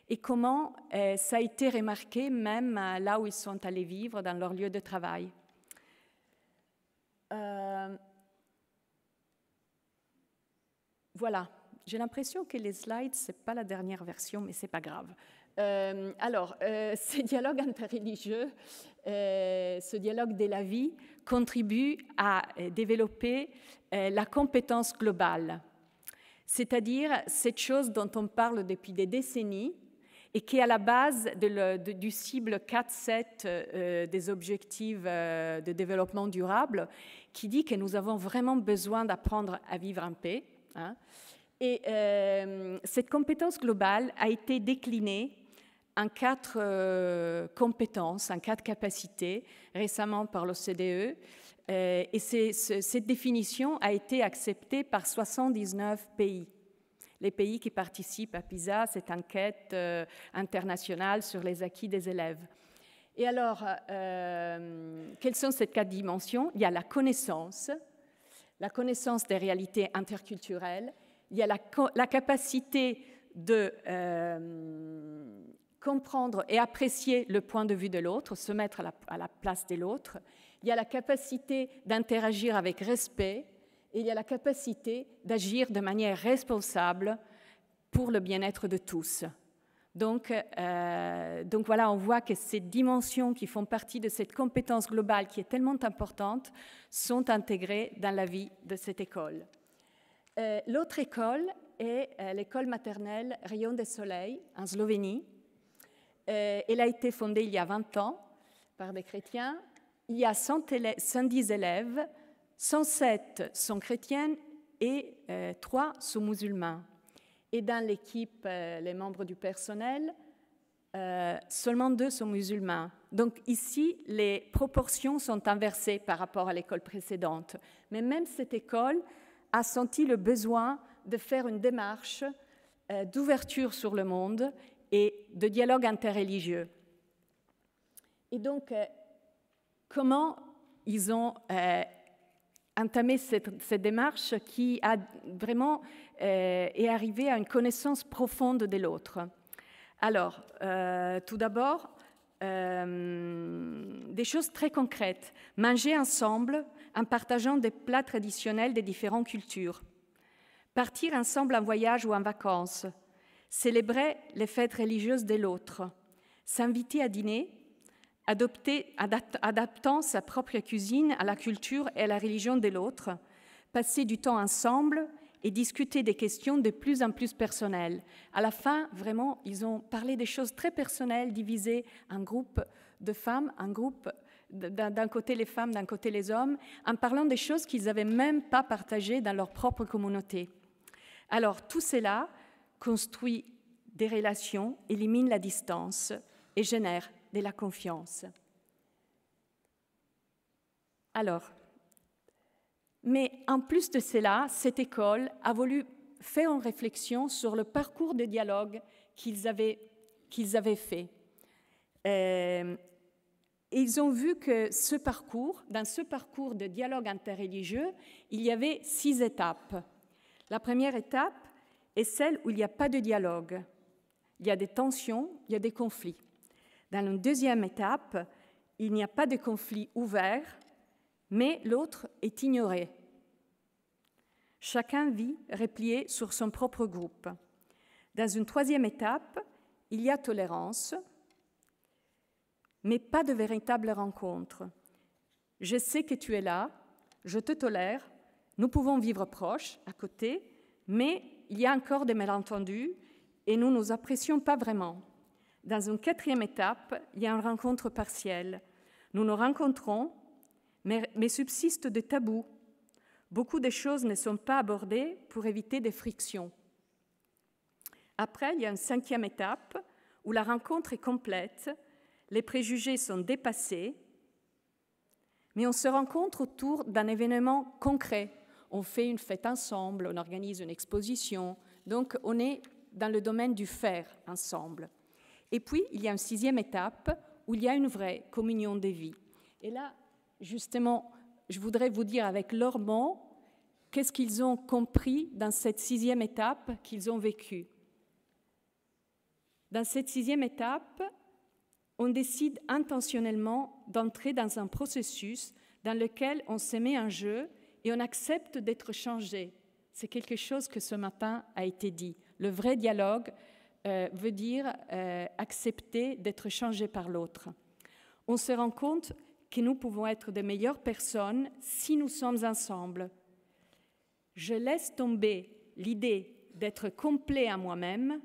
Et comment ça a été remarqué même là où ils sont allés vivre, dans leur lieu de travail. Voilà, j'ai l'impression que les slides, ce n'est pas la dernière version, mais ce n'est pas grave. Ce dialogue interreligieux, ce dialogue de la vie, contribue à développer la compétence globale, c'est-à-dire cette chose dont on parle depuis des décennies et qui est à la base du cible 4.7 des objectifs de développement durable, qui dit que nous avons vraiment besoin d'apprendre à vivre en paix. Hein. Et cette compétence globale a été déclinée en 4 compétences, en 4 capacités, récemment par l'OCDE. Et cette définition a été acceptée par 79 pays. Les pays qui participent à PISA, cette enquête internationale sur les acquis des élèves. Et alors, quelles sont ces 4 dimensions? Il y a la connaissance des réalités interculturelles, il y a la capacité de comprendre et apprécier le point de vue de l'autre, se mettre à la place de l'autre, il y a la capacité d'interagir avec respect, et il y a la capacité d'agir de manière responsable pour le bien-être de tous. Donc voilà, on voit que ces dimensions qui font partie de cette compétence globale qui est tellement importante sont intégrées dans la vie de cette école. L'autre école est l'école maternelle Rayon de Soleil en Slovénie. Elle a été fondée il y a 20 ans par des chrétiens. Il y a 110 élèves. 107 sont chrétiennes et 3 sont musulmans. Et dans l'équipe, les membres du personnel, seulement 2 sont musulmans. Donc ici, les proportions sont inversées par rapport à l'école précédente. Mais même cette école a senti le besoin de faire une démarche d'ouverture sur le monde et de dialogue interreligieux. Et donc, comment ils ont entamé cette démarche qui a vraiment est arrivée à une connaissance profonde de l'autre. Alors, tout d'abord, des choses très concrètes. Manger ensemble en partageant des plats traditionnels des différentes cultures. Partir ensemble en voyage ou en vacances. Célébrer les fêtes religieuses de l'autre. S'inviter à dîner. Adaptant sa propre cuisine à la culture et à la religion de l'autre, passer du temps ensemble et discuter des questions de plus en plus personnelles. À la fin, vraiment, ils ont parlé des choses très personnelles, divisées en groupes de femmes, en groupes, d'un côté les femmes, d'un côté les hommes, en parlant des choses qu'ils n'avaient même pas partagées dans leur propre communauté. Alors, tout cela construit des relations, élimine la distance et génère de la confiance. Alors, mais en plus de cela, cette école a voulu faire une réflexion sur le parcours de dialogue qu'ils avaient fait. Ils ont vu que dans ce parcours de dialogue interreligieux, il y avait 6 étapes. La première étape est celle où il n'y a pas de dialogue. Il y a des tensions, il y a des conflits. Dans une deuxième étape, il n'y a pas de conflit ouvert, mais l'autre est ignoré. Chacun vit replié sur son propre groupe. Dans une troisième étape, il y a tolérance, mais pas de véritable rencontre. Je sais que tu es là, je te tolère, nous pouvons vivre proches, à côté, mais il y a encore des malentendus et nous ne nous apprécions pas vraiment. Dans une quatrième étape, il y a une rencontre partielle. Nous nous rencontrons, mais subsistent des tabous. Beaucoup de choses ne sont pas abordées pour éviter des frictions. Après, il y a une cinquième étape où la rencontre est complète, les préjugés sont dépassés, mais on se rencontre autour d'un événement concret. On fait une fête ensemble, on organise une exposition, donc on est dans le domaine du faire ensemble. Et puis, il y a une sixième étape où il y a une vraie communion des vies. Et là, justement, je voudrais vous dire avec leurs mots, qu'est-ce qu'ils ont compris dans cette sixième étape qu'ils ont vécue. Dans cette sixième étape, on décide intentionnellement d'entrer dans un processus dans lequel on se met en jeu et on accepte d'être changé. C'est quelque chose que ce matin a été dit. Le vrai dialogue veut dire accepter d'être changé par l'autre. On se rend compte que nous pouvons être de meilleures personnes si nous sommes ensemble. Je laisse tomber l'idée d'être complet à moi-même,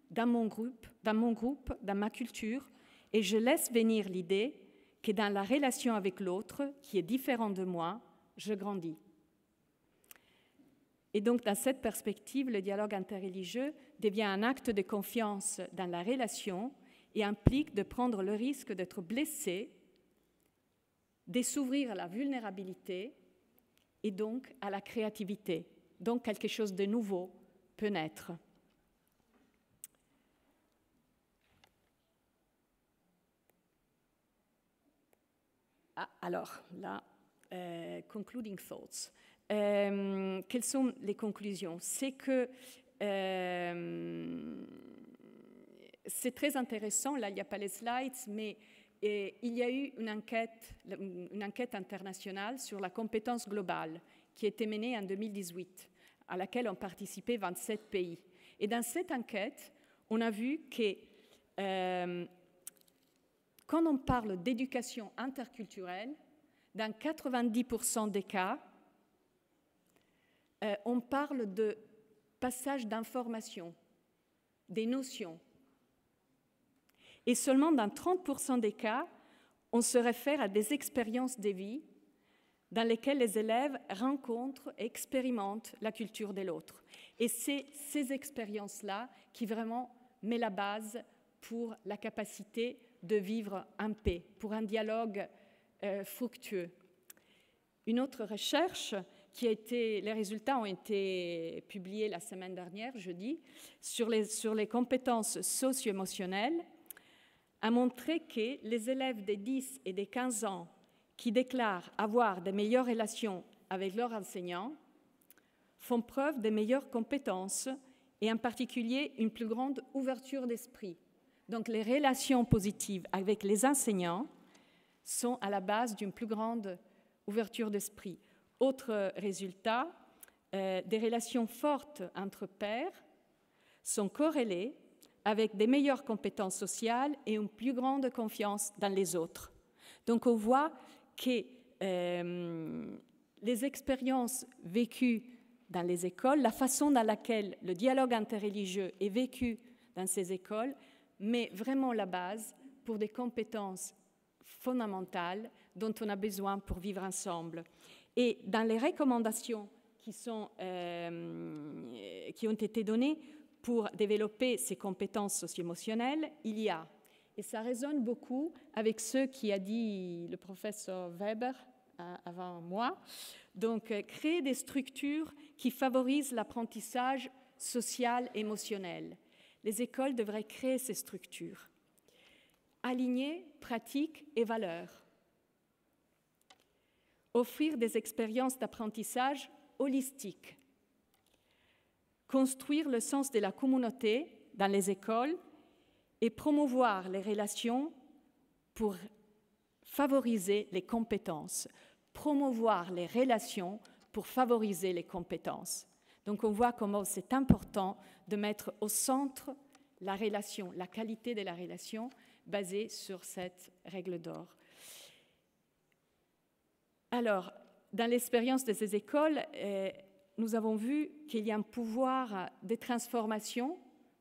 dans mon groupe, dans ma culture, et je laisse venir l'idée que dans la relation avec l'autre, qui est différent de moi, je grandis. Et donc, dans cette perspective, le dialogue interreligieux devient un acte de confiance dans la relation et implique de prendre le risque d'être blessé, de s'ouvrir à la vulnérabilité et donc à la créativité. Donc, quelque chose de nouveau peut naître. Alors, là, concluding thoughts. Quelles sont les conclusions? C'est que c'est très intéressant, là il n'y a pas les slides, mais il y a eu une enquête internationale sur la compétence globale qui a été menée en 2018, à laquelle ont participé 27 pays. Et dans cette enquête, on a vu que quand on parle d'éducation interculturelle, dans 90% des cas, on parle de passage d'informations, des notions. Et seulement dans 30% des cas, on se réfère à des expériences de vie dans lesquelles les élèves rencontrent et expérimentent la culture de l'autre. Et c'est ces expériences-là qui vraiment mettent la base pour la capacité de vivre en paix, pour un dialogue fructueux. Une autre recherche les résultats ont été publiés la semaine dernière, jeudi, sur les compétences socio-émotionnelles, a montré que les élèves des 10 et des 15 ans qui déclarent avoir de meilleures relations avec leurs enseignants font preuve de meilleures compétences et en particulier une plus grande ouverture d'esprit. Donc les relations positives avec les enseignants sont à la base d'une plus grande ouverture d'esprit. Autre résultat, des relations fortes entre pairs sont corrélées avec des meilleures compétences sociales et une plus grande confiance dans les autres. Donc on voit que les expériences vécues dans les écoles, la façon dans laquelle le dialogue interreligieux est vécu dans ces écoles, met vraiment la base pour des compétences fondamentales dont on a besoin pour vivre ensemble. Et dans les recommandations qui ont été données pour développer ces compétences socio-émotionnelles, il y a, et ça résonne beaucoup avec ce qu'a dit le professeur Weber avant moi, donc créer des structures qui favorisent l'apprentissage social et émotionnel. Les écoles devraient créer ces structures. Aligner pratiques et valeurs. Offrir des expériences d'apprentissage holistiques. Construire le sens de la communauté dans les écoles et promouvoir les relations pour favoriser les compétences. Promouvoir les relations pour favoriser les compétences. Donc on voit comment c'est important de mettre au centre la relation, la qualité de la relation basée sur cette règle d'or. Alors, dans l'expérience de ces écoles, nous avons vu qu'il y a un pouvoir de transformation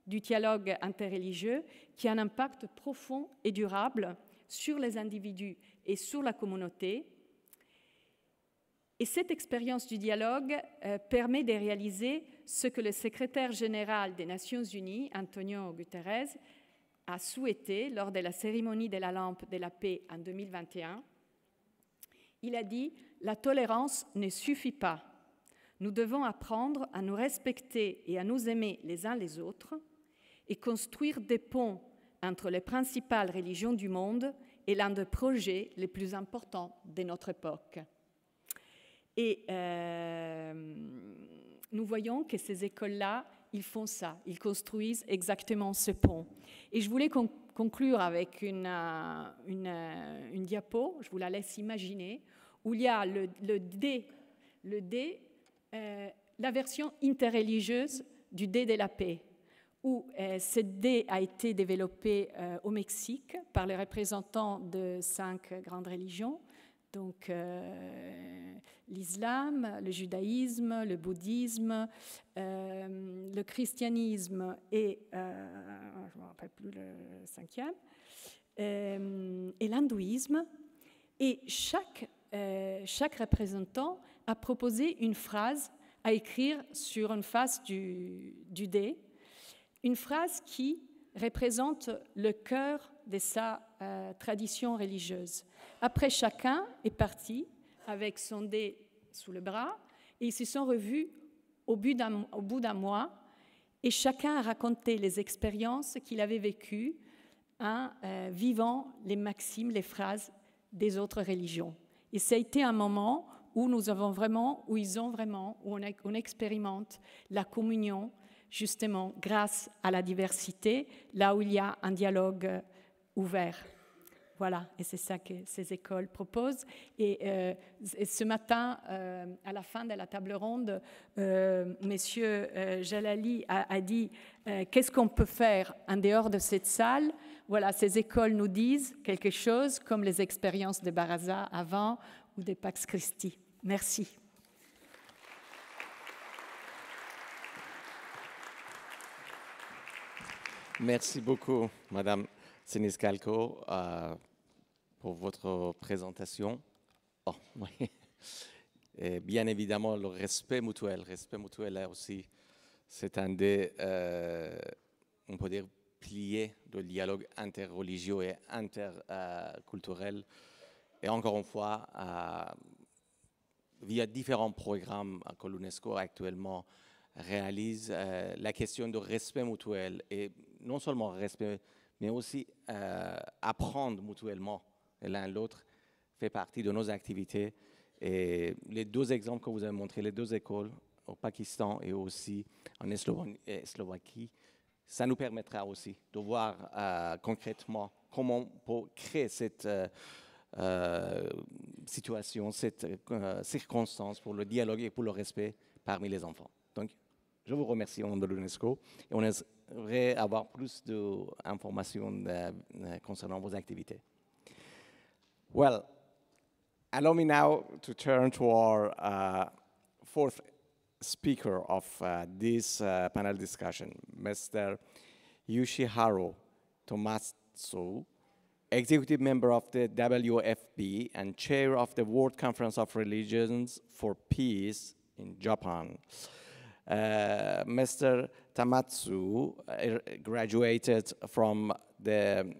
du dialogue interreligieux qui a un impact profond et durable sur les individus et sur la communauté. Et cette expérience du dialogue permet de réaliser ce que le secrétaire général des Nations Unies, Antonio Guterres, a souhaité lors de la cérémonie de la lampe de la paix en 2021. Il a dit « La tolérance ne suffit pas. Nous devons apprendre à nous respecter et à nous aimer les uns les autres et construire des ponts entre les principales religions du monde est l'un des projets les plus importants de notre époque. » Et nous voyons que ces écoles-là, ils font ça, ils construisent exactement ce pont. Et je voulais conclure avec une diapo, je vous la laisse imaginer, où il y a le D, la version interreligieuse du D de la paix, où cette idée a été développée au Mexique par les représentants de 5 grandes religions, donc l'islam, le judaïsme, le bouddhisme, le christianisme et, je ne me rappelle plus le 5e, et l'hindouisme. Et chaque représentant a proposé une phrase à écrire sur une face du dé, une phrase qui représente le cœur de sa tradition religieuse. Après, chacun est parti avec son dé sous le bras et ils se sont revus au bout d'un mois et chacun a raconté les expériences qu'il avait vécues en vivant les maximes, les phrases des autres religions. Et ça a été un moment où on expérimente la communion, justement grâce à la diversité, là où il y a un dialogue ouvert. Voilà, et c'est ça que ces écoles proposent. Et ce matin, à la fin de la table ronde, Monsieur Jalali a dit qu'est-ce qu'on peut faire en dehors de cette salle. Voilà, ces écoles nous disent quelque chose comme les expériences de Baraza avant ou de Pax Christi. Merci. Merci beaucoup, Madame Siniscalco, pour votre présentation. Oh, oui. Et bien évidemment, le respect mutuel là aussi, c'est un des, on peut dire, piliers du dialogue interreligieux et interculturel. Et encore une fois, via différents programmes que l'UNESCO actuellement réalise, la question de respect mutuel, et non seulement respect, mais aussi apprendre mutuellement l'un l'autre, fait partie de nos activités. Et les 2 exemples que vous avez montrés, les 2 écoles, au Pakistan et aussi en Slovaquie, ça nous permettra aussi de voir concrètement comment on peut créer cette situation, cette circonstance pour le dialogue et pour le respect parmi les enfants. Donc, je vous remercie au nom de l'UNESCO et on aimerait avoir plus d'informations concernant vos activités. Well, allow me now to turn to our 4th speaker of this panel discussion, Mr. Yoshiharu Tomatsu, Executive Member of the WFP and Chair of the World Conference of Religions for Peace in Japan. Mr. Tamatsu graduated from the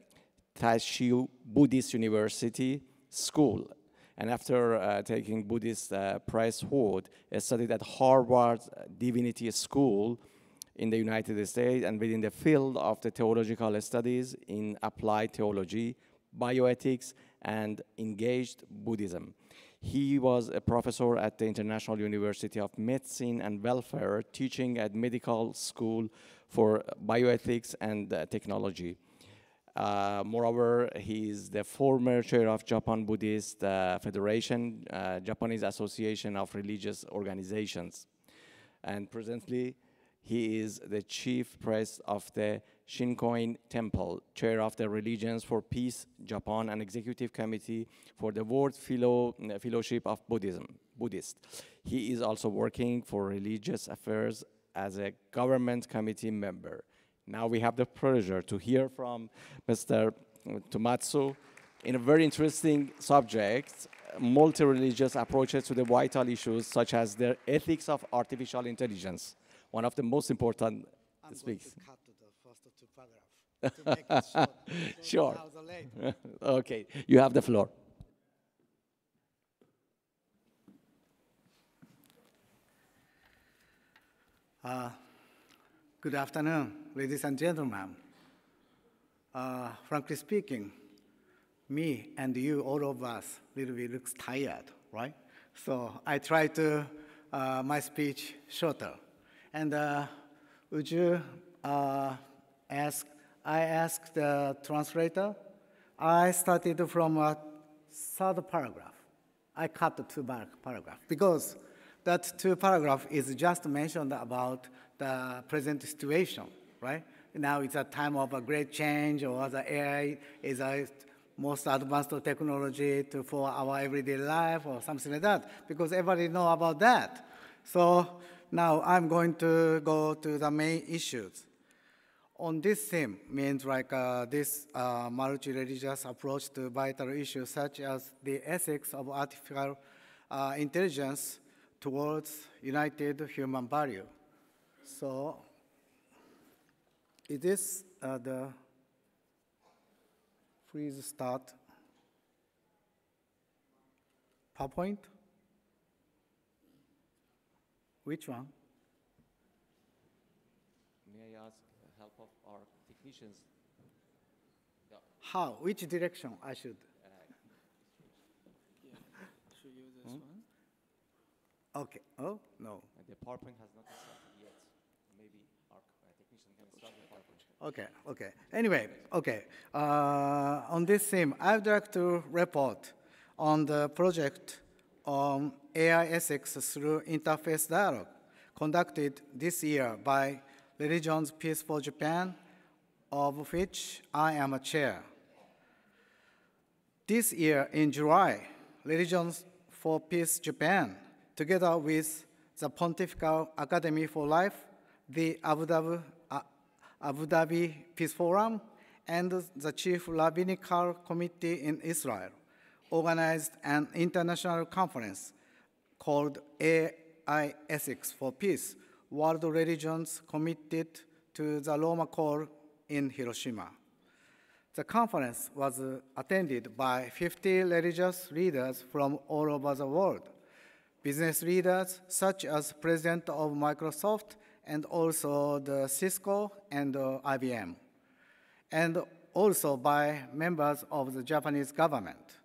Taishu Buddhist University School, and after taking Buddhist priesthood, studied at Harvard Divinity School in the United States and within the field of the theological studies in applied theology, bioethics, and engaged Buddhism. He was a professor at the International University of Medicine and Welfare, teaching at Medical School for Bioethics and Technology. Moreover, he is the former chair of Japan Buddhist Federation, Japanese Association of Religious Organizations. And presently, he is the chief priest of the Shinkoin Temple, chair of the Religions for Peace Japan, and executive committee for the World Fellowship of Buddhist. He is also working for religious affairs as a government committee member. Now we have the pleasure to hear from Mr. Tomatsu in a very interesting subject, multi-religious approaches to the vital issues such as the ethics of artificial intelligence, one of the most important speaks. I'm going to cut the first 2 paragraphs to make it short. Sure. Okay, you have the floor. Good afternoon, ladies and gentlemen. Frankly speaking, me and you, all of us, little bit looks tired, right? So I try to my speech shorter. And would you ask? I asked the translator. I started from a 3rd paragraph. I cut the 2 paragraphs because that 2 paragraph is just mentioned about the present situation. right? Now it's a time of a great change, or the AI is a most advanced technology for our everyday life, or something like that, because everybody know about that. So now I'm going to go to the main issues. On this theme means like this multi-religious approach to vital issues such as the ethics of artificial intelligence towards united human value. So is this the, please start PowerPoint? Which one? May I ask the help of our technicians? How? Which direction I should? Should use this one? Okay. Oh, no. The PowerPoint has not started yet. Maybe our technician can start the PowerPoint. Okay, okay. Anyway, okay. On this theme, I'd like to report on the project on AI ethics through interface dialogue conducted this year by Religions Peace for Japan, of which I am a chair. This year in July, Religions for Peace Japan, together with the Pontifical Academy for Life, the Abu Dhabi Peace Forum, and the Chief Rabbinical Committee in Israel, organized an international conference called AI Ethics for Peace, World Religions Committed to the Roma Call in Hiroshima. The conference was attended by 50 religious leaders from all over the world, business leaders such as President of Microsoft and also the Cisco and IBM, and also by members of the Japanese government.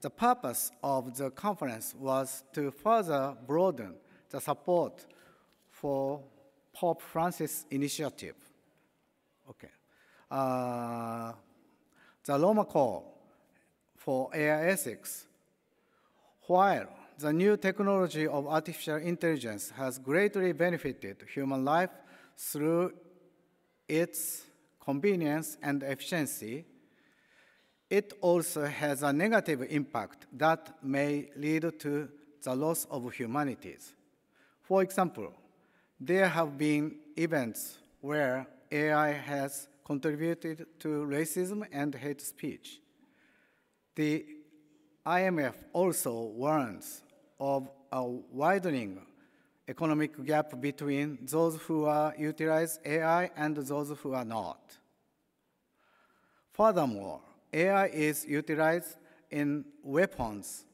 The purpose of the conference was to further broaden the support for Pope Francis' initiative. Okay. The Roma Call for AI ethics. While the new technology of artificial intelligence has greatly benefited human life through its convenience and efficiency, it also has a negative impact that may lead to the loss of humanities. For example, there have been events where AI has contributed to racism and hate speech. The IMF also warns of a widening economic gap between those who utilize AI and those who are not. Furthermore, AI is utilized in weapons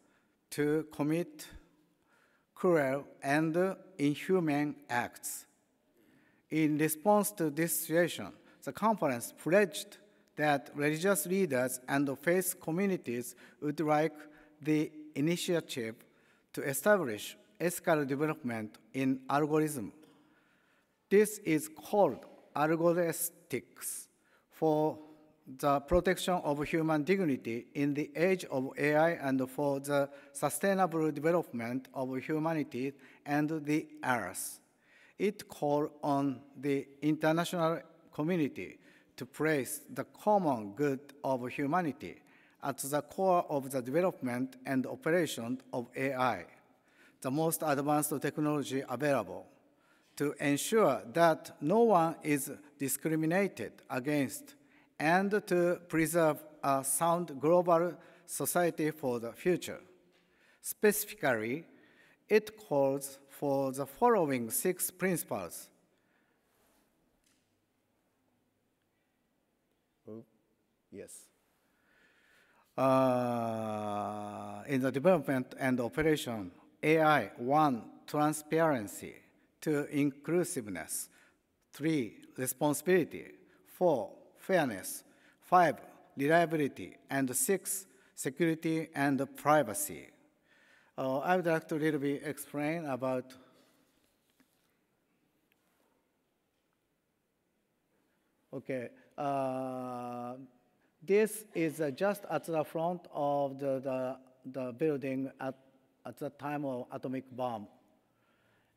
to commit cruel and inhuman acts. In response to this situation, the conference pledged that religious leaders and faith communities would like the initiative to establish ethical development in algorithm. This is called algorithmics for the protection of human dignity in the age of AI and for the sustainable development of humanity and the earth. It called on the international community to place the common good of humanity at the core of the development and operation of AI, the most advanced technology available, to ensure that no one is discriminated against and to preserve a sound global society for the future. Specifically, it calls for the following 6 principles. Yes. In the development and operation, AI, 1, transparency, 2, inclusiveness, 3, responsibility, 4, fairness, 5, reliability, and 6, security and privacy. I would like to a little bit explain about this is just at the front of the building at the time of atomic bomb.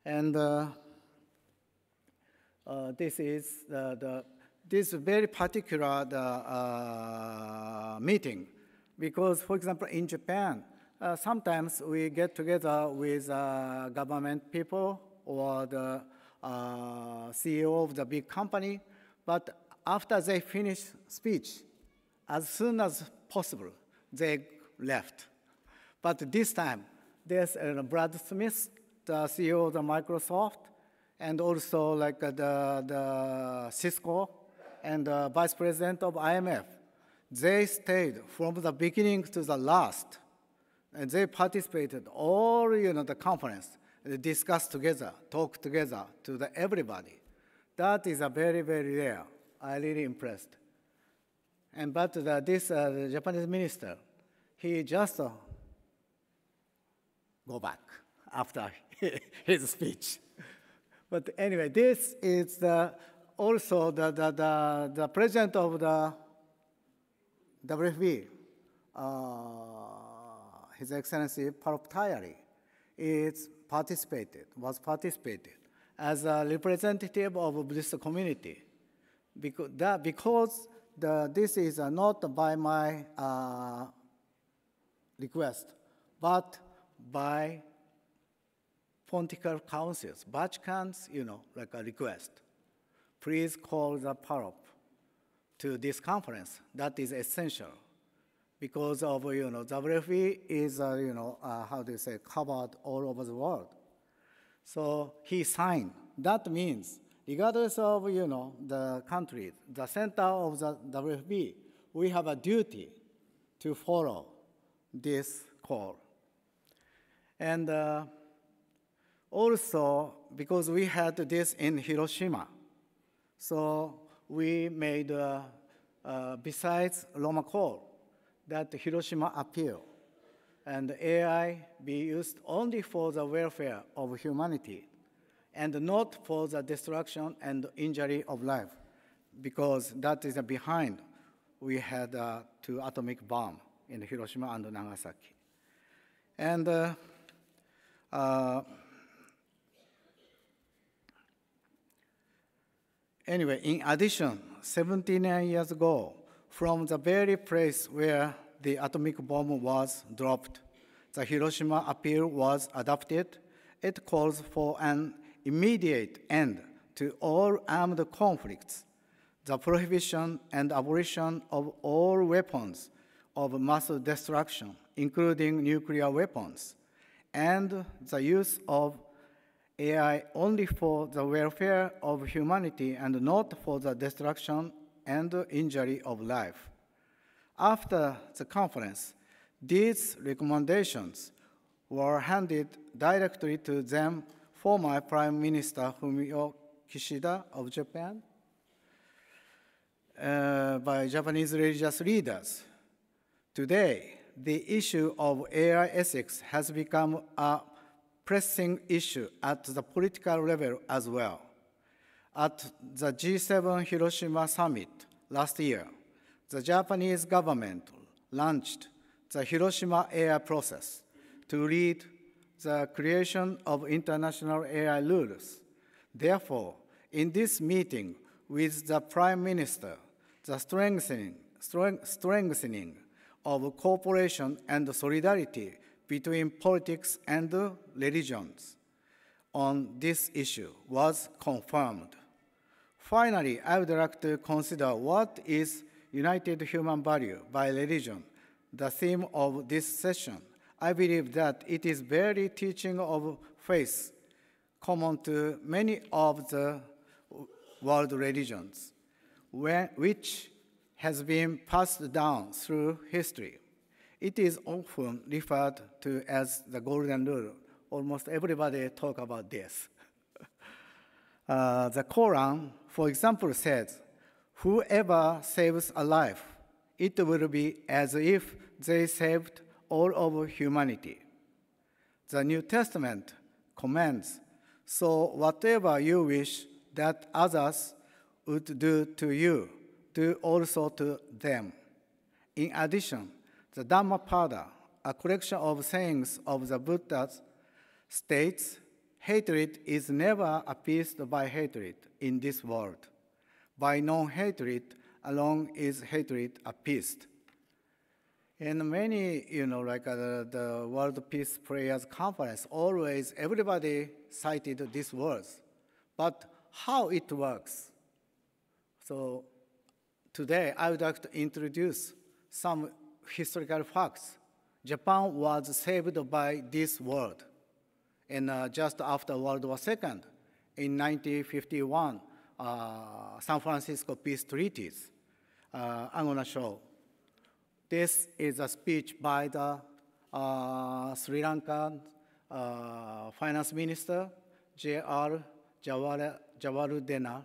And this is this very particular meeting, because, for example, in Japan, sometimes we get together with government people or the CEO of the big company, but after they finish speech, as soon as possible, they left. But this time, there's Brad Smith, the CEO of the Microsoft, and also like the Cisco and the vice president of IMF. They stayed from the beginning to the last, and they participated all the conference. They discussed together, talked together to everybody. That is a very, very rare. I'm really impressed. And but this Japanese minister, he just go back after his speech. But anyway, this is also the president of the WFP, His Excellency Paroptayari, was participated as a representative of this community, because this is not by my request, but by political councils, Vatican's, like a request. Please call the Parop to this conference. That is essential, because of WFE is how do you say, covered all over the world. So he signed. That means regardless of the country, the center of the WFP, we have a duty to follow this call. And also, because we had this in Hiroshima, so we made, besides Roma call, that Hiroshima appeal, and AI be used only for the welfare of humanity, and not for the destruction and injury of life, because that is behind we had 2 atomic bombs in Hiroshima and Nagasaki. And anyway, in addition, 79 years ago, from the very place where the atomic bomb was dropped, the Hiroshima appeal was adopted. It calls for an immediate end to all armed conflicts, the prohibition and abolition of all weapons of mass destruction, including nuclear weapons, and the use of AI only for the welfare of humanity and not for the destruction and injury of life. After the conference, these recommendations were handed directly to them former Prime Minister Fumio Kishida of Japan by Japanese religious leaders. Today, the issue of AI ethics has become a pressing issue at the political level as well. At the G7 Hiroshima summit last year, the Japanese government launched the Hiroshima AI process to lead the creation of international AI rules. Therefore, in this meeting with the Prime Minister, the strengthening of cooperation and solidarity between politics and religions on this issue was confirmed. Finally, I would like to consider what is united human value by religion, the theme of this session. I believe that it is very teaching of faith common to many of the world religions, which has been passed down through history. It is often referred to as the golden rule. Almost everybody talk about this. The Quran, for example, says, whoever saves a life, it will be as if they saved all of humanity. The New Testament commands, so whatever you wish that others would do to you, do also to them. In addition, the Dhammapada, a collection of sayings of the Buddha, states, hatred is never appeased by hatred in this world. By non-hatred alone is hatred appeased. In many, the World Peace Prayers Conference, always everybody cited these words. But how it works? So today, I would like to introduce some historical facts. Japan was saved by this word. And just after World War II, in 1951, San Francisco Peace Treaties. I'm going to show. This is a speech by the Sri Lankan Finance Minister, J.R. Jawaharlal Nehru.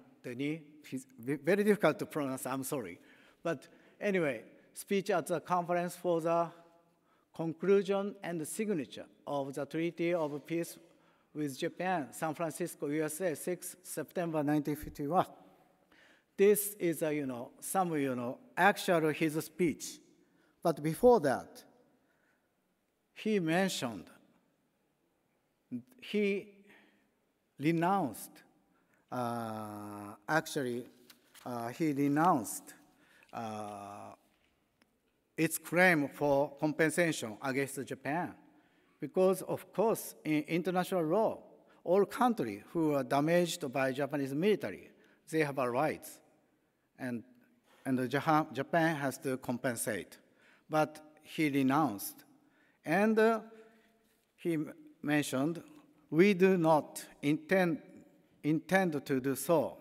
It's very difficult to pronounce, I'm sorry. But anyway, speech at the conference for the conclusion and the signature of the Treaty of Peace with Japan, San Francisco, USA, 6 September 1951. This is, actually his speech. But before that, he mentioned, he renounced, its claim for compensation against Japan. Because, of course, in international law, all countries who are damaged by Japanese military, they have a right. And Japan has to compensate. But he renounced. And he mentioned, we do not intend to do so,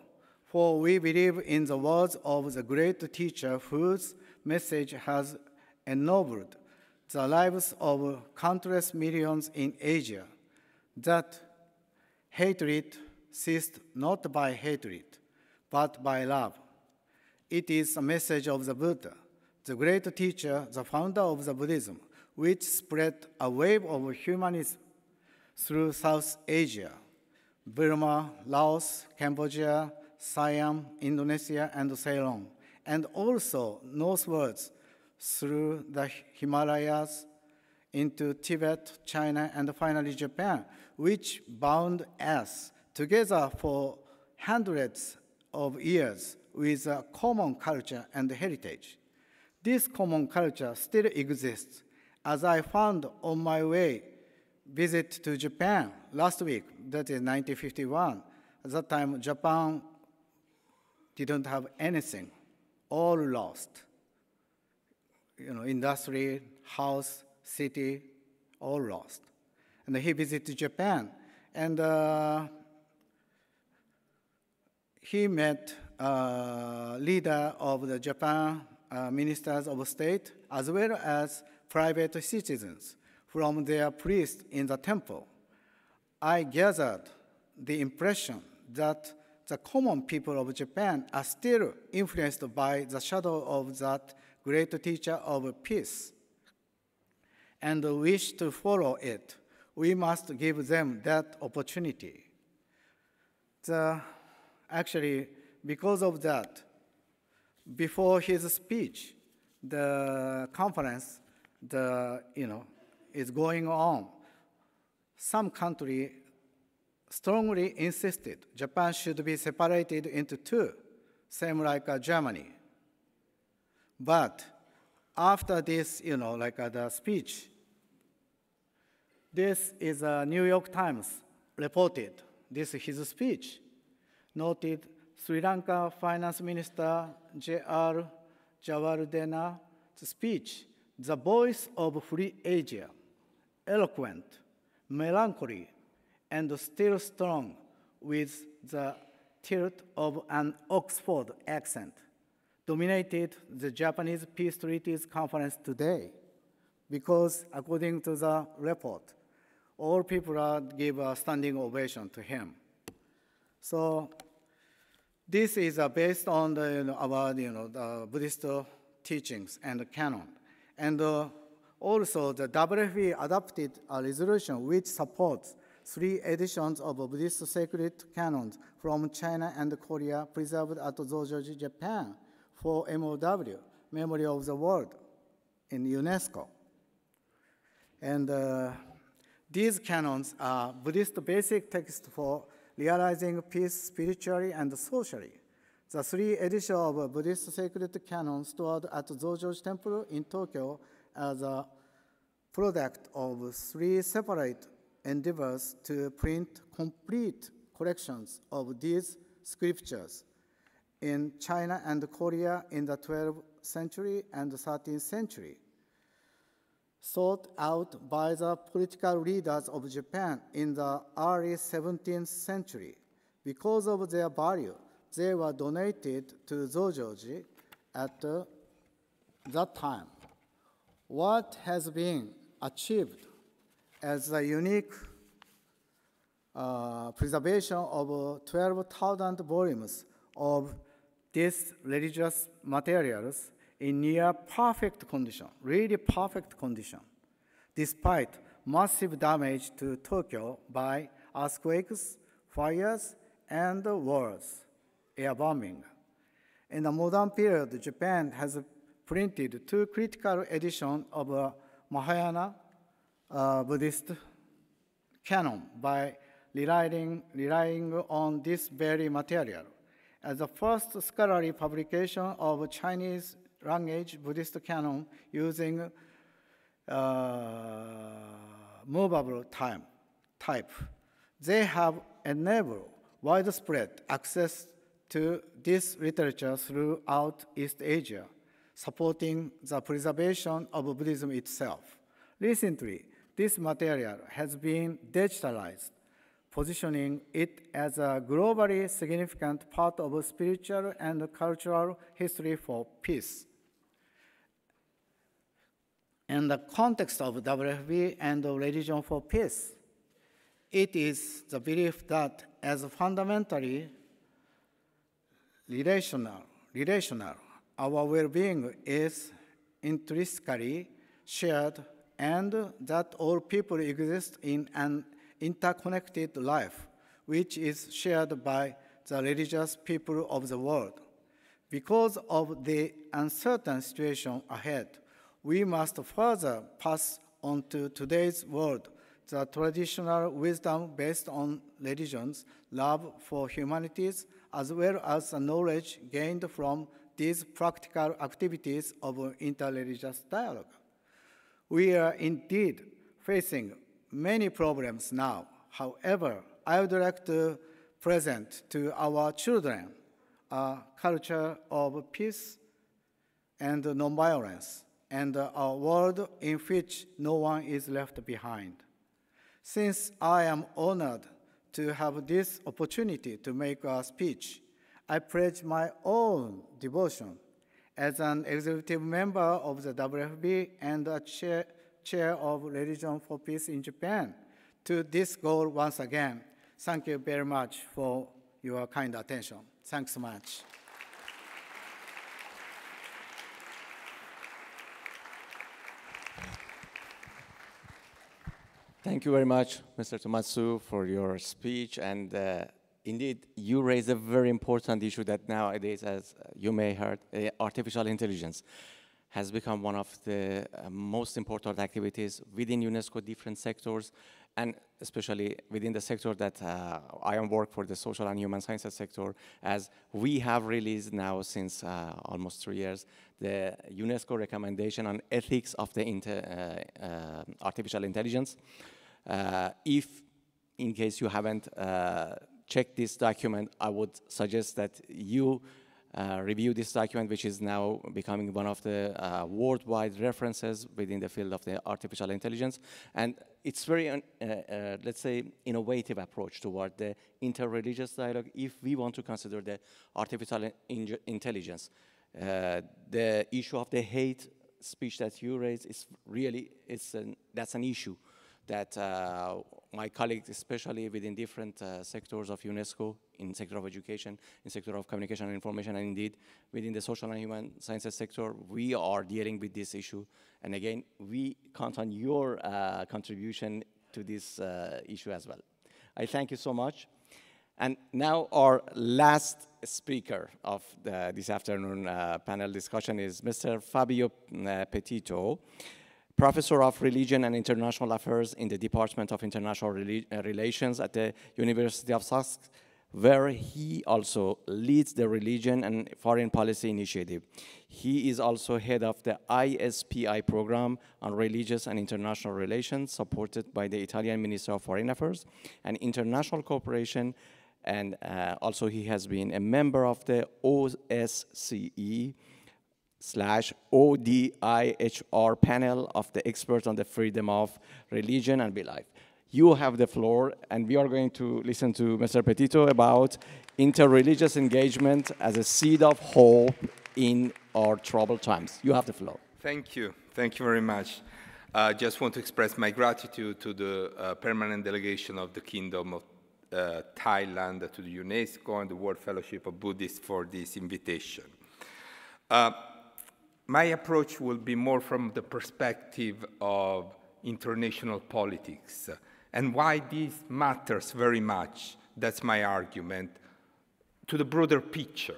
for we believe in the words of the great teacher whose message has ennobled the lives of countless millions in Asia, that hatred ceased not by hatred, but by love. It is a message of the Buddha, the great teacher, the founder of the Buddhism, which spread a wave of humanism through South Asia, Burma, Laos, Cambodia, Siam, Indonesia, and Ceylon, and also northwards through the Himalayas into Tibet, China, and finally Japan, which bound us together for hundreds of years with a common culture and heritage. This common culture still exists, as I found on my way visit to Japan last week, that is 1951. At that time, Japan didn't have anything, all lost. Industry, house, city, all lost. And he visited Japan, and he met leader of the Japan ministers of state, as well as private citizens from their priests in the temple. I gathered the impression that the common people of Japan are still influenced by the shadow of that great teacher of peace and wish to follow it. We must give them that opportunity. Actually, because of that, before his speech, the conference, is going on. Some country strongly insisted Japan should be separated into two, same like Germany. But after this, the speech, this is a New York Times reported. This is his speech. Noted Sri Lanka Finance Minister J.R. Jawaharlal Nehru's speech, the voice of free Asia, eloquent, melancholy, and still strong with the tilt of an Oxford accent, dominated the Japanese Peace Treaties Conference today, because according to the report, all people give a standing ovation to him. So this is based on the Buddhist teachings and the canon. And also the WFP adopted a resolution which supports 3 editions of Buddhist sacred canons from China and Korea preserved at Zojoji, Japan for MOW, Memory of the World, in UNESCO. And These canons are Buddhist basic texts for realizing peace spiritually and socially. The 3 editions of Buddhist sacred canon stored at Zojoji Temple in Tokyo as a product of 3 separate endeavors to print complete collections of these scriptures in China and Korea in the 12th century and 13th century, sought out by the political leaders of Japan in the early 17th century. Because of their value, they were donated to Zojoji at that time. What has been achieved as a unique preservation of 12,000 volumes of these religious materials in near perfect condition, really perfect condition, despite massive damage to Tokyo by earthquakes, fires, and wars, air bombing. In the modern period, Japan has printed 2 critical editions of Mahayana Buddhist canon by relying on this very material. As the first scholarly publication of Chinese language Buddhist canon using movable type, they have enabled widespread access to this literature throughout East Asia, supporting the preservation of Buddhism itself. Recently, this material has been digitalized, positioning it as a globally significant part of spiritual and cultural history for peace. In the context of WFP and religion for peace, it is the belief that as fundamentally relational, our well-being is intrinsically shared and that all people exist in an interconnected life, which is shared by the religious people of the world. Because of the uncertain situation ahead, we must further pass on to today's world the traditional wisdom based on religions, love for humanities, as well as the knowledge gained from these practical activities of interreligious dialogue. We are indeed facing many problems now. However, I would like to present to our children a culture of peace and nonviolence, and a world in which no one is left behind. Since I am honored to have this opportunity to make a speech, I pledge my own devotion as an executive member of the WFB and a chair of Religion for Peace in Japan to this goal once again. Thank you very much for your kind attention. Thanks so much. Thank you very much, Mr. Tomatsu, for your speech. And indeed, you raised a very important issue that nowadays, as you may have heard, artificial intelligence has become one of the most important activities within UNESCO different sectors, and especially within the sector that I am work for, the social and human sciences sector, as we have released now since almost 3 years, the UNESCO recommendation on ethics of the artificial intelligence. If, in case you haven't checked this document, I would suggest that you review this document, which is now becoming one of the worldwide references within the field of the artificial intelligence. And it's very, let's say, innovative approach toward the interreligious dialogue if we want to consider the artificial intelligence. The issue of the hate speech that you raised is really, that's an issue that my colleagues, especially within different sectors of UNESCO, in sector of education, in sector of communication and information, and indeed within the social and human sciences sector, we are dealing with this issue. And again, we count on your contribution to this issue as well. I thank you so much. And now our last speaker of this afternoon panel discussion is Mr. Fabio Petito. Professor of Religion and International Affairs in the Department of International Relations at the University of Sussex, where he also leads the Religion and Foreign Policy Initiative. He is also head of the ISPI program on religious and international relations, supported by the Italian Minister of Foreign Affairs and International Cooperation, and also he has been a member of the OSCE/ODIHR panel of the experts on the freedom of religion and belief. You have the floor, and we are going to listen to Mr. Petito about interreligious engagement as a seed of hope in our troubled times. You have the floor. Thank you. Thank you very much. I just want to express my gratitude to the permanent delegation of the Kingdom of Thailand, to the UNESCO and the World Fellowship of Buddhists for this invitation. My approach will be more from the perspective of international politics and why this matters very much, that's my argument, to the broader picture.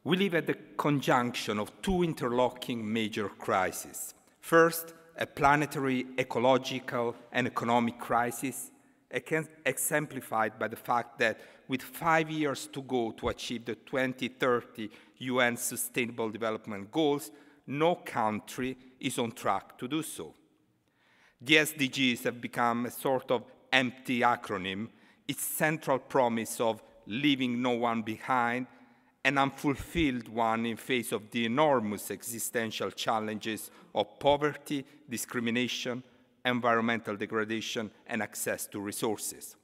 We live at the conjunction of two interlocking major crises. First, a planetary, ecological, and economic crisis, exemplified by the fact that with 5 years to go to achieve the 2030 UN Sustainable Development Goals, no country is on track to do so. The SDGs have become a sort of empty acronym, its central promise of leaving no one behind, an unfulfilled one in face of the enormous existential challenges of poverty, discrimination, environmental degradation, and access to resources.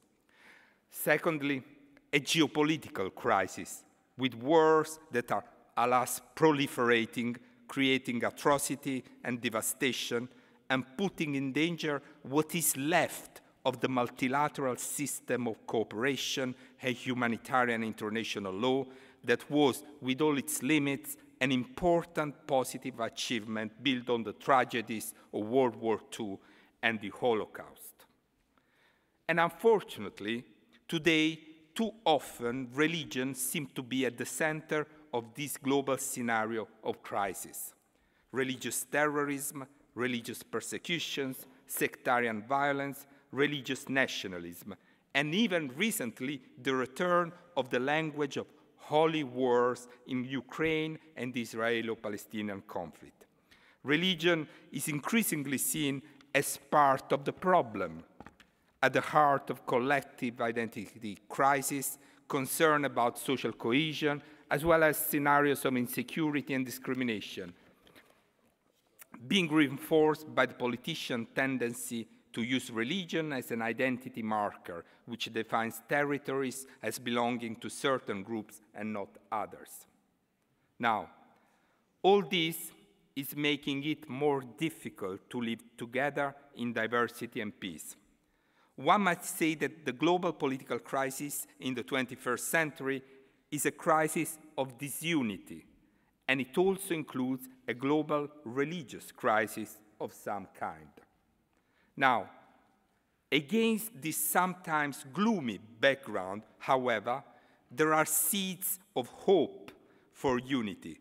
Secondly, a geopolitical crisis with wars that are, alas, proliferating, creating atrocity and devastation, and putting in danger what is left of the multilateral system of cooperation and humanitarian international law that was, with all its limits, an important positive achievement built on the tragedies of World War II and the Holocaust. And unfortunately, today, too often, religion seems to be at the center of this global scenario of crisis. Religious terrorism, religious persecutions, sectarian violence, religious nationalism, and even recently, the return of the language of holy wars in Ukraine and the Israeli-Palestinian conflict. Religion is increasingly seen as part of the problem, at the heart of collective identity crisis, concern about social cohesion, as well as scenarios of insecurity and discrimination, being reinforced by the politician tendency to use religion as an identity marker, which defines territories as belonging to certain groups and not others. Now, all this is making it more difficult to live together in diversity and peace. One might say that the global political crisis in the 21st century is a crisis of disunity, and it also includes a global religious crisis of some kind. Now, against this sometimes gloomy background, however, there are seeds of hope for unity,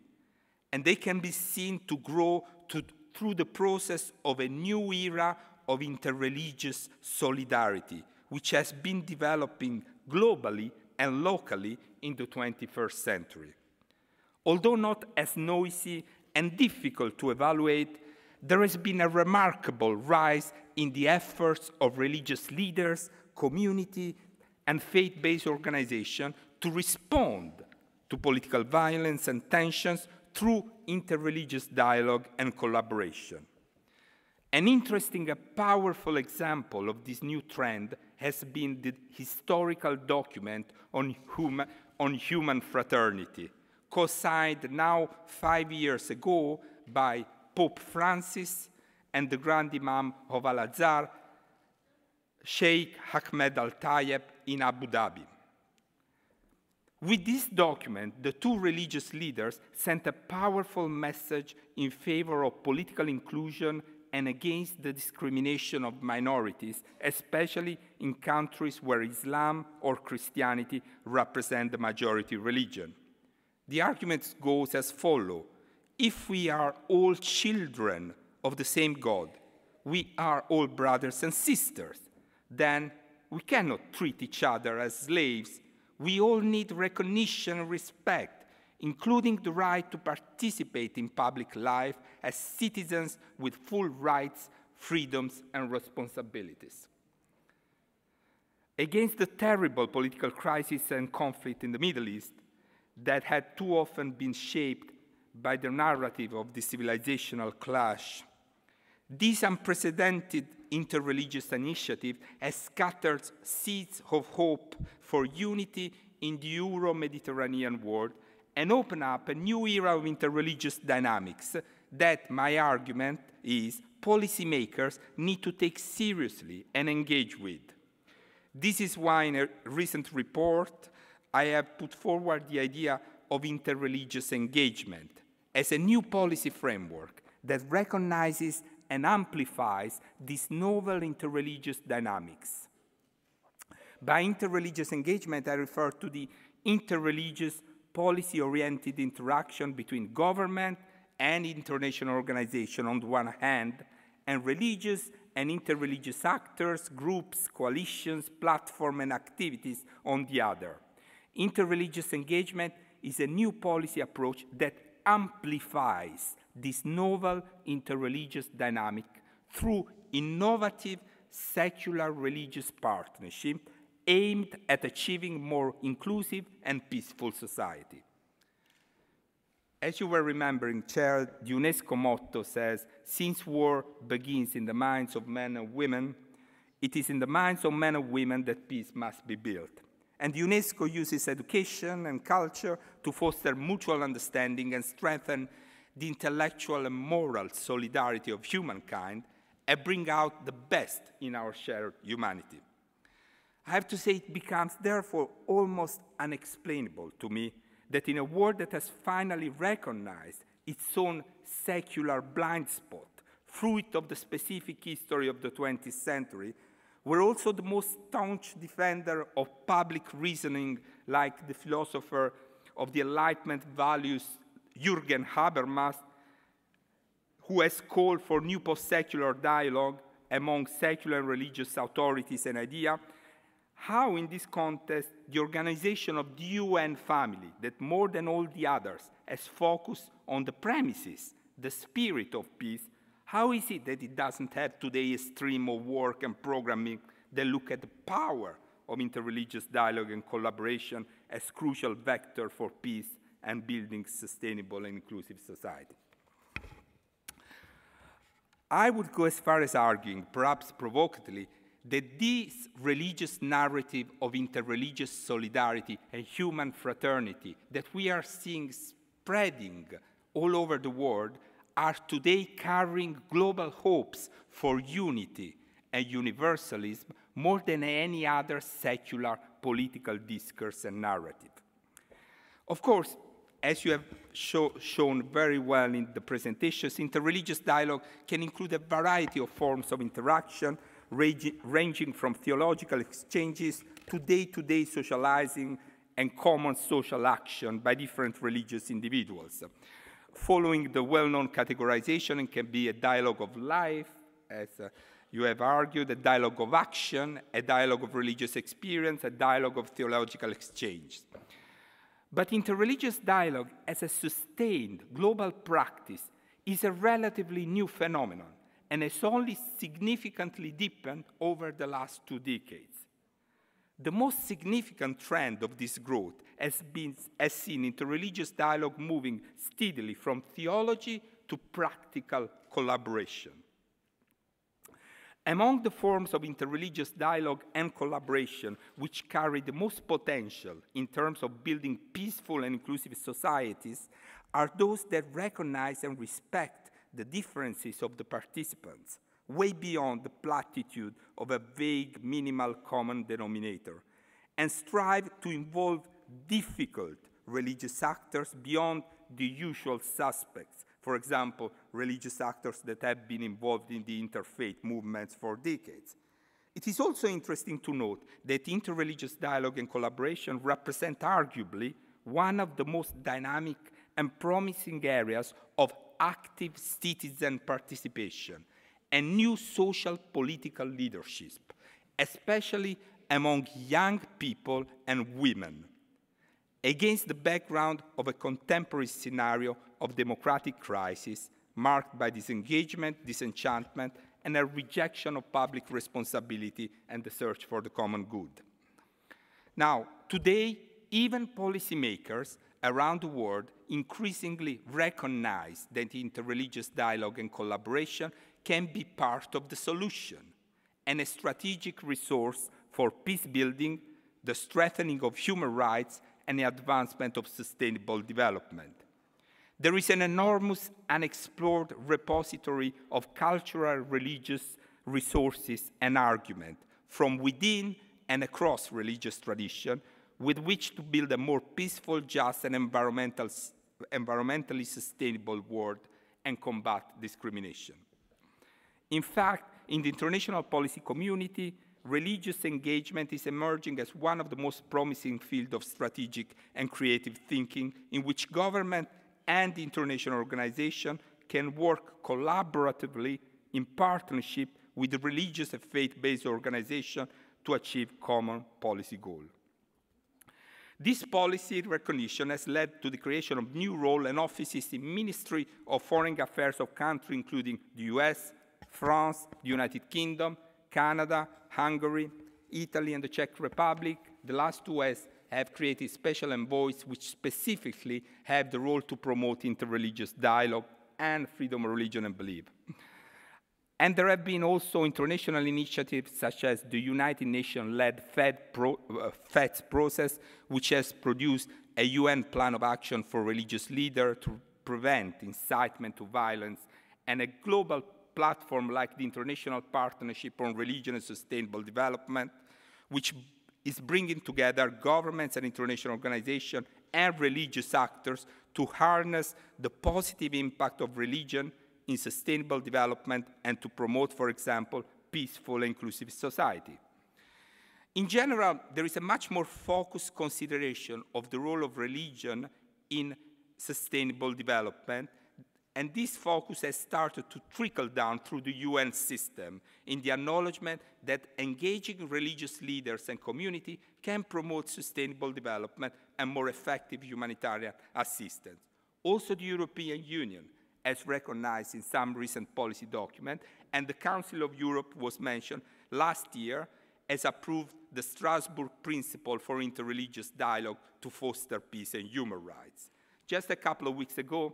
and they can be seen to grow through the process of a new era of interreligious solidarity, which has been developing globally and locally in the 21st century. Although not as noisy and difficult to evaluate, there has been a remarkable rise in the efforts of religious leaders, community, and faith-based organizations to respond to political violence and tensions through interreligious dialogue and collaboration. An interesting and powerful example of this new trend has been the historical document on human fraternity, co-signed now 5 years ago by Pope Francis and the Grand Imam of Al-Azhar, Sheikh Ahmed Al-Tayeb in Abu Dhabi. With this document, the two religious leaders sent a powerful message in favor of political inclusion and against the discrimination of minorities, especially in countries where Islam or Christianity represent the majority religion. The argument goes as follows: if we are all children of the same God. We are all brothers and sisters. Then we cannot treat each other as slaves. We all need recognition and respect, including the right to participate in public life as citizens with full rights, freedoms, and responsibilities. Against the terrible political crisis and conflict in the Middle East that had too often been shaped by the narrative of the civilizational clash, this unprecedented interreligious initiative has scattered seeds of hope for unity in the Euro-Mediterranean world and opened up a new era of interreligious dynamics that, my argument is, policymakers need to take seriously and engage with. This is why in a recent report, I have put forward the idea of interreligious engagement as a new policy framework that recognizes and amplifies these novel interreligious dynamics. By interreligious engagement, I refer to the interreligious policy-oriented interaction between government and international organizations on the one hand, and religious and interreligious actors, groups, coalitions, platforms, and activities on the other. Interreligious engagement is a new policy approach that amplifies this novel interreligious dynamic through innovative secular religious partnership aimed at achieving more inclusive and peaceful society. As you were remembering, Chair, the UNESCO motto says, since war begins in the minds of men and women, it is in the minds of men and women that peace must be built. And UNESCO uses education and culture to foster mutual understanding and strengthen the intellectual and moral solidarity of humankind and bring out the best in our shared humanity. I have to say it becomes therefore almost unexplainable to me that in a world that has finally recognized its own secular blind spot, fruit of the specific history of the 20th century, we're also the most staunch defender of public reasoning, like the philosopher of the Enlightenment values, Jürgen Habermas, who has called for new post-secular dialogue among secular and religious authorities and ideas. How, in this context, the organization of the UN family, that more than all the others has focused on the premises, the spirit of peace, how is it that it doesn't have today a stream of work and programming that look at the power of interreligious dialogue and collaboration as crucial vector for peace and building sustainable and inclusive society? I would go as far as arguing, perhaps provocatively, that this religious narrative of interreligious solidarity and human fraternity that we are seeing spreading all over the world are today carrying global hopes for unity and universalism more than any other secular political discourse and narrative. Of course, as you have shown very well in the presentations, interreligious dialogue can include a variety of forms of interaction, ranging from theological exchanges to day-to-day socializing and common social action by different religious individuals. Following the well-known categorization, it can be a dialogue of life, as you have argued, a dialogue of action, a dialogue of religious experience, a dialogue of theological exchange. But interreligious dialogue as a sustained global practice is a relatively new phenomenon and has only significantly deepened over the last 2 decades. The most significant trend of this growth has seen interreligious dialogue moving steadily from theology to practical collaboration. Among the forms of interreligious dialogue and collaboration which carry the most potential in terms of building peaceful and inclusive societies are those that recognize and respect the differences of the participants, way beyond the platitude of a vague minimal common denominator, and strive to involve difficult religious actors beyond the usual suspects, for example, religious actors that have been involved in the interfaith movements for decades. It is also interesting to note that interreligious dialogue and collaboration represent arguably one of the most dynamic and promising areas of active citizen participation and new social political leadership, especially among young people and women, against the background of a contemporary scenario of democratic crisis marked by disengagement, disenchantment, and a rejection of public responsibility and the search for the common good. Now, today, even policymakers around the world increasingly recognize that interreligious dialogue and collaboration can be part of the solution and a strategic resource for peace building, the strengthening of human rights, and the advancement of sustainable development. There is an enormous unexplored repository of cultural, religious resources and argument from within and across religious tradition with which to build a more peaceful, just, and environmentally sustainable world and combat discrimination. In fact, in the international policy community, religious engagement is emerging as one of the most promising fields of strategic and creative thinking in which government and the international organization can work collaboratively in partnership with the religious and faith-based organization to achieve common policy goals. This policy recognition has led to the creation of new roles and offices in Ministry of Foreign Affairs of countries including the US, France, the United Kingdom, Canada, Hungary, Italy, and the Czech Republic. The last two have created special envoys which specifically have the role to promote interreligious dialogue and freedom of religion and belief. And there have been also international initiatives such as the United Nations-led FEDS process, which has produced a UN plan of action for religious leaders to prevent incitement to violence, and a global platform like the International Partnership on Religion and Sustainable Development, which is bringing together governments and international organizations and religious actors to harness the positive impact of religion in sustainable development and to promote, for example, peaceful and inclusive society. In general, there is a much more focused consideration of the role of religion in sustainable development, and this focus has started to trickle down through the UN system in the acknowledgement that engaging religious leaders and community can promote sustainable development and more effective humanitarian assistance. Also, the European Union, as recognized in some recent policy document, and the Council of Europe was mentioned last year, has approved the Strasbourg Principle for Interreligious Dialogue to foster peace and human rights. Just a couple of weeks ago,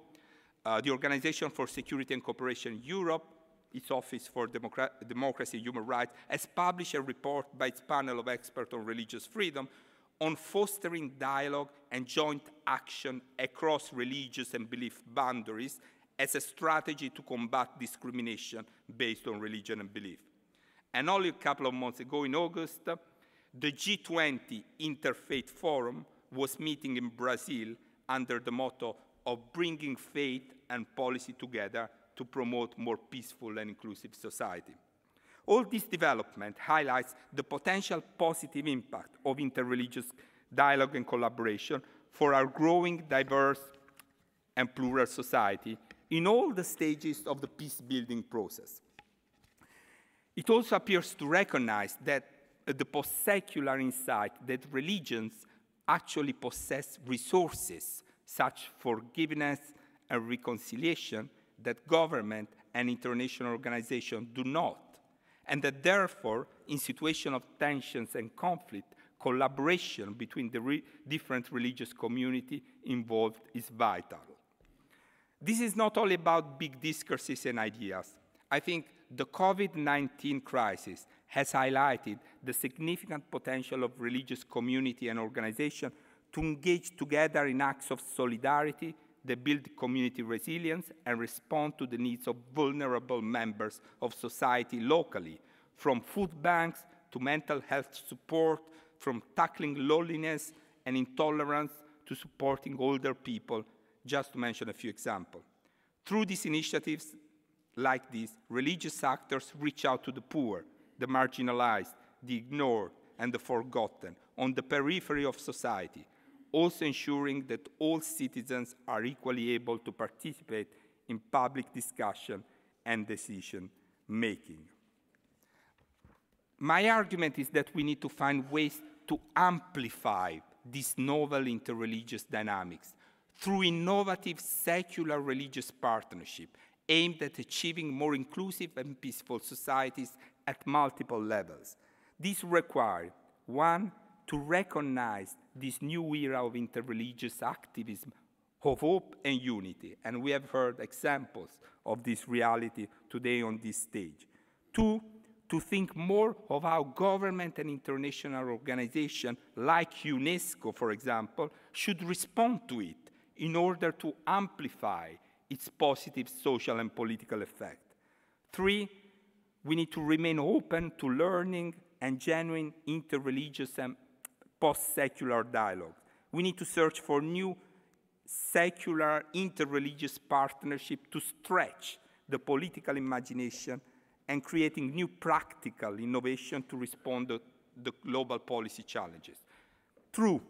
the Organization for Security and Cooperation in Europe, its Office for Democracy and Human Rights, has published a report by its panel of experts on religious freedom on fostering dialogue and joint action across religious and belief boundaries as a strategy to combat discrimination based on religion and belief. And only a couple of months ago, in August, the G20 Interfaith Forum was meeting in Brazil under the motto of bringing faith and policy together to promote more peaceful and inclusive society. All this development highlights the potential positive impact of interreligious dialogue and collaboration for our growing, diverse, and plural society in all the stages of the peace-building process. It also appears to recognize that the post-secular insight that religions actually possess resources such forgiveness and reconciliation that government and international organizations do not, and that therefore, in situations of tensions and conflict, collaboration between the different religious communities involved is vital. This is not only about big discourses and ideas. I think the COVID-19 crisis has highlighted the significant potential of religious community and organization to engage together in acts of solidarity that build community resilience and respond to the needs of vulnerable members of society locally, from food banks to mental health support, from tackling loneliness and intolerance to supporting older people, just to mention a few examples. Through these initiatives like this, religious actors reach out to the poor, the marginalized, the ignored, and the forgotten on the periphery of society, also ensuring that all citizens are equally able to participate in public discussion and decision making. My argument is that we need to find ways to amplify these novel interreligious dynamics through innovative secular religious partnership aimed at achieving more inclusive and peaceful societies at multiple levels. This requires, one, to recognize this new era of interreligious activism of hope and unity, and we have heard examples of this reality today on this stage. Two, to think more of how government and international organizations like UNESCO, for example, should respond to it in order to amplify its positive social and political effect. Three, we need to remain open to learning and genuine interreligious and post-secular dialogue. We need to search for new secular interreligious partnership to stretch the political imagination and creating new practical innovation to respond to the global policy challenges. True,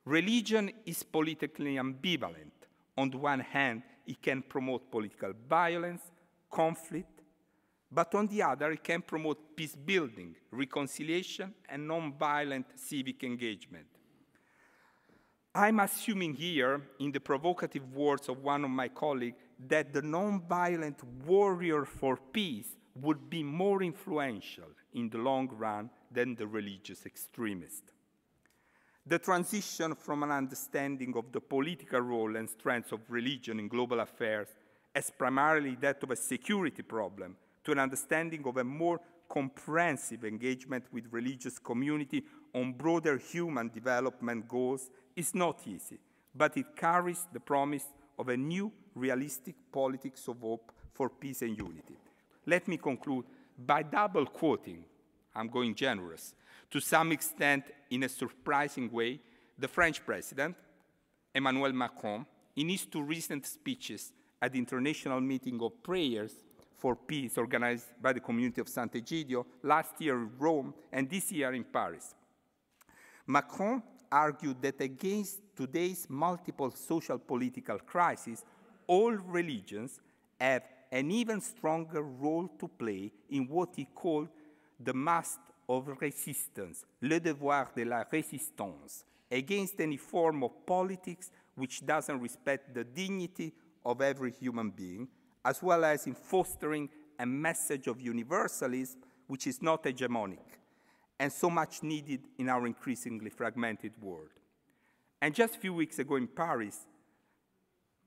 religion is politically ambivalent. On the one hand, it can promote political violence, conflict, but on the other, it can promote peace building, reconciliation, and non-violent civic engagement. I'm assuming here, in the provocative words of one of my colleagues, that the non-violent warrior for peace would be more influential in the long run than the religious extremist. The transition from an understanding of the political role and strengths of religion in global affairs as primarily that of a security problem to an understanding of a more comprehensive engagement with religious community on broader human development goals is not easy, but it carries the promise of a new realistic politics of hope for peace and unity. Let me conclude by double quoting, I'm going generous, to some extent in a surprising way, the French president, Emmanuel Macron, in his two recent speeches at the International Meeting of Prayers for Peace organized by the community of Sant'Egidio last year in Rome and this year in Paris. Macron argued that against today's multiple social political crises, all religions have an even stronger role to play in what he called the must of resistance, le devoir de la résistance, against any form of politics which doesn't respect the dignity of every human being, as well as in fostering a message of universalism which is not hegemonic and so much needed in our increasingly fragmented world. And just a few weeks ago in Paris,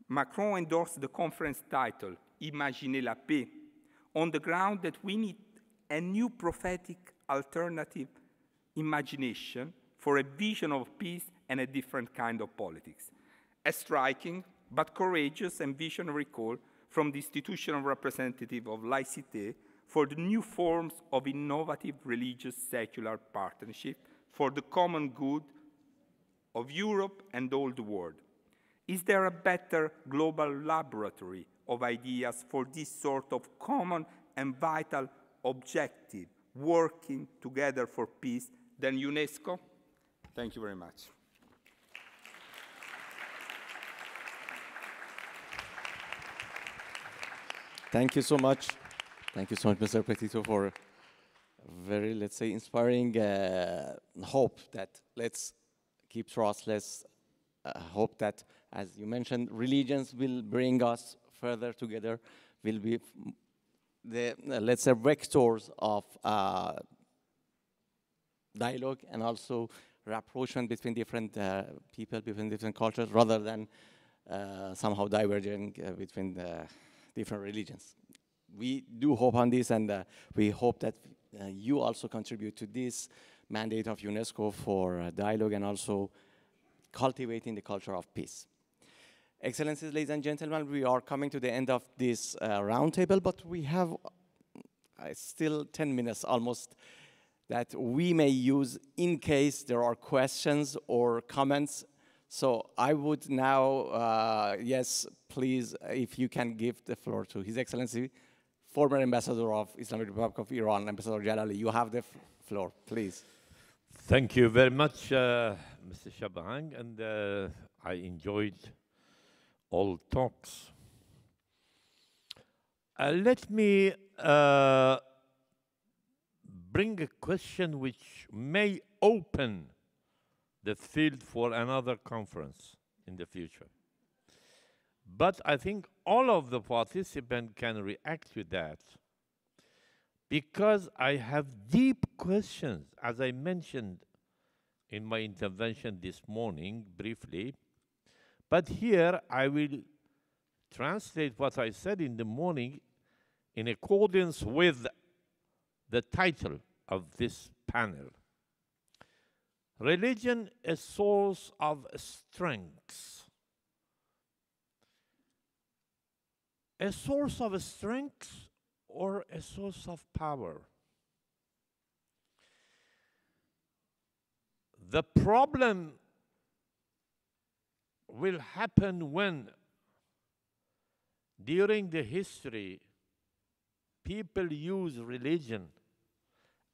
Macron endorsed the conference title, Imaginez la paix, on the ground that we need a new prophetic alternative imagination for a vision of peace and a different kind of politics. A striking but courageous and visionary call from the institutional representative of laïcité for the new forms of innovative religious secular partnership for the common good of Europe and all the world. Is there a better global laboratory of ideas for this sort of common and vital objective, working together for peace, than UNESCO? Thank you very much. Thank you so much. Thank you so much, Mr. Petito, for a very, let's say, inspiring hope that let's keep trust, let's hope that, as you mentioned, religions will bring us further together, will be the, let's say, vectors of dialogue and also rapprochement between different people, between different cultures, rather than somehow diverging between the different religions. We do hope on this, and we hope that you also contribute to this mandate of UNESCO for dialogue and also cultivating the culture of peace. Excellencies, ladies and gentlemen, we are coming to the end of this roundtable, but we have still 10 minutes almost that we may use in case there are questions or comments. So I would now, yes, please, if you can give the floor to His Excellency, former Ambassador of Islamic Republic of Iran, Ambassador Jalali. You have the floor, please. Thank you very much, Mr. Shabrang, and I enjoyed all talks. Let me bring a question which may open the field for another conference in the future. But I think all of the participants can react to that, because I have deep questions, as I mentioned in my intervention this morning briefly. But here I will translate what I said in the morning in accordance with the title of this panel. Religion, a source of strength. A source of strength or a source of power? The problem will happen when, during the history, people use religion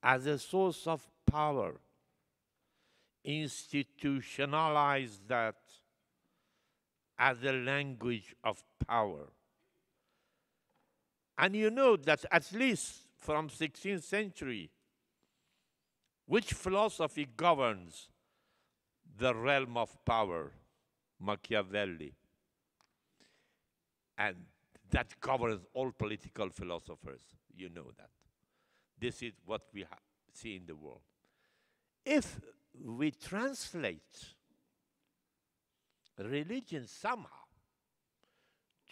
as a source of power, institutionalize that as a language of power. And you know that at least from 16th century, which philosophy governs the realm of power? Machiavelli. And that governs all political philosophers. You know that. This is what we see in the world. If we translate religion somehow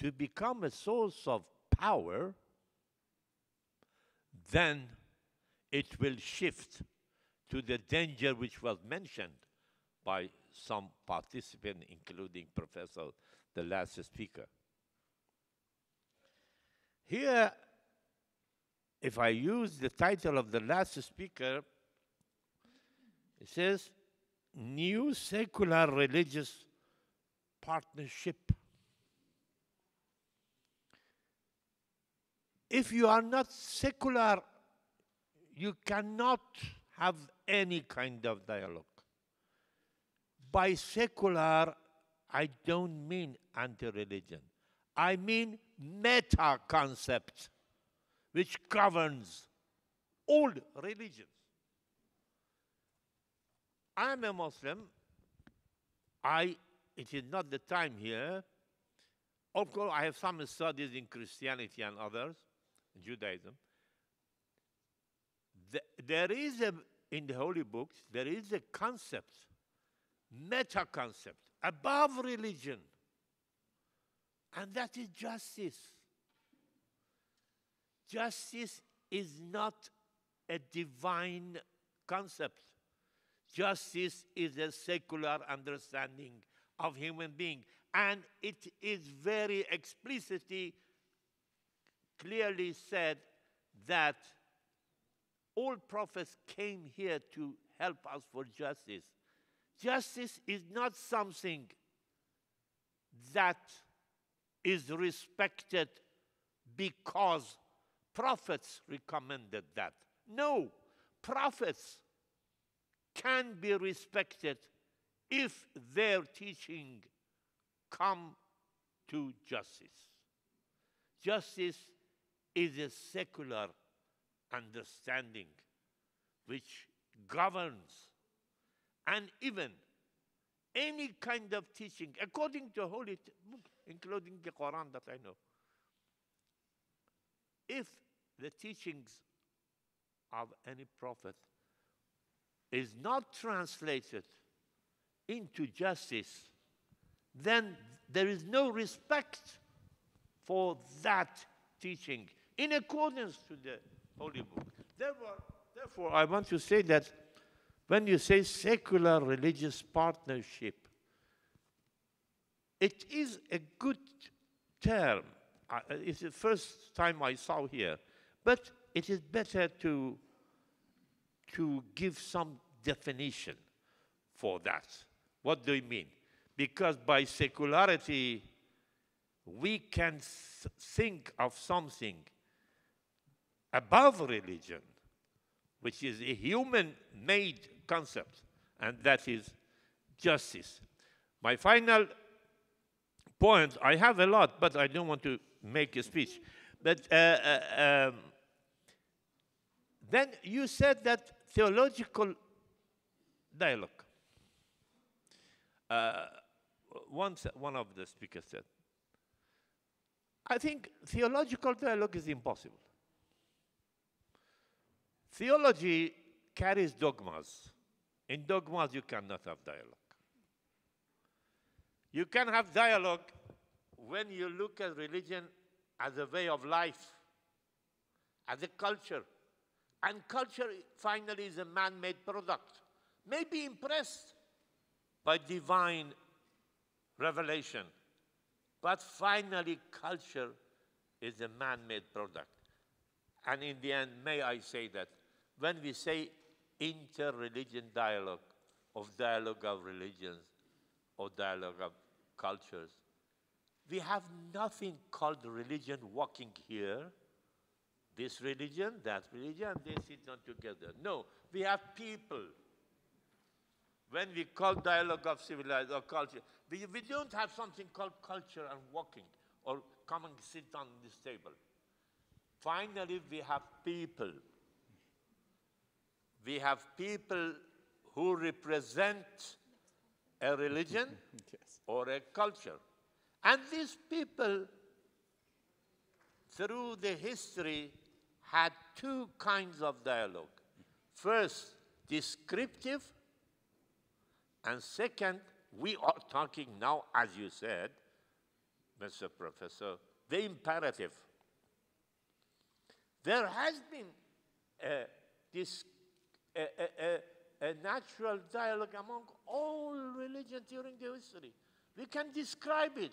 to become a source of power, then it will shift to the danger which was mentioned by some participant, including Professor, the last speaker. Here, if I use the title of the last speaker, it says, New Secular Religious Partnership. If you are not secular, you cannot have any kind of dialogue. By secular, I don't mean anti-religion. I mean meta-concept, which governs all religions. I am a Muslim. It is not the time here. Of course, I have some studies in Christianity and others, Judaism. There is in the holy books, there is a concept, meta-concept, above religion, and that is justice. Justice is not a divine concept. Justice is a secular understanding of human being, and it is very explicitly, clearly said that all prophets came here to help us for justice. Justice is not something that is respected because prophets recommended that. No, prophets can be respected if their teaching come to justice. Justice is a secular understanding which governs, and even any kind of teaching, according to holy book, including the Quran that I know, if the teachings of any prophet is not translated into justice, then there is no respect for that teaching in accordance to the holy book. Therefore, I want to say that when you say secular religious partnership, it is a good term. It's the first time I saw here. But it is better to give some definition for that. What do you mean? Because by secularity, we can think of something above religion, which is a human-made concept, and that is justice. My final point, I have a lot, but I don't want to make a speech. But then you said that theological dialogue. Once one of the speakers said, I think theological dialogue is impossible. Theology carries dogmas. In dogmas, you cannot have dialogue. You can have dialogue when you look at religion as a way of life, as a culture. And culture, finally, is a man-made product. May be impressed by divine revelation, but finally, culture is a man-made product. And in the end, may I say that when we say inter-religion dialogue, of dialogue of religions, or dialogue of cultures, we have nothing called religion walking here, this religion, that religion, they sit down together. No, we have people. When we call dialogue of civilized or culture, we don't have something called culture and walking, or come and sit on this table. Finally, we have people. We have people who represent a religion yes. or a culture. And these people, through the history, had two kinds of dialogue. First, descriptive, and second, we are talking now, as you said, Mr. Professor, the imperative. There has been a natural dialogue among all religions during the history. We can describe it.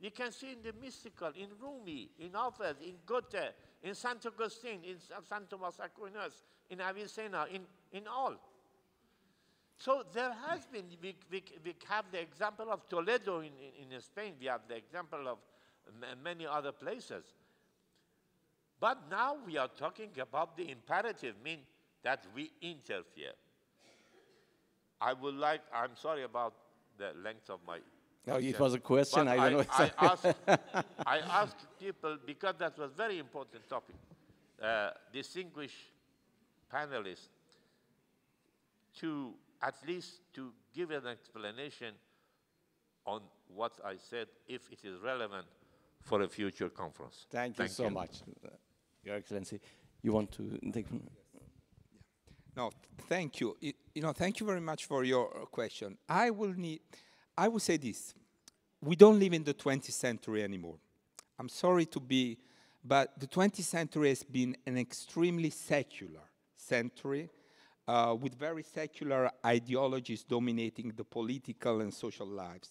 You can see in the mystical, in Rumi, in Hafez, in Goethe, in St. Augustine, in St. Thomas Aquinas, in Avicenna, in all. So there has been, we have the example of Toledo in Spain. We have the example of many other places. But now we are talking about the imperative, mean that we interfere. I would like, I'm sorry about the length of my No, it was a question. But I don't know. I asked people, because that was a very important topic, distinguished panelists, to at least to give an explanation on what I said, if it is relevant for a future conference. Thank you so much, Your Excellency. You want to take? No, thank you. Thank you very much for your question. I will say this. We don't live in the 20th century anymore. I'm sorry to be, but the 20th century has been an extremely secular century with very secular ideologies dominating the political and social lives.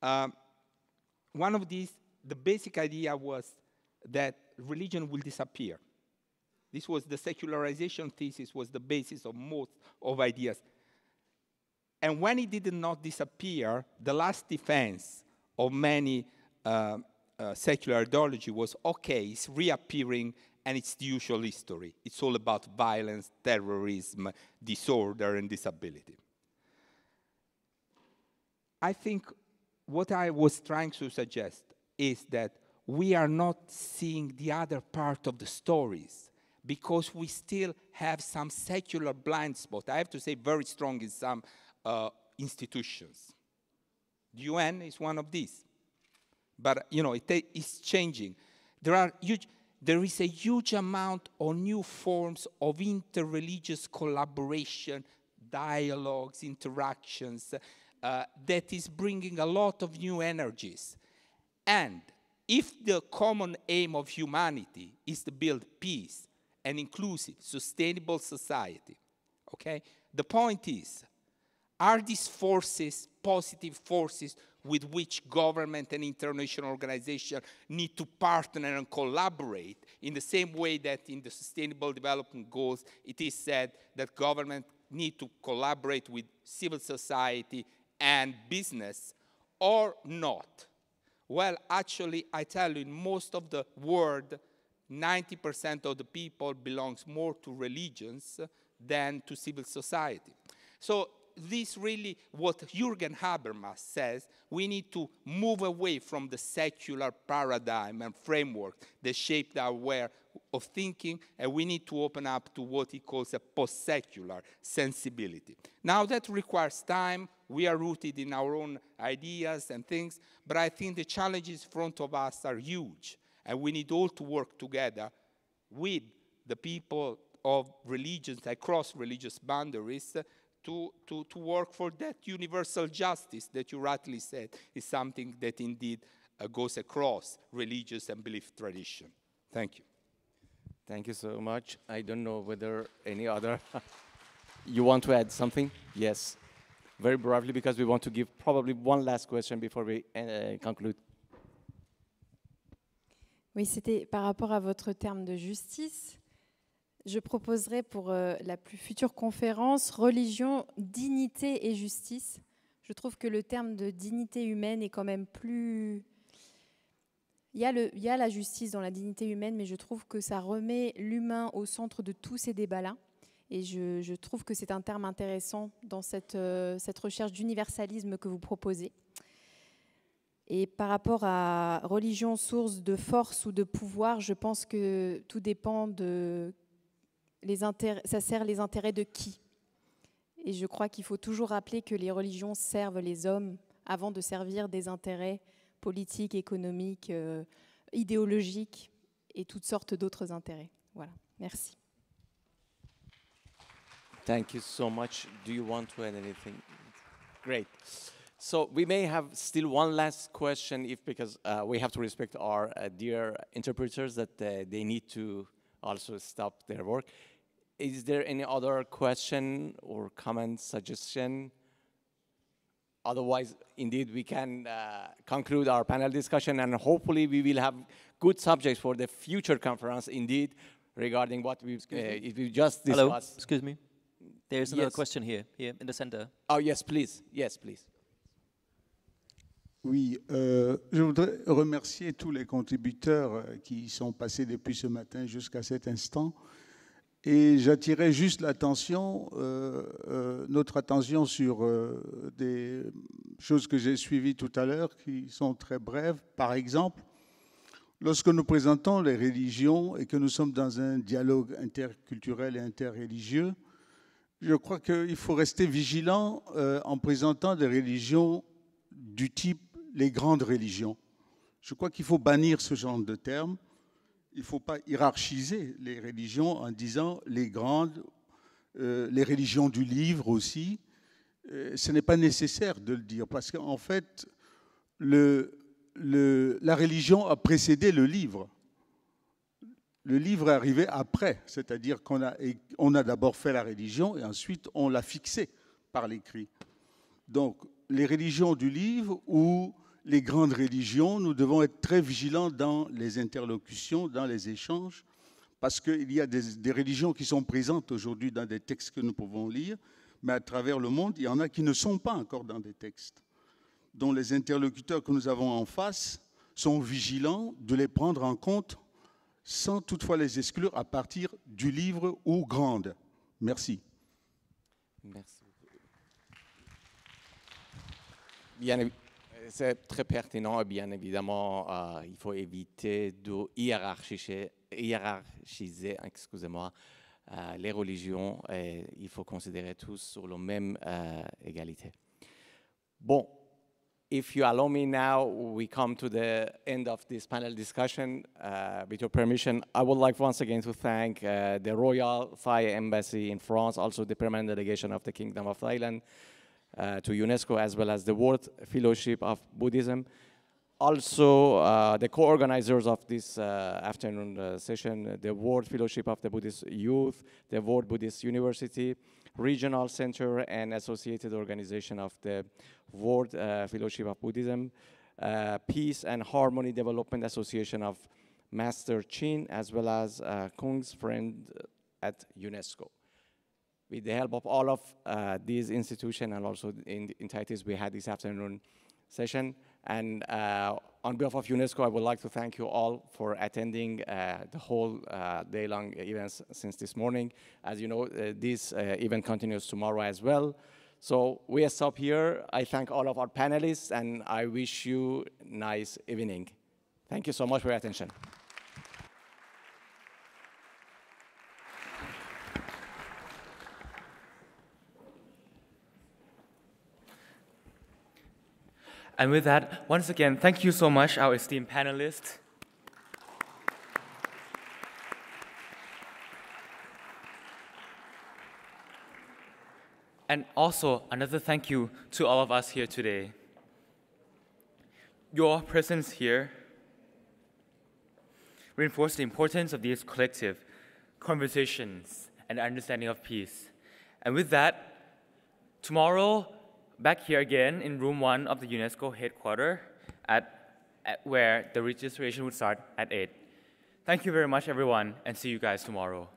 One of these, the basic idea was that religion will disappear. This was the secularization thesis, was the basis of most of ideas. And when it did not disappear, the last defense of many secular ideology was, okay, it's reappearing and it's the usual history. It's all about violence, terrorism, disorder, and disability. I think what I was trying to suggest is that we are not seeing the other part of the stories, because we still have some secular blind spot. I have to say very strong in some institutions. The UN is one of these. But, it is changing. There is a huge amount of new forms of interreligious collaboration, dialogues, interactions, that is bringing a lot of new energies. And if the common aim of humanity is to build peace, an inclusive, sustainable society, okay? The point is, are these forces positive forces with which government and international organizations need to partner and collaborate in the same way that in the Sustainable Development Goals it is said that government need to collaborate with civil society and business, or not? Well, actually, I tell you, in most of the world, 90% of the people belongs more to religions than to civil society. So this really, what Jürgen Habermas says, we need to move away from the secular paradigm and framework that shaped our way of thinking, and we need to open up to what he calls a post-secular sensibility. Now that requires time. We are rooted in our own ideas and things, but I think the challenges in front of us are huge, and we need all to work together with the people of religions across religious boundaries to work for that universal justice that you rightly said is something that indeed goes across religious and belief tradition. Thank you. Thank you so much. I don't know whether any other... You want to add something? Yes. Very briefly, because we want to give probably one last question before we conclude. Oui, c'était par rapport à votre terme de justice. Je proposerai pour la plus future conférence religion, dignité et justice. Je trouve que le terme de dignité humaine est quand même plus... Il y a la justice dans la dignité humaine, mais je trouve que ça remet l'humain au centre de tous ces débats-là. Et je trouve que c'est un terme intéressant dans cette recherche d'universalisme que vous proposez. Et par rapport à religion, source de force ou de pouvoir, je pense que tout dépend de... ça sert les intérêts de qui? Et je crois qu'il faut toujours rappeler que les religions servent les hommes avant de servir des intérêts politiques, économiques, idéologiques et toutes sortes d'autres intérêts. Voilà, merci. Thank you so much. Do you want to add anything? Great. So we may have still one last question, because we have to respect our dear interpreters that they need to also stop their work. Is there any other question or comment, suggestion? Otherwise, indeed, we can conclude our panel discussion, and hopefully we will have good subjects for the future conference, indeed, regarding what we just discussed. Hello, excuse me. There's another Yes. question here in the center. Oh, yes, please. Yes, please. Oui, je voudrais remercier tous les contributeurs qui sont passés depuis ce matin jusqu'à cet instant. Et j'attirais juste notre attention sur des choses que j'ai suivies tout à l'heure, qui sont très brèves. Par exemple, lorsque nous présentons les religions et que nous sommes dans un dialogue interculturel et interreligieux, je crois qu'il faut rester vigilant en présentant des religions du type les grandes religions. Je crois qu'il faut bannir ce genre de termes. Il ne faut pas hiérarchiser les religions en disant les grandes, les religions du livre aussi. Ce n'est pas nécessaire de le dire parce qu'en fait, la religion a précédé le livre. Le livre est arrivé après, c'est-à-dire qu'on a d'abord fait la religion et ensuite on l'a fixée par l'écrit. Donc, les religions du livre ou les grandes religions, nous devons être très vigilants dans les interlocutions, dans les échanges, parce qu'il y a des religions qui sont présentes aujourd'hui dans des textes que nous pouvons lire, mais à travers le monde, il y en a qui ne sont pas encore dans des textes, dont les interlocuteurs que nous avons en face sont vigilants de les prendre en compte sans toutefois les exclure à partir du livre ou grande. Merci. Merci. Bien, c'est très pertinent et bien évidemment, il faut éviter de hiérarchiser excusez-moi, les religions et il faut considérer tous sur la même égalité. Bon, if you allow me now, we come to the end of this panel discussion. With your permission, I would like once again to thank the Royal Thai Embassy in France, also the permanent delegation of the Kingdom of Thailand, to UNESCO, as well as the World Fellowship of Buddhism. Also, the co-organizers of this afternoon session, the World Fellowship of the Buddhist Youth, the World Buddhist University, Regional Center and Associated Organization of the World Fellowship of Buddhism, Peace and Harmony Development Association of Master Chin, as well as Kung's Friend at UNESCO. With the help of all of these institutions and also the entities we had this afternoon session. And on behalf of UNESCO, I would like to thank you all for attending the whole day-long events since this morning. As you know, this event continues tomorrow as well. So we stop here. I thank all of our panelists, and I wish you a nice evening. Thank you so much for your attention. And with that, once again, thank you so much, our esteemed panelists. And also, another thank you to all of us here today. Your presence here reinforced the importance of these collective conversations and understanding of peace. And with that, tomorrow, back here again in room 1 of the UNESCO headquarters, where the registration would start at 8. Thank you very much, everyone, and see you guys tomorrow.